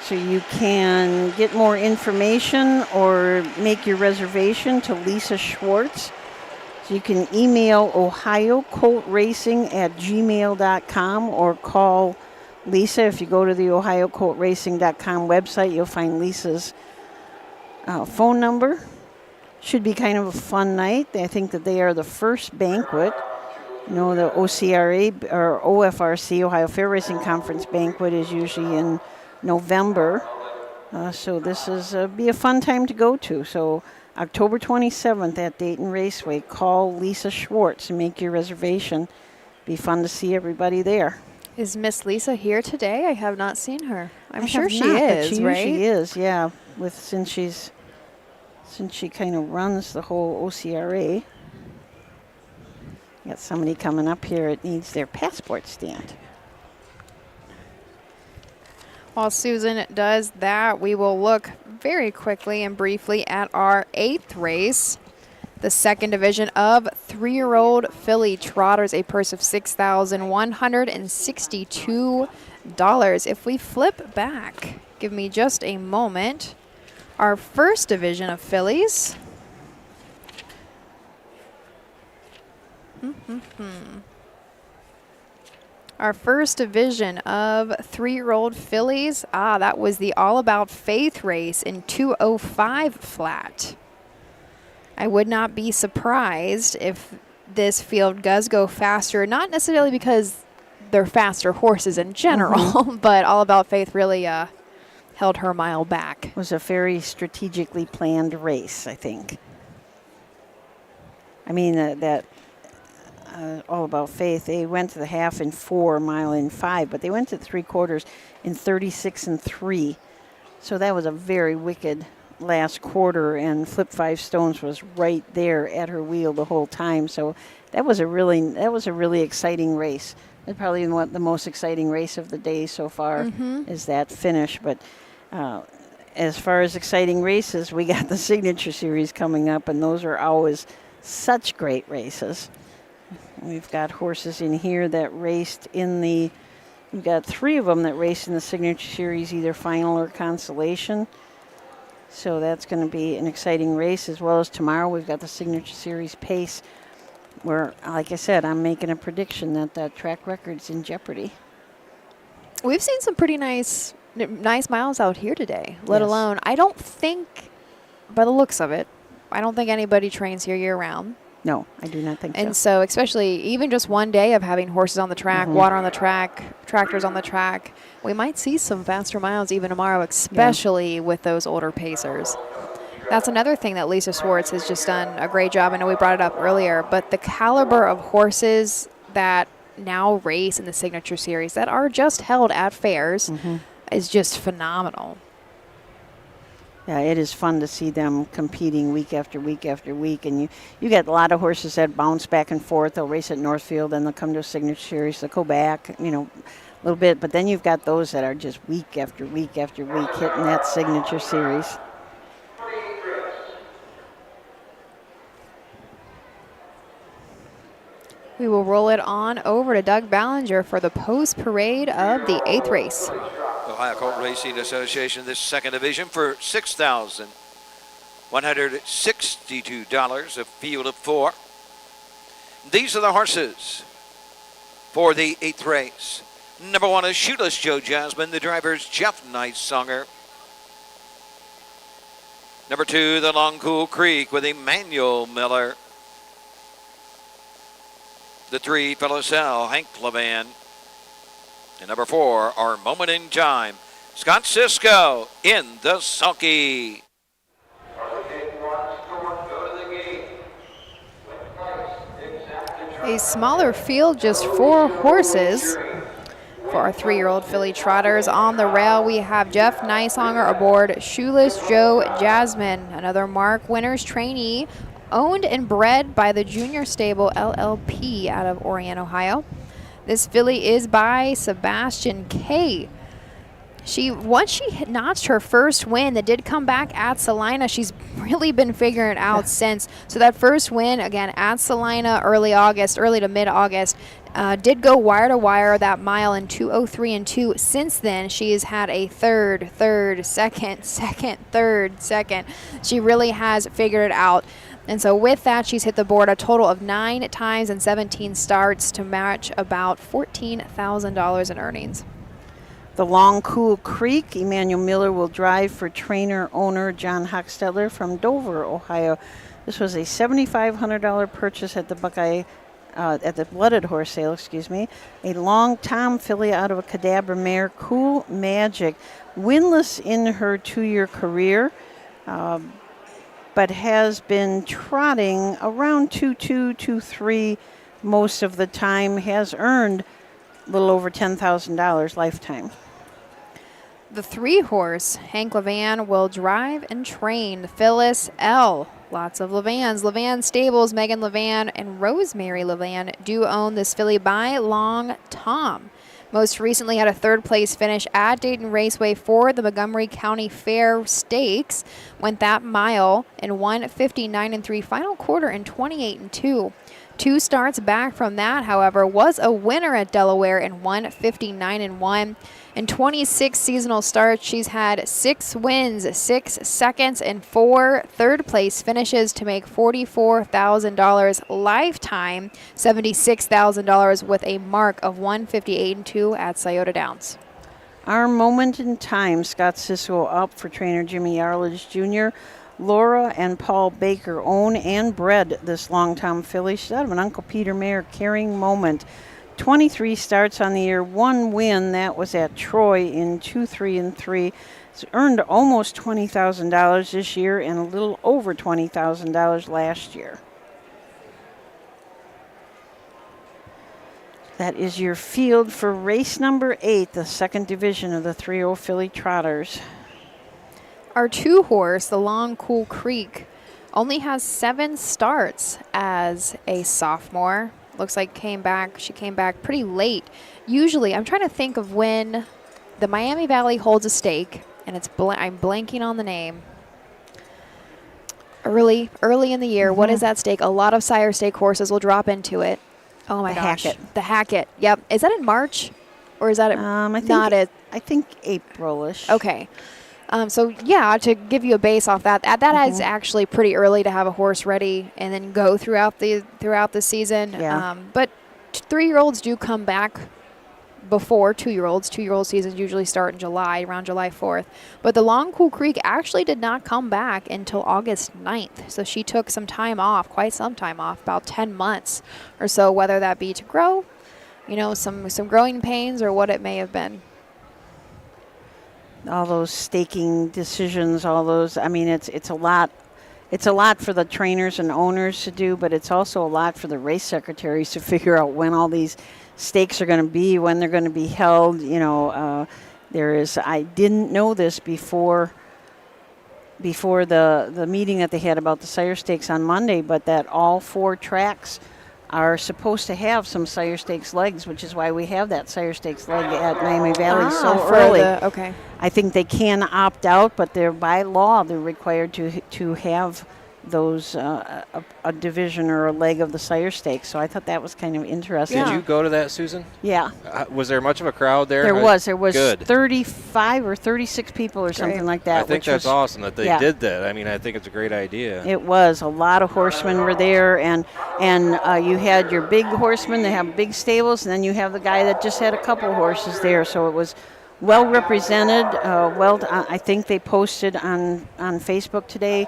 [SPEAKER 4] So you can get more information or make your reservation to Lisa Schwartz. So you can email ohiocoltracing@gmail.com or call Lisa. If you go to the ohiocoltracing.com website, you'll find Lisa's phone number. Should be kind of a fun night. I think that they are the first banquet. You know, the OCRA or OFRC, Ohio Fair Racing Conference banquet, is usually in November. So this is be a fun time to go to. So October 27th at Dayton Raceway. Call Lisa Schwartz and make your reservation. Be fun to see everybody there.
[SPEAKER 2] Is Miss Lisa here today? I have not seen her. I'm
[SPEAKER 4] I
[SPEAKER 2] sure
[SPEAKER 4] have
[SPEAKER 2] she
[SPEAKER 4] not, but
[SPEAKER 2] is,
[SPEAKER 4] she
[SPEAKER 2] right?
[SPEAKER 4] usually is, yeah. Since she kind of runs the whole OCRA. Got somebody coming up here. It needs their passport stamped.
[SPEAKER 2] While Susan does that, we will look very quickly and briefly at our 8th race, the second division of 3-year-old filly trotters, a purse of $6,162. If we flip back, give me just a moment, our first division of fillies. Our first division of 3-year-old fillies, that was the All About Faith race in 2:05 flat. I would not be surprised if this field does go faster, not necessarily because they're faster horses in general, but All About Faith really held her mile back.
[SPEAKER 4] It was a very strategically planned race, I think. I mean, All About Faith, they went to the half in 4, mile in 5, but they went to the 3/4 in 36 and 3. So that was a very wicked last quarter, and Flip Five Stones was right there at her wheel the whole time. So that was a really exciting race. That's probably the most exciting race of the day so far is that finish. But as far as exciting races, we got the Signature Series coming up, and those are always such great races. We've got horses in here that raced we've got 3 of them that raced in the Signature Series, either final or consolation. So that's going to be an exciting race, as well as tomorrow we've got the Signature Series Pace, where, like I said, I'm making a prediction that track record's in jeopardy.
[SPEAKER 2] We've seen some pretty nice miles out here today, let alone, I don't think, by the looks of it, I don't think anybody trains here year-round.
[SPEAKER 4] No, I do not think so.
[SPEAKER 2] And so especially even just one day of having horses on the track, water on the track, tractors on the track, we might see some faster miles even tomorrow, especially with those older pacers. That's another thing that Lisa Schwartz has just done a great job. I know we brought it up earlier, but the caliber of horses that now race in the Signature Series that are just held at fairs is just phenomenal.
[SPEAKER 4] Yeah, it is fun to see them competing week after week after week. And you get a lot of horses that bounce back and forth. They'll race at Northfield, then they'll come to a Signature Series. They'll go back. You know, little bit. But then you've got those that are just week after week after week hitting that signature series.
[SPEAKER 2] We will roll it on over to Doug Ballinger for the post parade of the 8th race.
[SPEAKER 3] Ohio Colt Racing Association, this second division for $6,162, a field of 4. These are the horses for the 8th race. Number 1 is Shoeless Joe Jasmine. The driver is Jeff Nicesonger. Number 2, the Long Cool Creek with Emmanuel Miller. The 3, Phyllis-L, Hank Levan. And number 4, Our Moment in Time, Scott Cisco in the sulky.
[SPEAKER 2] A smaller field, just 4 horses. For our 3-year-old filly trotters on the rail, we have Jeff Nicesonger aboard Shoeless Joe Jasmine, another Mark Winters trainee, owned and bred by the Junior Stable LLP out of Orion, Ohio. This filly is by Sebastian K. Once she notched her first win that did come back at Salina, she's really been figuring it out since. So that first win, again, at Salina early to mid-August, did go wire to wire that mile in 2:03 and 2. Since then, she has had a third, second. She really has figured it out. And so with that, she's hit the board a total of 9 times and 17 starts to match about $14,000 in earnings.
[SPEAKER 4] The Long Cool Creek, Emmanuel Miller will drive for trainer-owner John Hochstetler from Dover, Ohio. This was a $7,500 purchase at the Blooded Horse sale, A Long Tom filly out of a Cadabra mare, Cool Magic, winless in her 2-year career, but has been trotting around 2.2, 2.3 most of the time, has earned a little over $10,000 lifetime.
[SPEAKER 2] The 3-horse, Hank Levan, will drive and train Phyllis-L. Lots of Levans. Levan Stables, Megan Levan and Rosemary Levan do own this filly by Long Tom. Most recently had a 3rd-place finish at Dayton Raceway for the Montgomery County Fair Stakes. Went that mile in 1:59 and 3, final quarter in 28 and 2. 2 starts back from that, however, was a winner at Delaware in 1:59 and 1. In 26 seasonal starts, she's had 6 wins, 6 seconds, and 4 third-place finishes to make $44,000 lifetime, $76,000 with a mark of 1:58 and 2 at Scioto Downs.
[SPEAKER 4] Our Moment in Time, Scott Cisco up for trainer Jimmy Yarledge Jr. Laura and Paul Baker own and bred this Long Tom filly. She's out of an Uncle Peter mare, Caring Moment. 23 starts on the year, 1 win. That was at Troy in 2-3 and 3. It's earned almost $20,000 this year and a little over $20,000 last year. That is your field for race number 8, the 2nd division of the 3-0 filly trotters.
[SPEAKER 2] Our 2-horse, the Long Cool Creek, only has 7 starts as a sophomore. Looks like she came back pretty late. Usually, I'm trying to think of when the Miami Valley holds a stake, and I'm blanking on the name. Early in the year, What is that stake? A lot of sire stake horses will drop into it. Oh my gosh. The Hackett. Yep. Is that in March? Or is that
[SPEAKER 4] I think April-ish.
[SPEAKER 2] Okay. So yeah, to give you a base off that is actually pretty early to have a horse ready and then go throughout the season.
[SPEAKER 4] Yeah.
[SPEAKER 2] But 3-year-olds do come back before 2-year-olds. 2-year-old seasons usually start in July, around July 4th. But the Long Cool Creek actually did not come back until August 9th. So she took some time off, quite some time off, about 10 months or so, whether that be to grow, some growing pains or what it may have been.
[SPEAKER 4] All those staking decisions, it's a lot. It's a lot for the trainers and owners to do, but it's also a lot for the race secretaries to figure out when all these stakes are going to be, when they're going to be held. I didn't know this before the meeting that they had about the sire stakes on Monday, but that all 4 tracks are supposed to have some sire stakes legs, which is why we have that sire stakes leg at Miami Valley so early.
[SPEAKER 2] Okay.
[SPEAKER 4] I think they can opt out, but they're by law they're required to have those a division or a leg of the sire stakes. So I thought that was kind of interesting.
[SPEAKER 7] Did you go to that, Susan?
[SPEAKER 4] Yeah.
[SPEAKER 7] Was there much of a crowd there?
[SPEAKER 4] There was
[SPEAKER 7] Good.
[SPEAKER 4] 35 or 36 people or something like that.
[SPEAKER 7] I think that's awesome that they did that. I mean, I think it's a great idea.
[SPEAKER 4] It was. A lot of horsemen were there, and you had your big horsemen that have big stables, and then you have the guy that just had a couple horses there. So it was well represented. I think they posted on Facebook today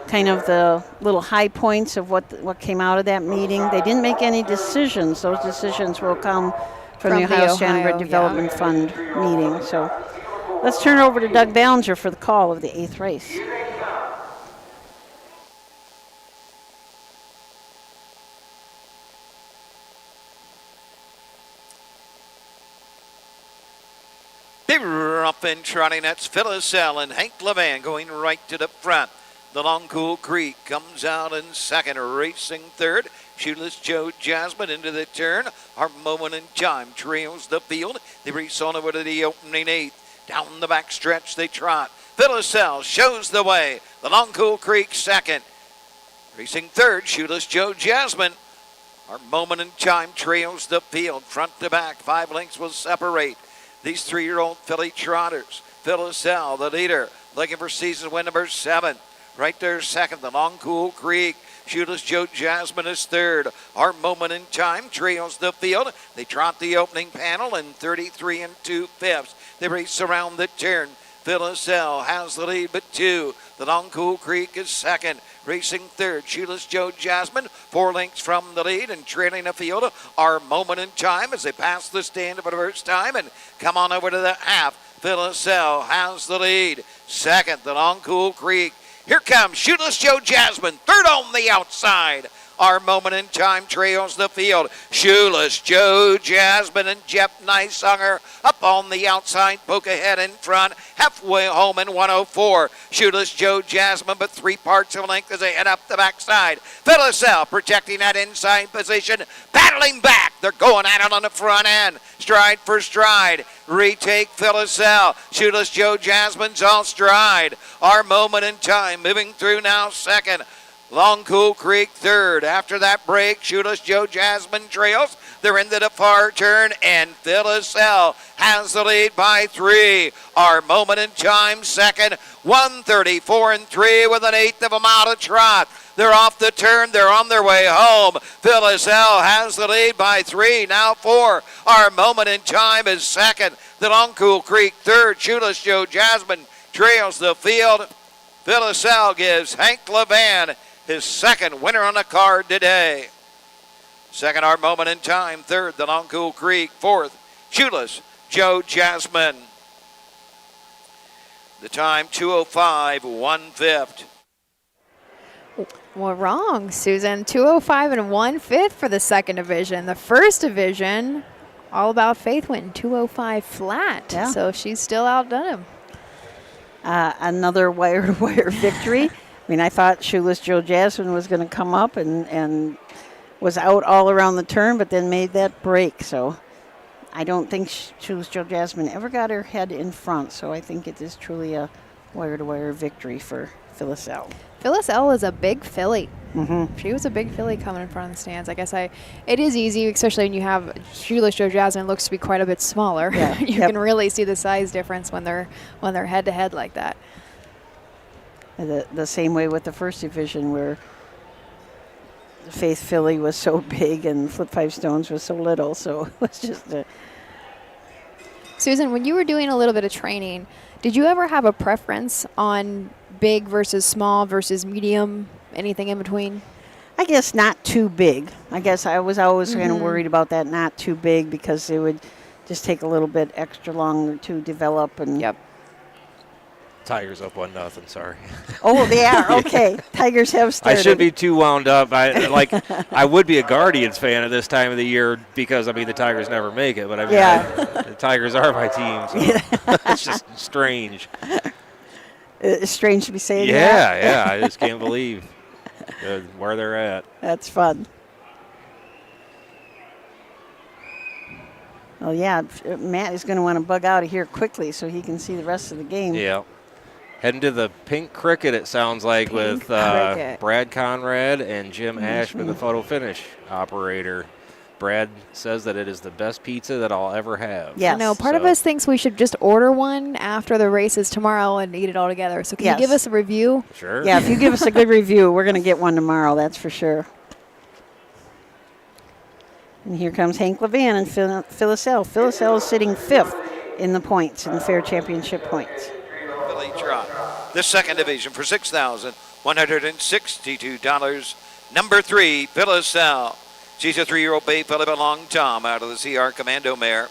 [SPEAKER 4] kind of the little high points of what came out of that meeting. They didn't make any decisions. Those decisions will come from the Ohio Standard Development Fund meeting. So let's turn it over to Doug Ballinger for the call of the 8th race.
[SPEAKER 3] They're up and trotting. That's Phyllis L. and Hank Levan going right to the front. The Long Cool Creek comes out in second, racing third. Shoeless Joe Jasmine into the turn. Our Moment in Time trails the field. They race on over to the opening eighth. Down the back stretch they trot. Phyllis L. shows the way. The Long Cool Creek second. Racing third, Shoeless Joe Jasmine. Our Moment in Time trails the field. Front to back, 5 lengths will separate these 3-year-old filly trotters. Phyllis L., the leader, looking for season win number 7. Right there second, the Long Cool Creek. Shoeless Joe Jasmine is third. Our Moment in Time trails the field. They trot the opening panel in 33 2/5. They race around the turn. Phyllis L. has the lead, but 2. The Long Cool Creek is second. Racing third, Shoeless Joe Jasmine, 4 lengths from the lead and trailing the field. Our Moment in Time as they pass the stand for the first time and come on over to the half. Phyllis L. has the lead. Second, the Long Cool Creek. Here comes Shoeless Joe Jasmine, third on the outside. Our Moment in Time trails the field. Shoeless Joe Jasmine and Jeff Nicehunger up on the outside. Poke ahead in front. Halfway home in 104. Shoeless Joe Jasmine, but 3 parts of a length as they head up the backside. Phyllis L. protecting that inside position. Battling back. They're going at it on the front end. Stride for stride. Retake Phyllis L. Shoeless Joe Jasmine's all stride. Our Moment in Time moving through now second. Long Cool Creek third. After that break, Shoeless Joe Jasmine trails. They're into the far turn, and Phyllis L. has the lead by 3. Our Moment in Time second. 1:34 3 with an 1/8 of a mile to trot. They're off the turn. They're on their way home. Phyllis L. has the lead by 3. Now 4. Our Moment in Time is second. The Long Cool Creek third. Shoeless Joe Jasmine trails the field. Phyllis L. gives Hank Levan his second winner on the card today. Second, Our Moment in Time. Third, the Long Cool Creek. Fourth, Shoeless Joe Jasmine. The time, 2:05 1/5.
[SPEAKER 2] Well, wrong, Susan. 2:05 1/5 for the second division. The first division, All About Faith, went in 2:05 flat.
[SPEAKER 4] Yeah.
[SPEAKER 2] So she's still outdone him.
[SPEAKER 4] Another wire-to-wire victory. I mean, I thought Shoeless Joe Jasmine was going to come up and was out all around the turn, but then made that break. So I don't think Shoeless Joe Jasmine ever got her head in front. So I think it is truly a wire-to-wire victory for Phyllis L.
[SPEAKER 2] Phyllis L. is a big filly.
[SPEAKER 4] Mm-hmm.
[SPEAKER 2] She was a big filly coming in front of the stands. I guess it is easy, especially when you have Shoeless Joe Jasmine looks to be quite a bit smaller.
[SPEAKER 4] Yeah.
[SPEAKER 2] You can really see the size difference when they're head-to-head like that.
[SPEAKER 4] The same way with the first division where Faith Filly was so big and Flip 5 Stones was so little. So it was just
[SPEAKER 2] Susan, when you were doing a little bit of training, did you ever have a preference on big versus small versus medium, anything in between?
[SPEAKER 4] I guess not too big. I guess I was always kind of worried about that, not too big, because it would just take a little bit extra longer to develop. And
[SPEAKER 2] Yep.
[SPEAKER 7] Tigers up 1-0. Sorry.
[SPEAKER 4] Oh, they are. Okay. Tigers have started.
[SPEAKER 7] I should be too wound up. I would be a Guardians fan at this time of the year because, I mean, the Tigers never make it. But, I mean, the Tigers are my team. So it's just strange.
[SPEAKER 4] It's strange to be saying that.
[SPEAKER 7] Yeah. I just can't believe where they're at.
[SPEAKER 4] That's fun. Oh, yeah. Matt is going to want to bug out of here quickly so he can see the rest of the game.
[SPEAKER 7] Yeah. Heading to the Pink Cricket, it sounds like, with Brad Conrad and Jim Ashman, the photo finish operator. Brad says that it is the best pizza that I'll ever have.
[SPEAKER 2] Yeah, I know. Part of us thinks we should just order one after the races tomorrow and eat it all together. So can you give us a review?
[SPEAKER 7] Sure.
[SPEAKER 4] Yeah, if you give us a good review, we're going to get one tomorrow, that's for sure. And here comes Hank Levan and Phyllis L. Phyllis L is sitting 5th in the points, in the fair championship points.
[SPEAKER 3] Billy Trot, the second division for $6,162. Number 3, Phyllis L. She's a 3-year-old bay filly of a long time out of the CR Commando mare.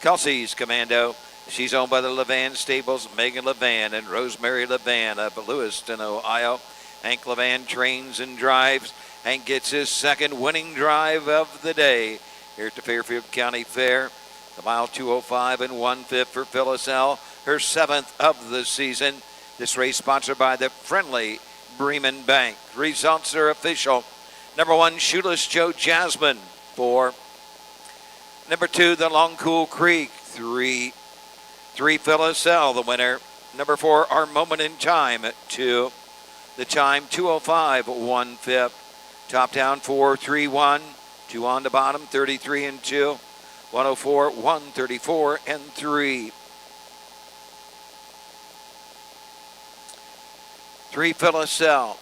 [SPEAKER 3] Kelsey's Commando. She's owned by the Levan Stables, Megan Levan and Rosemary Levan of Lewiston, Ohio. Hank Levan trains and drives. Hank gets his second winning drive of the day here at the Fairfield County Fair. The mile 205 and 1/5 for Phyllis L., her 7th of the season. This race sponsored by the friendly Bremen Bank. Results are official. Number 1, Shoeless Joe Jasmine. 4. Number 2, the Long Cool Creek. 3, Phyllis L., the winner. Number 4, Our Moment in Time. 2, the time 205 1/5. Top down 4-3-1. 2 on the bottom, 33 and 2. 104, 134 and 3. 3 Phyllis L.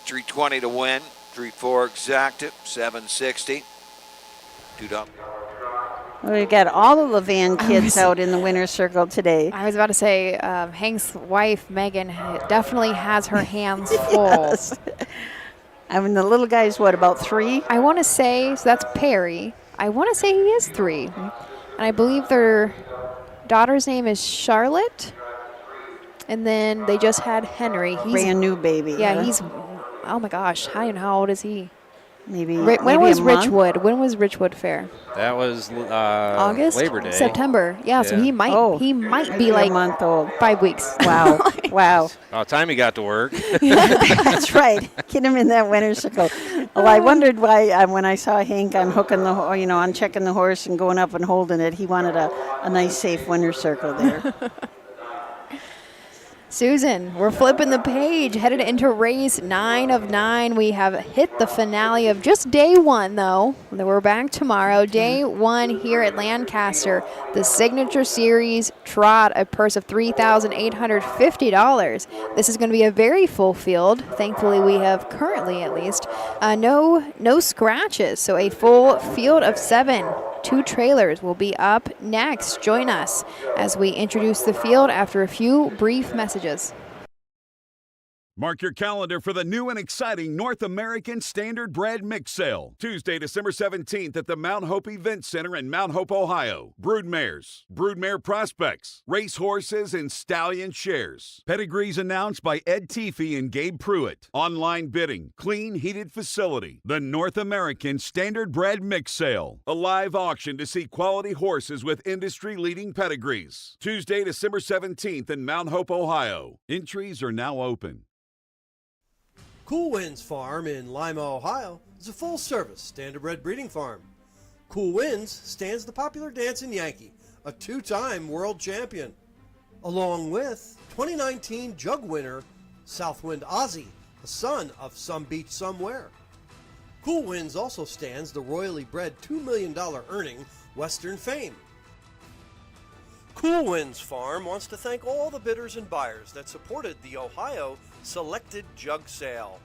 [SPEAKER 3] 320 to win. 3-4 exacted, 760. $2.
[SPEAKER 4] Well, we've got all the Levan kids out in the winner's circle today.
[SPEAKER 2] I was about to say, Hank's wife, Megan, definitely has her hands full.
[SPEAKER 4] Yes. I mean, the little guy's, what, about 3?
[SPEAKER 2] I want to say, so that's Perry. I want to say he is 3. And I believe their daughter's name is Charlotte. And then they just had Henry. He's
[SPEAKER 4] brand new baby.
[SPEAKER 2] Yeah, he's, oh my gosh, how old is he?
[SPEAKER 4] Maybe.
[SPEAKER 2] When was Richwood? When was Richwood Fair?
[SPEAKER 7] That was
[SPEAKER 2] August,
[SPEAKER 7] Labor Day,
[SPEAKER 2] September. Yeah, so he might be like
[SPEAKER 4] a month old.
[SPEAKER 2] 5 weeks.
[SPEAKER 4] Wow, wow.
[SPEAKER 7] Oh, time he got to work.
[SPEAKER 4] That's right. Get him in that winner's circle. Well, I wondered why when I saw Hank on hooking the, on checking the horse and going up and holding it, he wanted a nice, safe winner's circle there.
[SPEAKER 2] Susan, we're flipping the page, headed into race 9 of 9. We have hit the finale of just day 1, though. We're back tomorrow. Day 1 here at Lancaster, the Signature Series Trot, a purse of $3,850. This is going to be a very full field. Thankfully, we have currently, at least, no scratches. So a full field of 7. 2 trailers will be up next. Join us as we introduce the field after a few brief messages.
[SPEAKER 8] Mark your calendar for the new and exciting North American Standard Bred Mix Sale. Tuesday, December 17th at the Mount Hope Event Center in Mount Hope, Ohio. Broodmares, broodmare prospects, race horses, and stallion shares. Pedigrees announced by Ed Teefee and Gabe Pruitt. Online bidding, clean, heated facility. The North American Standard Bred Mix Sale. A live auction to see quality horses with industry-leading pedigrees. Tuesday, December 17th in Mount Hope, Ohio. Entries are now open.
[SPEAKER 16] Cool Winds Farm in Lima, Ohio is a full-service standardbred breeding farm. Cool Winds stands the popular dancing Yankee, a 2-time world champion, along with 2019 Jug winner Southwind Ozzy, the son of Some Beach Somewhere. Cool Winds also stands the royally bred $2 million earning Western Fame. Cool Winds Farm wants to thank all the bidders and buyers that supported the Ohio Selected Jug Sale.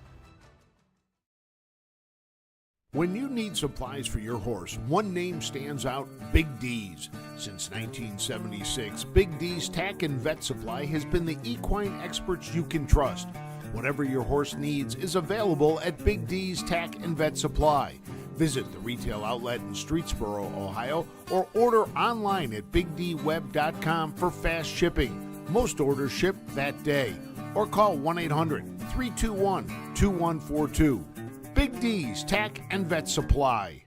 [SPEAKER 10] When you need supplies for your horse, one name stands out: Big D's. Since 1976, Big D's Tack and Vet Supply has been the equine experts you can trust. Whatever your horse needs is available at Big D's Tack and Vet Supply. Visit the retail outlet in Streetsboro, Ohio, or order online at bigdweb.com for fast shipping. Most orders ship that day. Or call 1-800-321-2142. Big D's Tack and Vet Supply.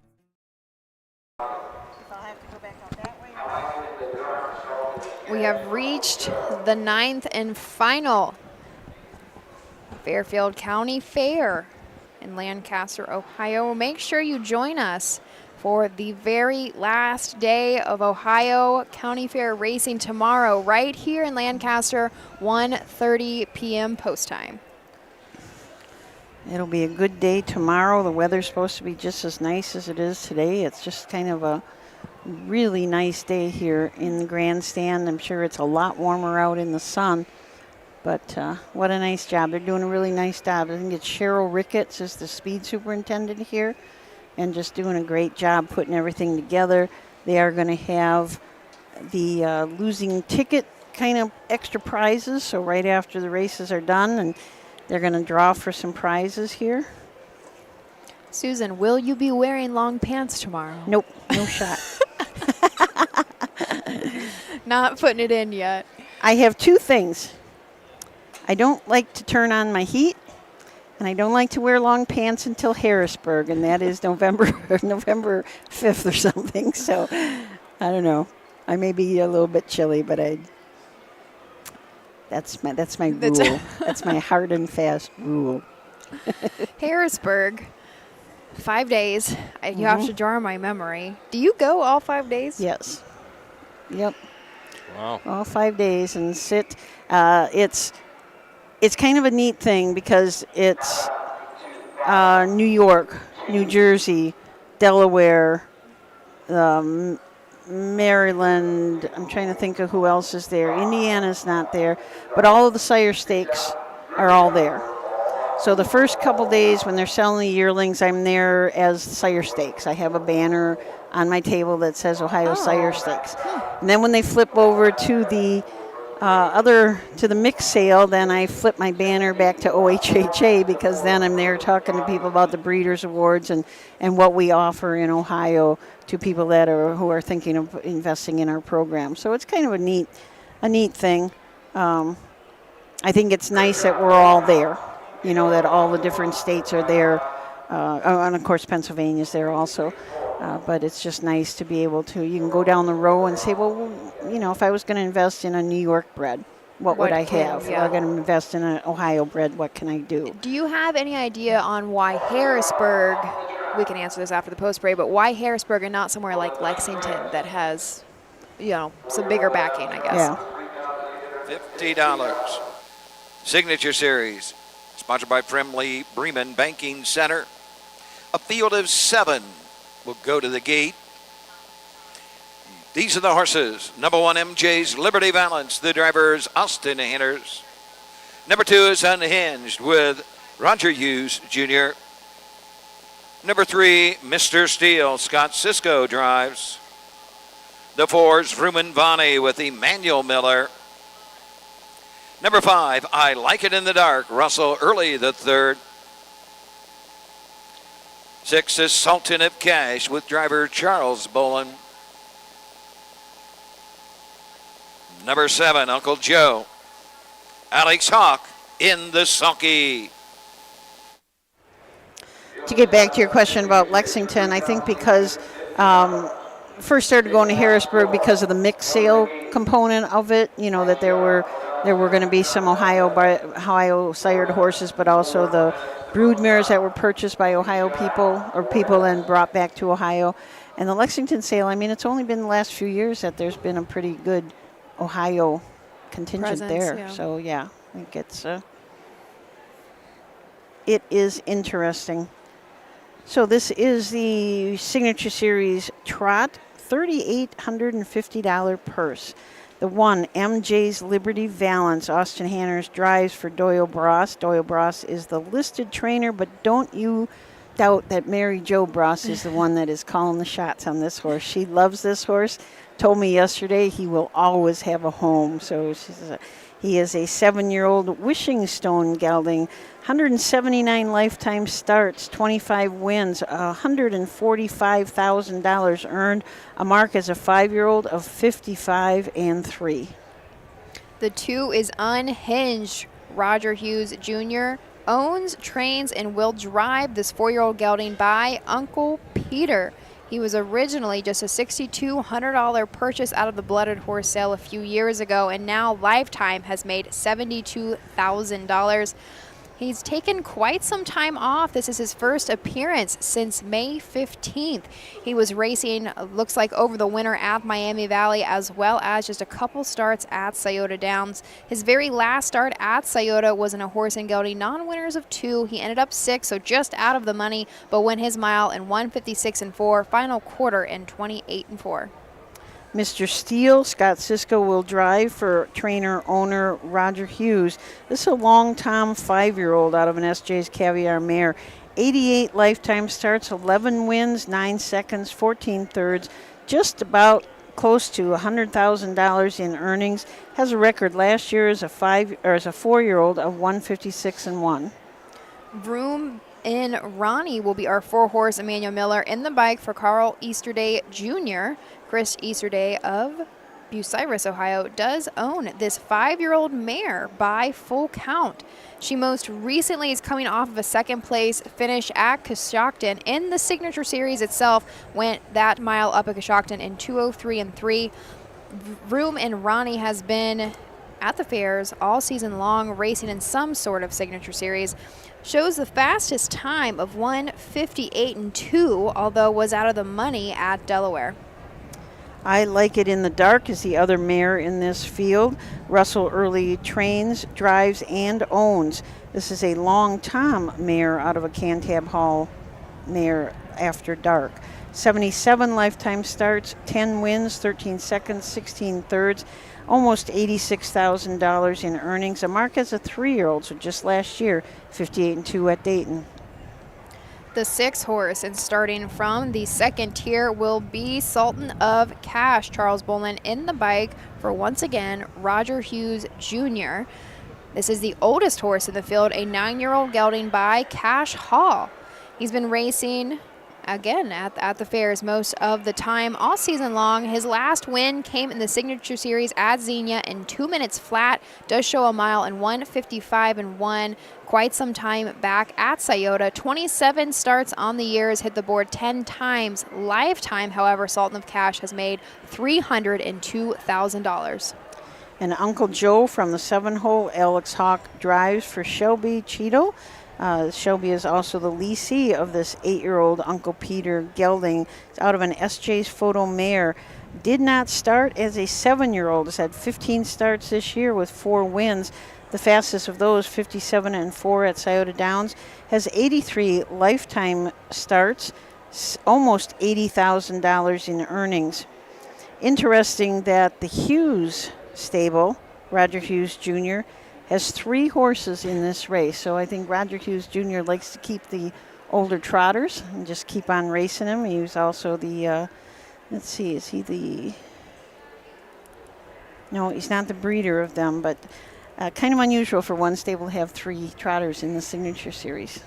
[SPEAKER 2] We have reached the 9th and final Fairfield County Fair in Lancaster, Ohio. Make sure you join us for the very last day of Ohio County Fair racing tomorrow right here in Lancaster, 1:30 p.m. post time.
[SPEAKER 4] It'll be a good day tomorrow. The weather's supposed to be just as nice as it is today. It's just kind of a really nice day here in the grandstand. I'm sure it's a lot warmer out in the sun, but what a nice job. They're doing a really nice job. I think it's Cheryl Ricketts is the speed superintendent here, and just doing a great job putting everything together. They are going to have the losing ticket kind of extra prizes, so right after the races are done, and they're going to draw for some prizes here.
[SPEAKER 2] Susan, will you be wearing long pants tomorrow?
[SPEAKER 4] Nope, no shot.
[SPEAKER 2] Not putting it in yet.
[SPEAKER 4] I have two things. I don't like to turn on my heat, and I don't like to wear long pants until Harrisburg, and that is November 5th or something. So I don't know. I may be a little bit chilly, but that's my rule. That's my hard and fast rule.
[SPEAKER 2] Harrisburg, 5 days. You have to jar my memory. Do you go all 5 days?
[SPEAKER 4] Yes. Yep.
[SPEAKER 7] Wow.
[SPEAKER 4] All 5 days and sit. It's kind of a neat thing because it's New York, New Jersey, Delaware, Maryland. I'm trying to think of who else is there. Indiana's not there, but all of the sire stakes are all there. So the first couple days when they're selling the yearlings, I'm there as sire stakes. I have a banner on my table that says Ohio Sire Stakes. And then when they flip over to the to the mixed sale, then I flip my banner back to OHHA, because then I'm there talking to people about the Breeders' Awards and what we offer in Ohio to people who are thinking of investing in our program. So it's kind of a neat thing. I think it's nice that we're all there, that all the different states are there. And of course Pennsylvania's there also. But it's just nice to be able to, you can go down the row and say, well, if I was going to invest in a New York bred, what would I have?
[SPEAKER 2] Yeah.
[SPEAKER 4] I'm going to invest in an Ohio bred, what can I do?
[SPEAKER 2] Do you have any idea on why Harrisburg, we can answer this after the post parade, but why Harrisburg and not somewhere like Lexington that has, some bigger backing, I guess?
[SPEAKER 4] Yeah.
[SPEAKER 3] $50. Signature Series, sponsored by Fremley Bremen Banking Center. A field of 7 will go to the gate. These are the horses. Number 1, MJ's Liberty Valance. The driver is Austin Hanners. Number 2 is Unhinged with Roger Hughes Jr. Number 3, Mr. Steele. Scott Cisco drives. The 4 is Vrooman Vani with Emmanuel Miller. Number 5, I Like It in the Dark. Russell Early the 3rd. 6 is Sultan of Cash with driver Charles Bolin. Number 7, Uncle Joe. Alex Hawk in the sulky.
[SPEAKER 4] To get back to your question about Lexington, I think because first started going to Harrisburg because of the mixed sale component of it, that there were going to be some Ohio sired horses, but also the brood mares that were purchased by Ohio people and brought back to Ohio. And the Lexington sale, it's only been the last few years that there's been a pretty good Ohio contingent there.
[SPEAKER 2] Yeah.
[SPEAKER 4] So yeah, I think it is interesting. So this is the Signature Series Trot, $3,850 purse. The 1, MJ's Liberty Valance. Austin Hanners drives for Doyle Bross. Doyle Bross is the listed trainer, but don't you doubt that Mary Jo Bross is the one that is calling the shots on this horse. She loves this horse. Told me yesterday he will always have a home. So he is a 7-year-old Wishing Stone gelding. 179 lifetime starts, 25 wins, $145,000 earned. A mark as a 5-year-old of 55-3.
[SPEAKER 2] The 2 is Unhinged. Roger Hughes Jr. owns, trains, and will drive this 4-year-old gelding by Uncle Peter. He was originally just a $6,200 purchase out of the Blooded Horse sale a few years ago, and now Lifetime has made $72,000. He's taken quite some time off. This is his first appearance since May 15th. He was racing, looks like, over the winter at Miami Valley, as well as just a couple starts at Scioto Downs. His very last start at Scioto was in a horse and gelding non-winners of 2. He ended up 6th, so just out of the money, but won his mile in 1:56.4, final quarter in 28.4.
[SPEAKER 4] Mr. Steele, Scott Sisko will drive for trainer-owner Roger Hughes. This is a long Tom 5-year-old out of an SJ's Caviar mare. 88 lifetime starts, 11 wins, 9 seconds, 14 thirds, just about close to $100,000 in earnings. Has a record last year as a 4-year-old of 156-1.
[SPEAKER 2] Vroom in Ronnie will be our 4-horse Emmanuel Miller. In the bike for Carl Easterday Jr. Chris Easterday of Bucyrus, Ohio, does own this 5-year-old mare by full count. She most recently is coming off of a second-place finish at Coshocton. In the Signature Series itself, went that mile up at Coshocton in 2:03.3. Vroom and Ronnie has been at the fairs all season long, racing in some sort of Signature Series. Shows the fastest time of 1:58.2, although was out of the money at Delaware.
[SPEAKER 4] I Like It in the Dark is the other mare in this field. Russell Early trains, drives, and owns. This is a long Tom mare out of a Cantab Hall mare after dark. 77 lifetime starts, 10 wins, 13 seconds, 16 thirds, almost $86,000 in earnings. A mark as a 3-year-old, so just last year, 58-2 at Dayton.
[SPEAKER 2] The 6-horse, and starting from the second tier, will be Sultan of Cash. Charles Bolin in the bike for, once again, Roger Hughes Jr. This is the oldest horse in the field, a 9-year-old gelding by Cash Hall. He's been racing, again, at the fairs most of the time all season long. His last win came in the Signature Series at Xenia in 2 minutes flat. Does show a mile in 1:55.1. Quite some time back at Scioto. 27 starts on the year, has hit the board 10 times. Lifetime, however, Sultan of Cash has made $302,000.
[SPEAKER 4] And Uncle Joe from the 7-hole, Alex Hawk drives for Shelby Cheeto. Shelby is also the leasee of this 8-year-old Uncle Peter gelding. It's out of an SJ's Photo mare. Did not start as a 7-year-old. Has had 15 starts this year with 4 wins. The fastest of those, 57-4 at Scioto Downs. Has 83 lifetime starts, almost $80,000 in earnings. Interesting that the Hughes stable, Roger Hughes Jr., has 3 horses in this race. So I think Roger Hughes Jr. likes to keep the older trotters and just keep on racing them. He was also the, let's see, is he the, no, he's not the breeder of them, but kind of unusual for one stable to have 3 trotters in the Signature Series.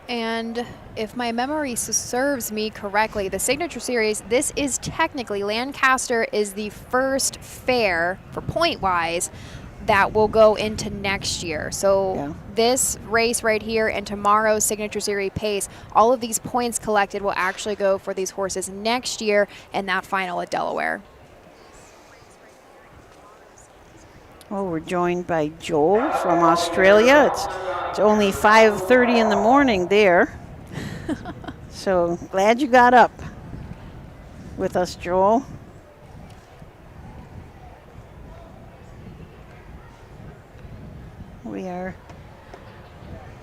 [SPEAKER 2] And if my memory serves me correctly, the Signature Series, this is technically, Lancaster is the first fair, for point-wise, that will go into next year. So this race right here and tomorrow's Signature Series pace, all of these points collected will actually go for these horses next year and that final at Delaware.
[SPEAKER 4] Well, we're joined by Joel from Australia. It's only 5:30 in the morning there. So glad you got up with us, Joel.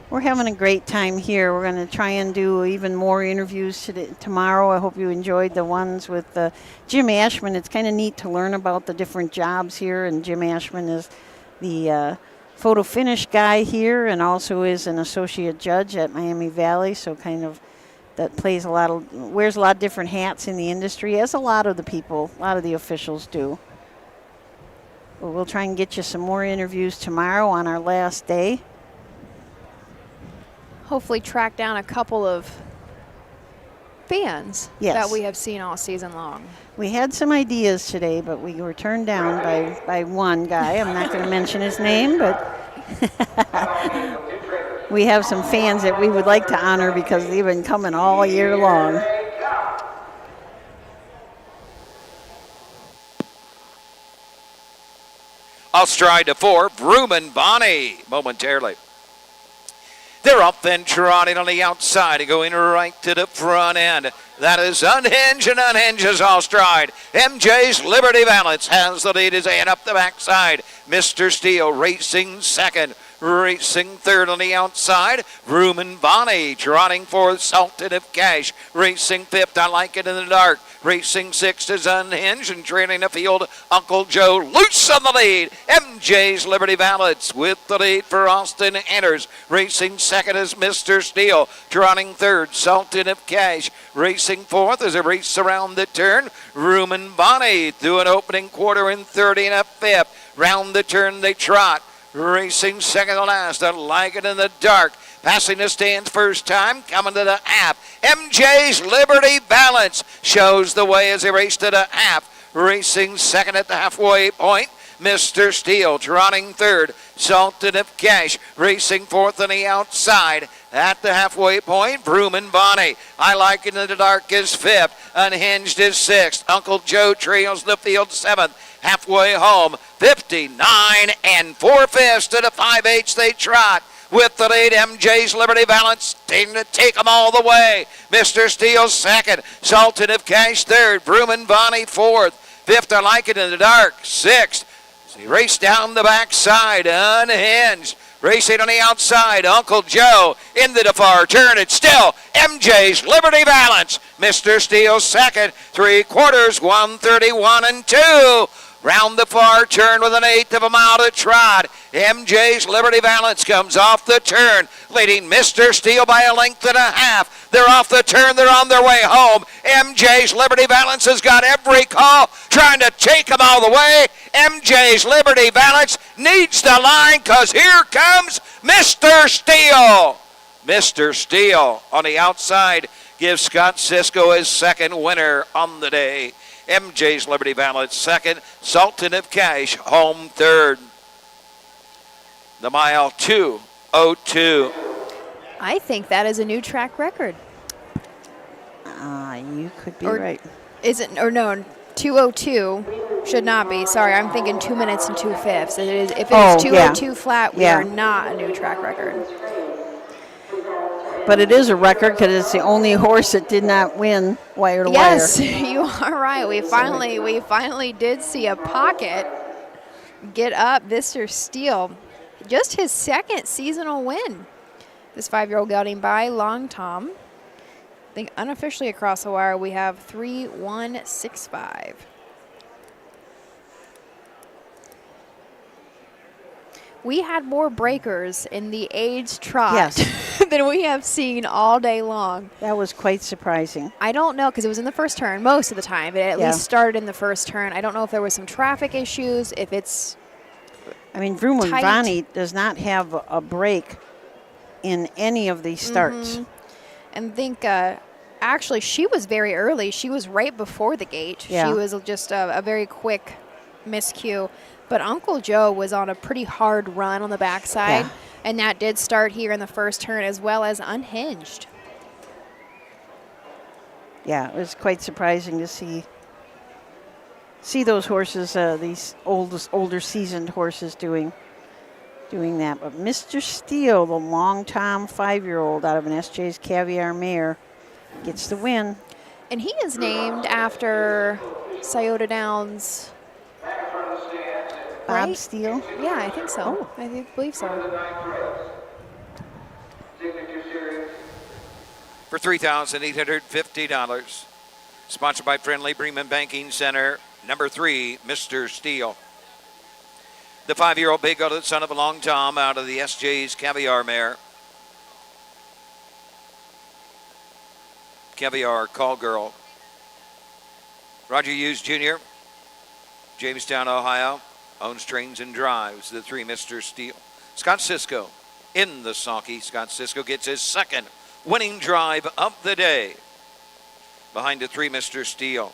[SPEAKER 4] We're having a great time here. We're going to try and do even more interviews tomorrow. I hope you enjoyed the ones with Jim Ashman. It's kind of neat to learn about the different jobs here, and Jim Ashman is the photo finish guy here and also is an associate judge at Miami Valley, so kind of that wears a lot of different hats in the industry, as a lot of the officials do. But we'll try and get you some more interviews tomorrow on our last day.
[SPEAKER 2] Hopefully track down a couple of fans that we have seen all season long.
[SPEAKER 4] We had some ideas today, but we were turned down by one guy. I'm not going to mention his name, but we have some fans that we would like to honor because they've been coming all year long.
[SPEAKER 3] I'll stride to 4, Vroom and Bonnie momentarily. They're up and trotting on the outside and going right to the front end. That is Unhinged, and Unhinges all stride. MJ's Liberty Balance has the lead as they head up the backside. Mr. Steele racing second. Racing third on the outside, Vroom and Bonnie trotting fourth, Sultan of Cash. Racing fifth, I Like It in the Dark. Racing sixth is Unhinged, and trailing the field, Uncle Joe loose on the lead. MJ's Liberty Balance with the lead for Austin Enders. Racing second is Mr. Steele. Trotting third, Sultan of Cash. Racing fourth as they race around the turn, Vroom and Bonnie through an opening quarter in 30 and a fifth. Round the turn they trot. Racing second to last, I Like It in the Dark. Passing the stands first time, coming to the half. MJ's Liberty Balance shows the way as they race to the half. Racing second at the halfway point, Mr. Steele trotting third. Sultan of Cash racing fourth on the outside. At the halfway point, Vroom and Bonnie. I Like It in the Dark is fifth. Unhinged is sixth. Uncle Joe trails the field seventh. Halfway home, 59 and 4/5 to the 5/8 they trot. With the lead, MJ's Liberty Balance taking to take them all the way. Mr. Steele second. Sultan of Cash third. Vroom and Bonnie fourth. Fifth, I Like It in the Dark. Sixth. So he raced down the backside. Unhinged. Racing on the outside, Uncle Joe into the far turn. It's still MJ's Liberty Balance. Mr. Steele second. 3/4, 1:31 and 2. Round the far turn with an eighth of a mile to trot. MJ's Liberty Balance comes off the turn, leading Mr. Steele by a length and a half. They're off the turn. They're on their way home. MJ's Liberty Balance has got every call, trying to take them all the way. MJ's Liberty Balance needs the line because here comes Mr. Steele. Mr. Steele on the outside gives Scott Cisco his second winner on the day. MJ's Liberty Balance second. Sultan of Cash home third. The mile 2:02.
[SPEAKER 2] I think that is a new track record.
[SPEAKER 4] You could be right.
[SPEAKER 2] Is it? Or no, 2:02 should not be. Sorry, I'm thinking 2 minutes and 2/5. It is. If it is 2:02 flat, we are not a new track record.
[SPEAKER 4] But it is a record because it's the only horse that did not win wire to wire.
[SPEAKER 2] Yes, you are right. We finally did see a pocket get up. Mr. Steele, just his second seasonal win. This 5-year-old gelding by Long Tom. I think unofficially across the wire we have 3-1-6-5. We had more breakers in the age trot than we have seen all day long.
[SPEAKER 4] That was quite surprising.
[SPEAKER 2] I don't know, because it was in the first turn most of the time. It at least started in the first turn. I don't know if there was some traffic issues, if it's
[SPEAKER 4] I mean, Vroom and Bonnie does not have a break in any of these starts.
[SPEAKER 2] And I think actually she was very early. She was right before the gate. She was just a very quick miscue. But Uncle Joe was on a pretty hard run on the backside, and that did start here in the first turn as well as Unhinged.
[SPEAKER 4] Yeah, it was quite surprising to see those horses, these older seasoned horses doing that. But Mr. Steele, the Long Tom 5-year-old out of an SJ's Caviar mare, gets the win.
[SPEAKER 2] And he is named after Scioto Downs.
[SPEAKER 4] Bob Steele?
[SPEAKER 2] Yeah, I think so. I believe so.
[SPEAKER 3] For $3,850. Sponsored by Friendly Bremen Banking Center. Number 3, Mr. Steele. The 5-year-old Big Goat, son of a Long Tom, out of the SJ's Caviar mare. Caviar Call Girl. Roger Hughes Jr., Jamestown, Ohio. Owns, trains, and drives the 3 Mr. Steele. Scott Cisco in the sulky. Scott Cisco gets his second winning drive of the day behind the 3 Mr. Steele.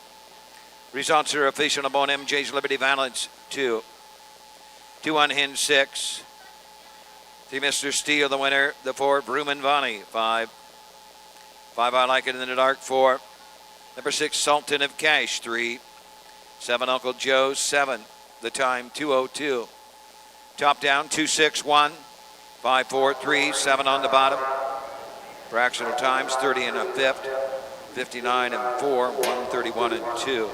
[SPEAKER 3] Results are official upon MJ's Liberty Balance 2. 2 Unhinged 6. 3 Mr. Steele the winner. The 4 Vroom and Bonnie 5. 5 I Like It in the Dark 4. Number 6 Sultan of Cash 3. 7 Uncle Joe 7. The time 2:02. Top down 261. 5:4.37 on the bottom. Fractional times 30 and a fifth, 59 and 4, 131 and 2.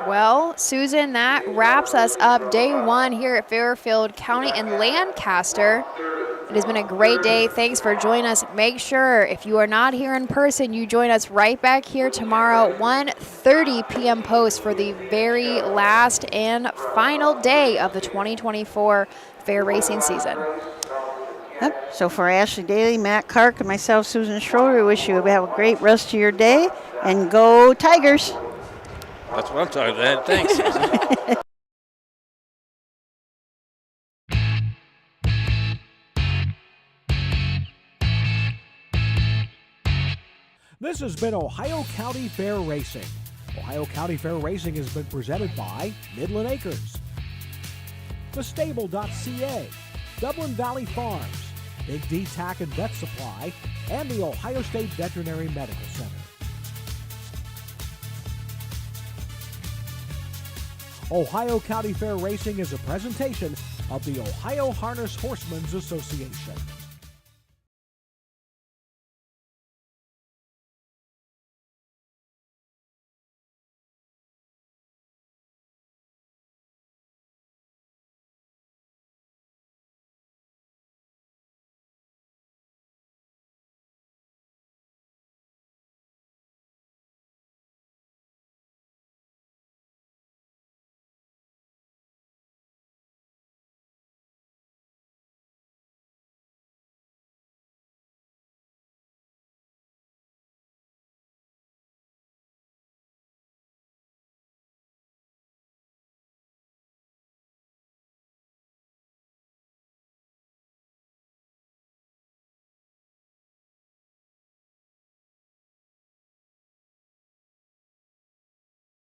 [SPEAKER 2] Well, Susan, that wraps us up day one here at Fairfield County in Lancaster. It has been a great day. Thanks for joining us. Make sure, if you are not here in person, you join us right back here tomorrow, 1:30 p.m. post for the very last and final day of the 2024 fair racing season.
[SPEAKER 4] Yep. So for Ashley Daly, Matt Kark, and myself, Susan Schroeder, we wish you have a great rest of your day, and go Tigers.
[SPEAKER 7] That's what I'm talking about. Thanks, Susan.
[SPEAKER 1] This has been Ohio County Fair Racing. Ohio County Fair Racing has been presented by Midland Acres, thestable.ca, Dublin Valley Farms, Big D Tack and Vet Supply, and the Ohio State Veterinary Medical Center. Ohio County Fair Racing is a presentation of the Ohio Harness Horsemen's Association.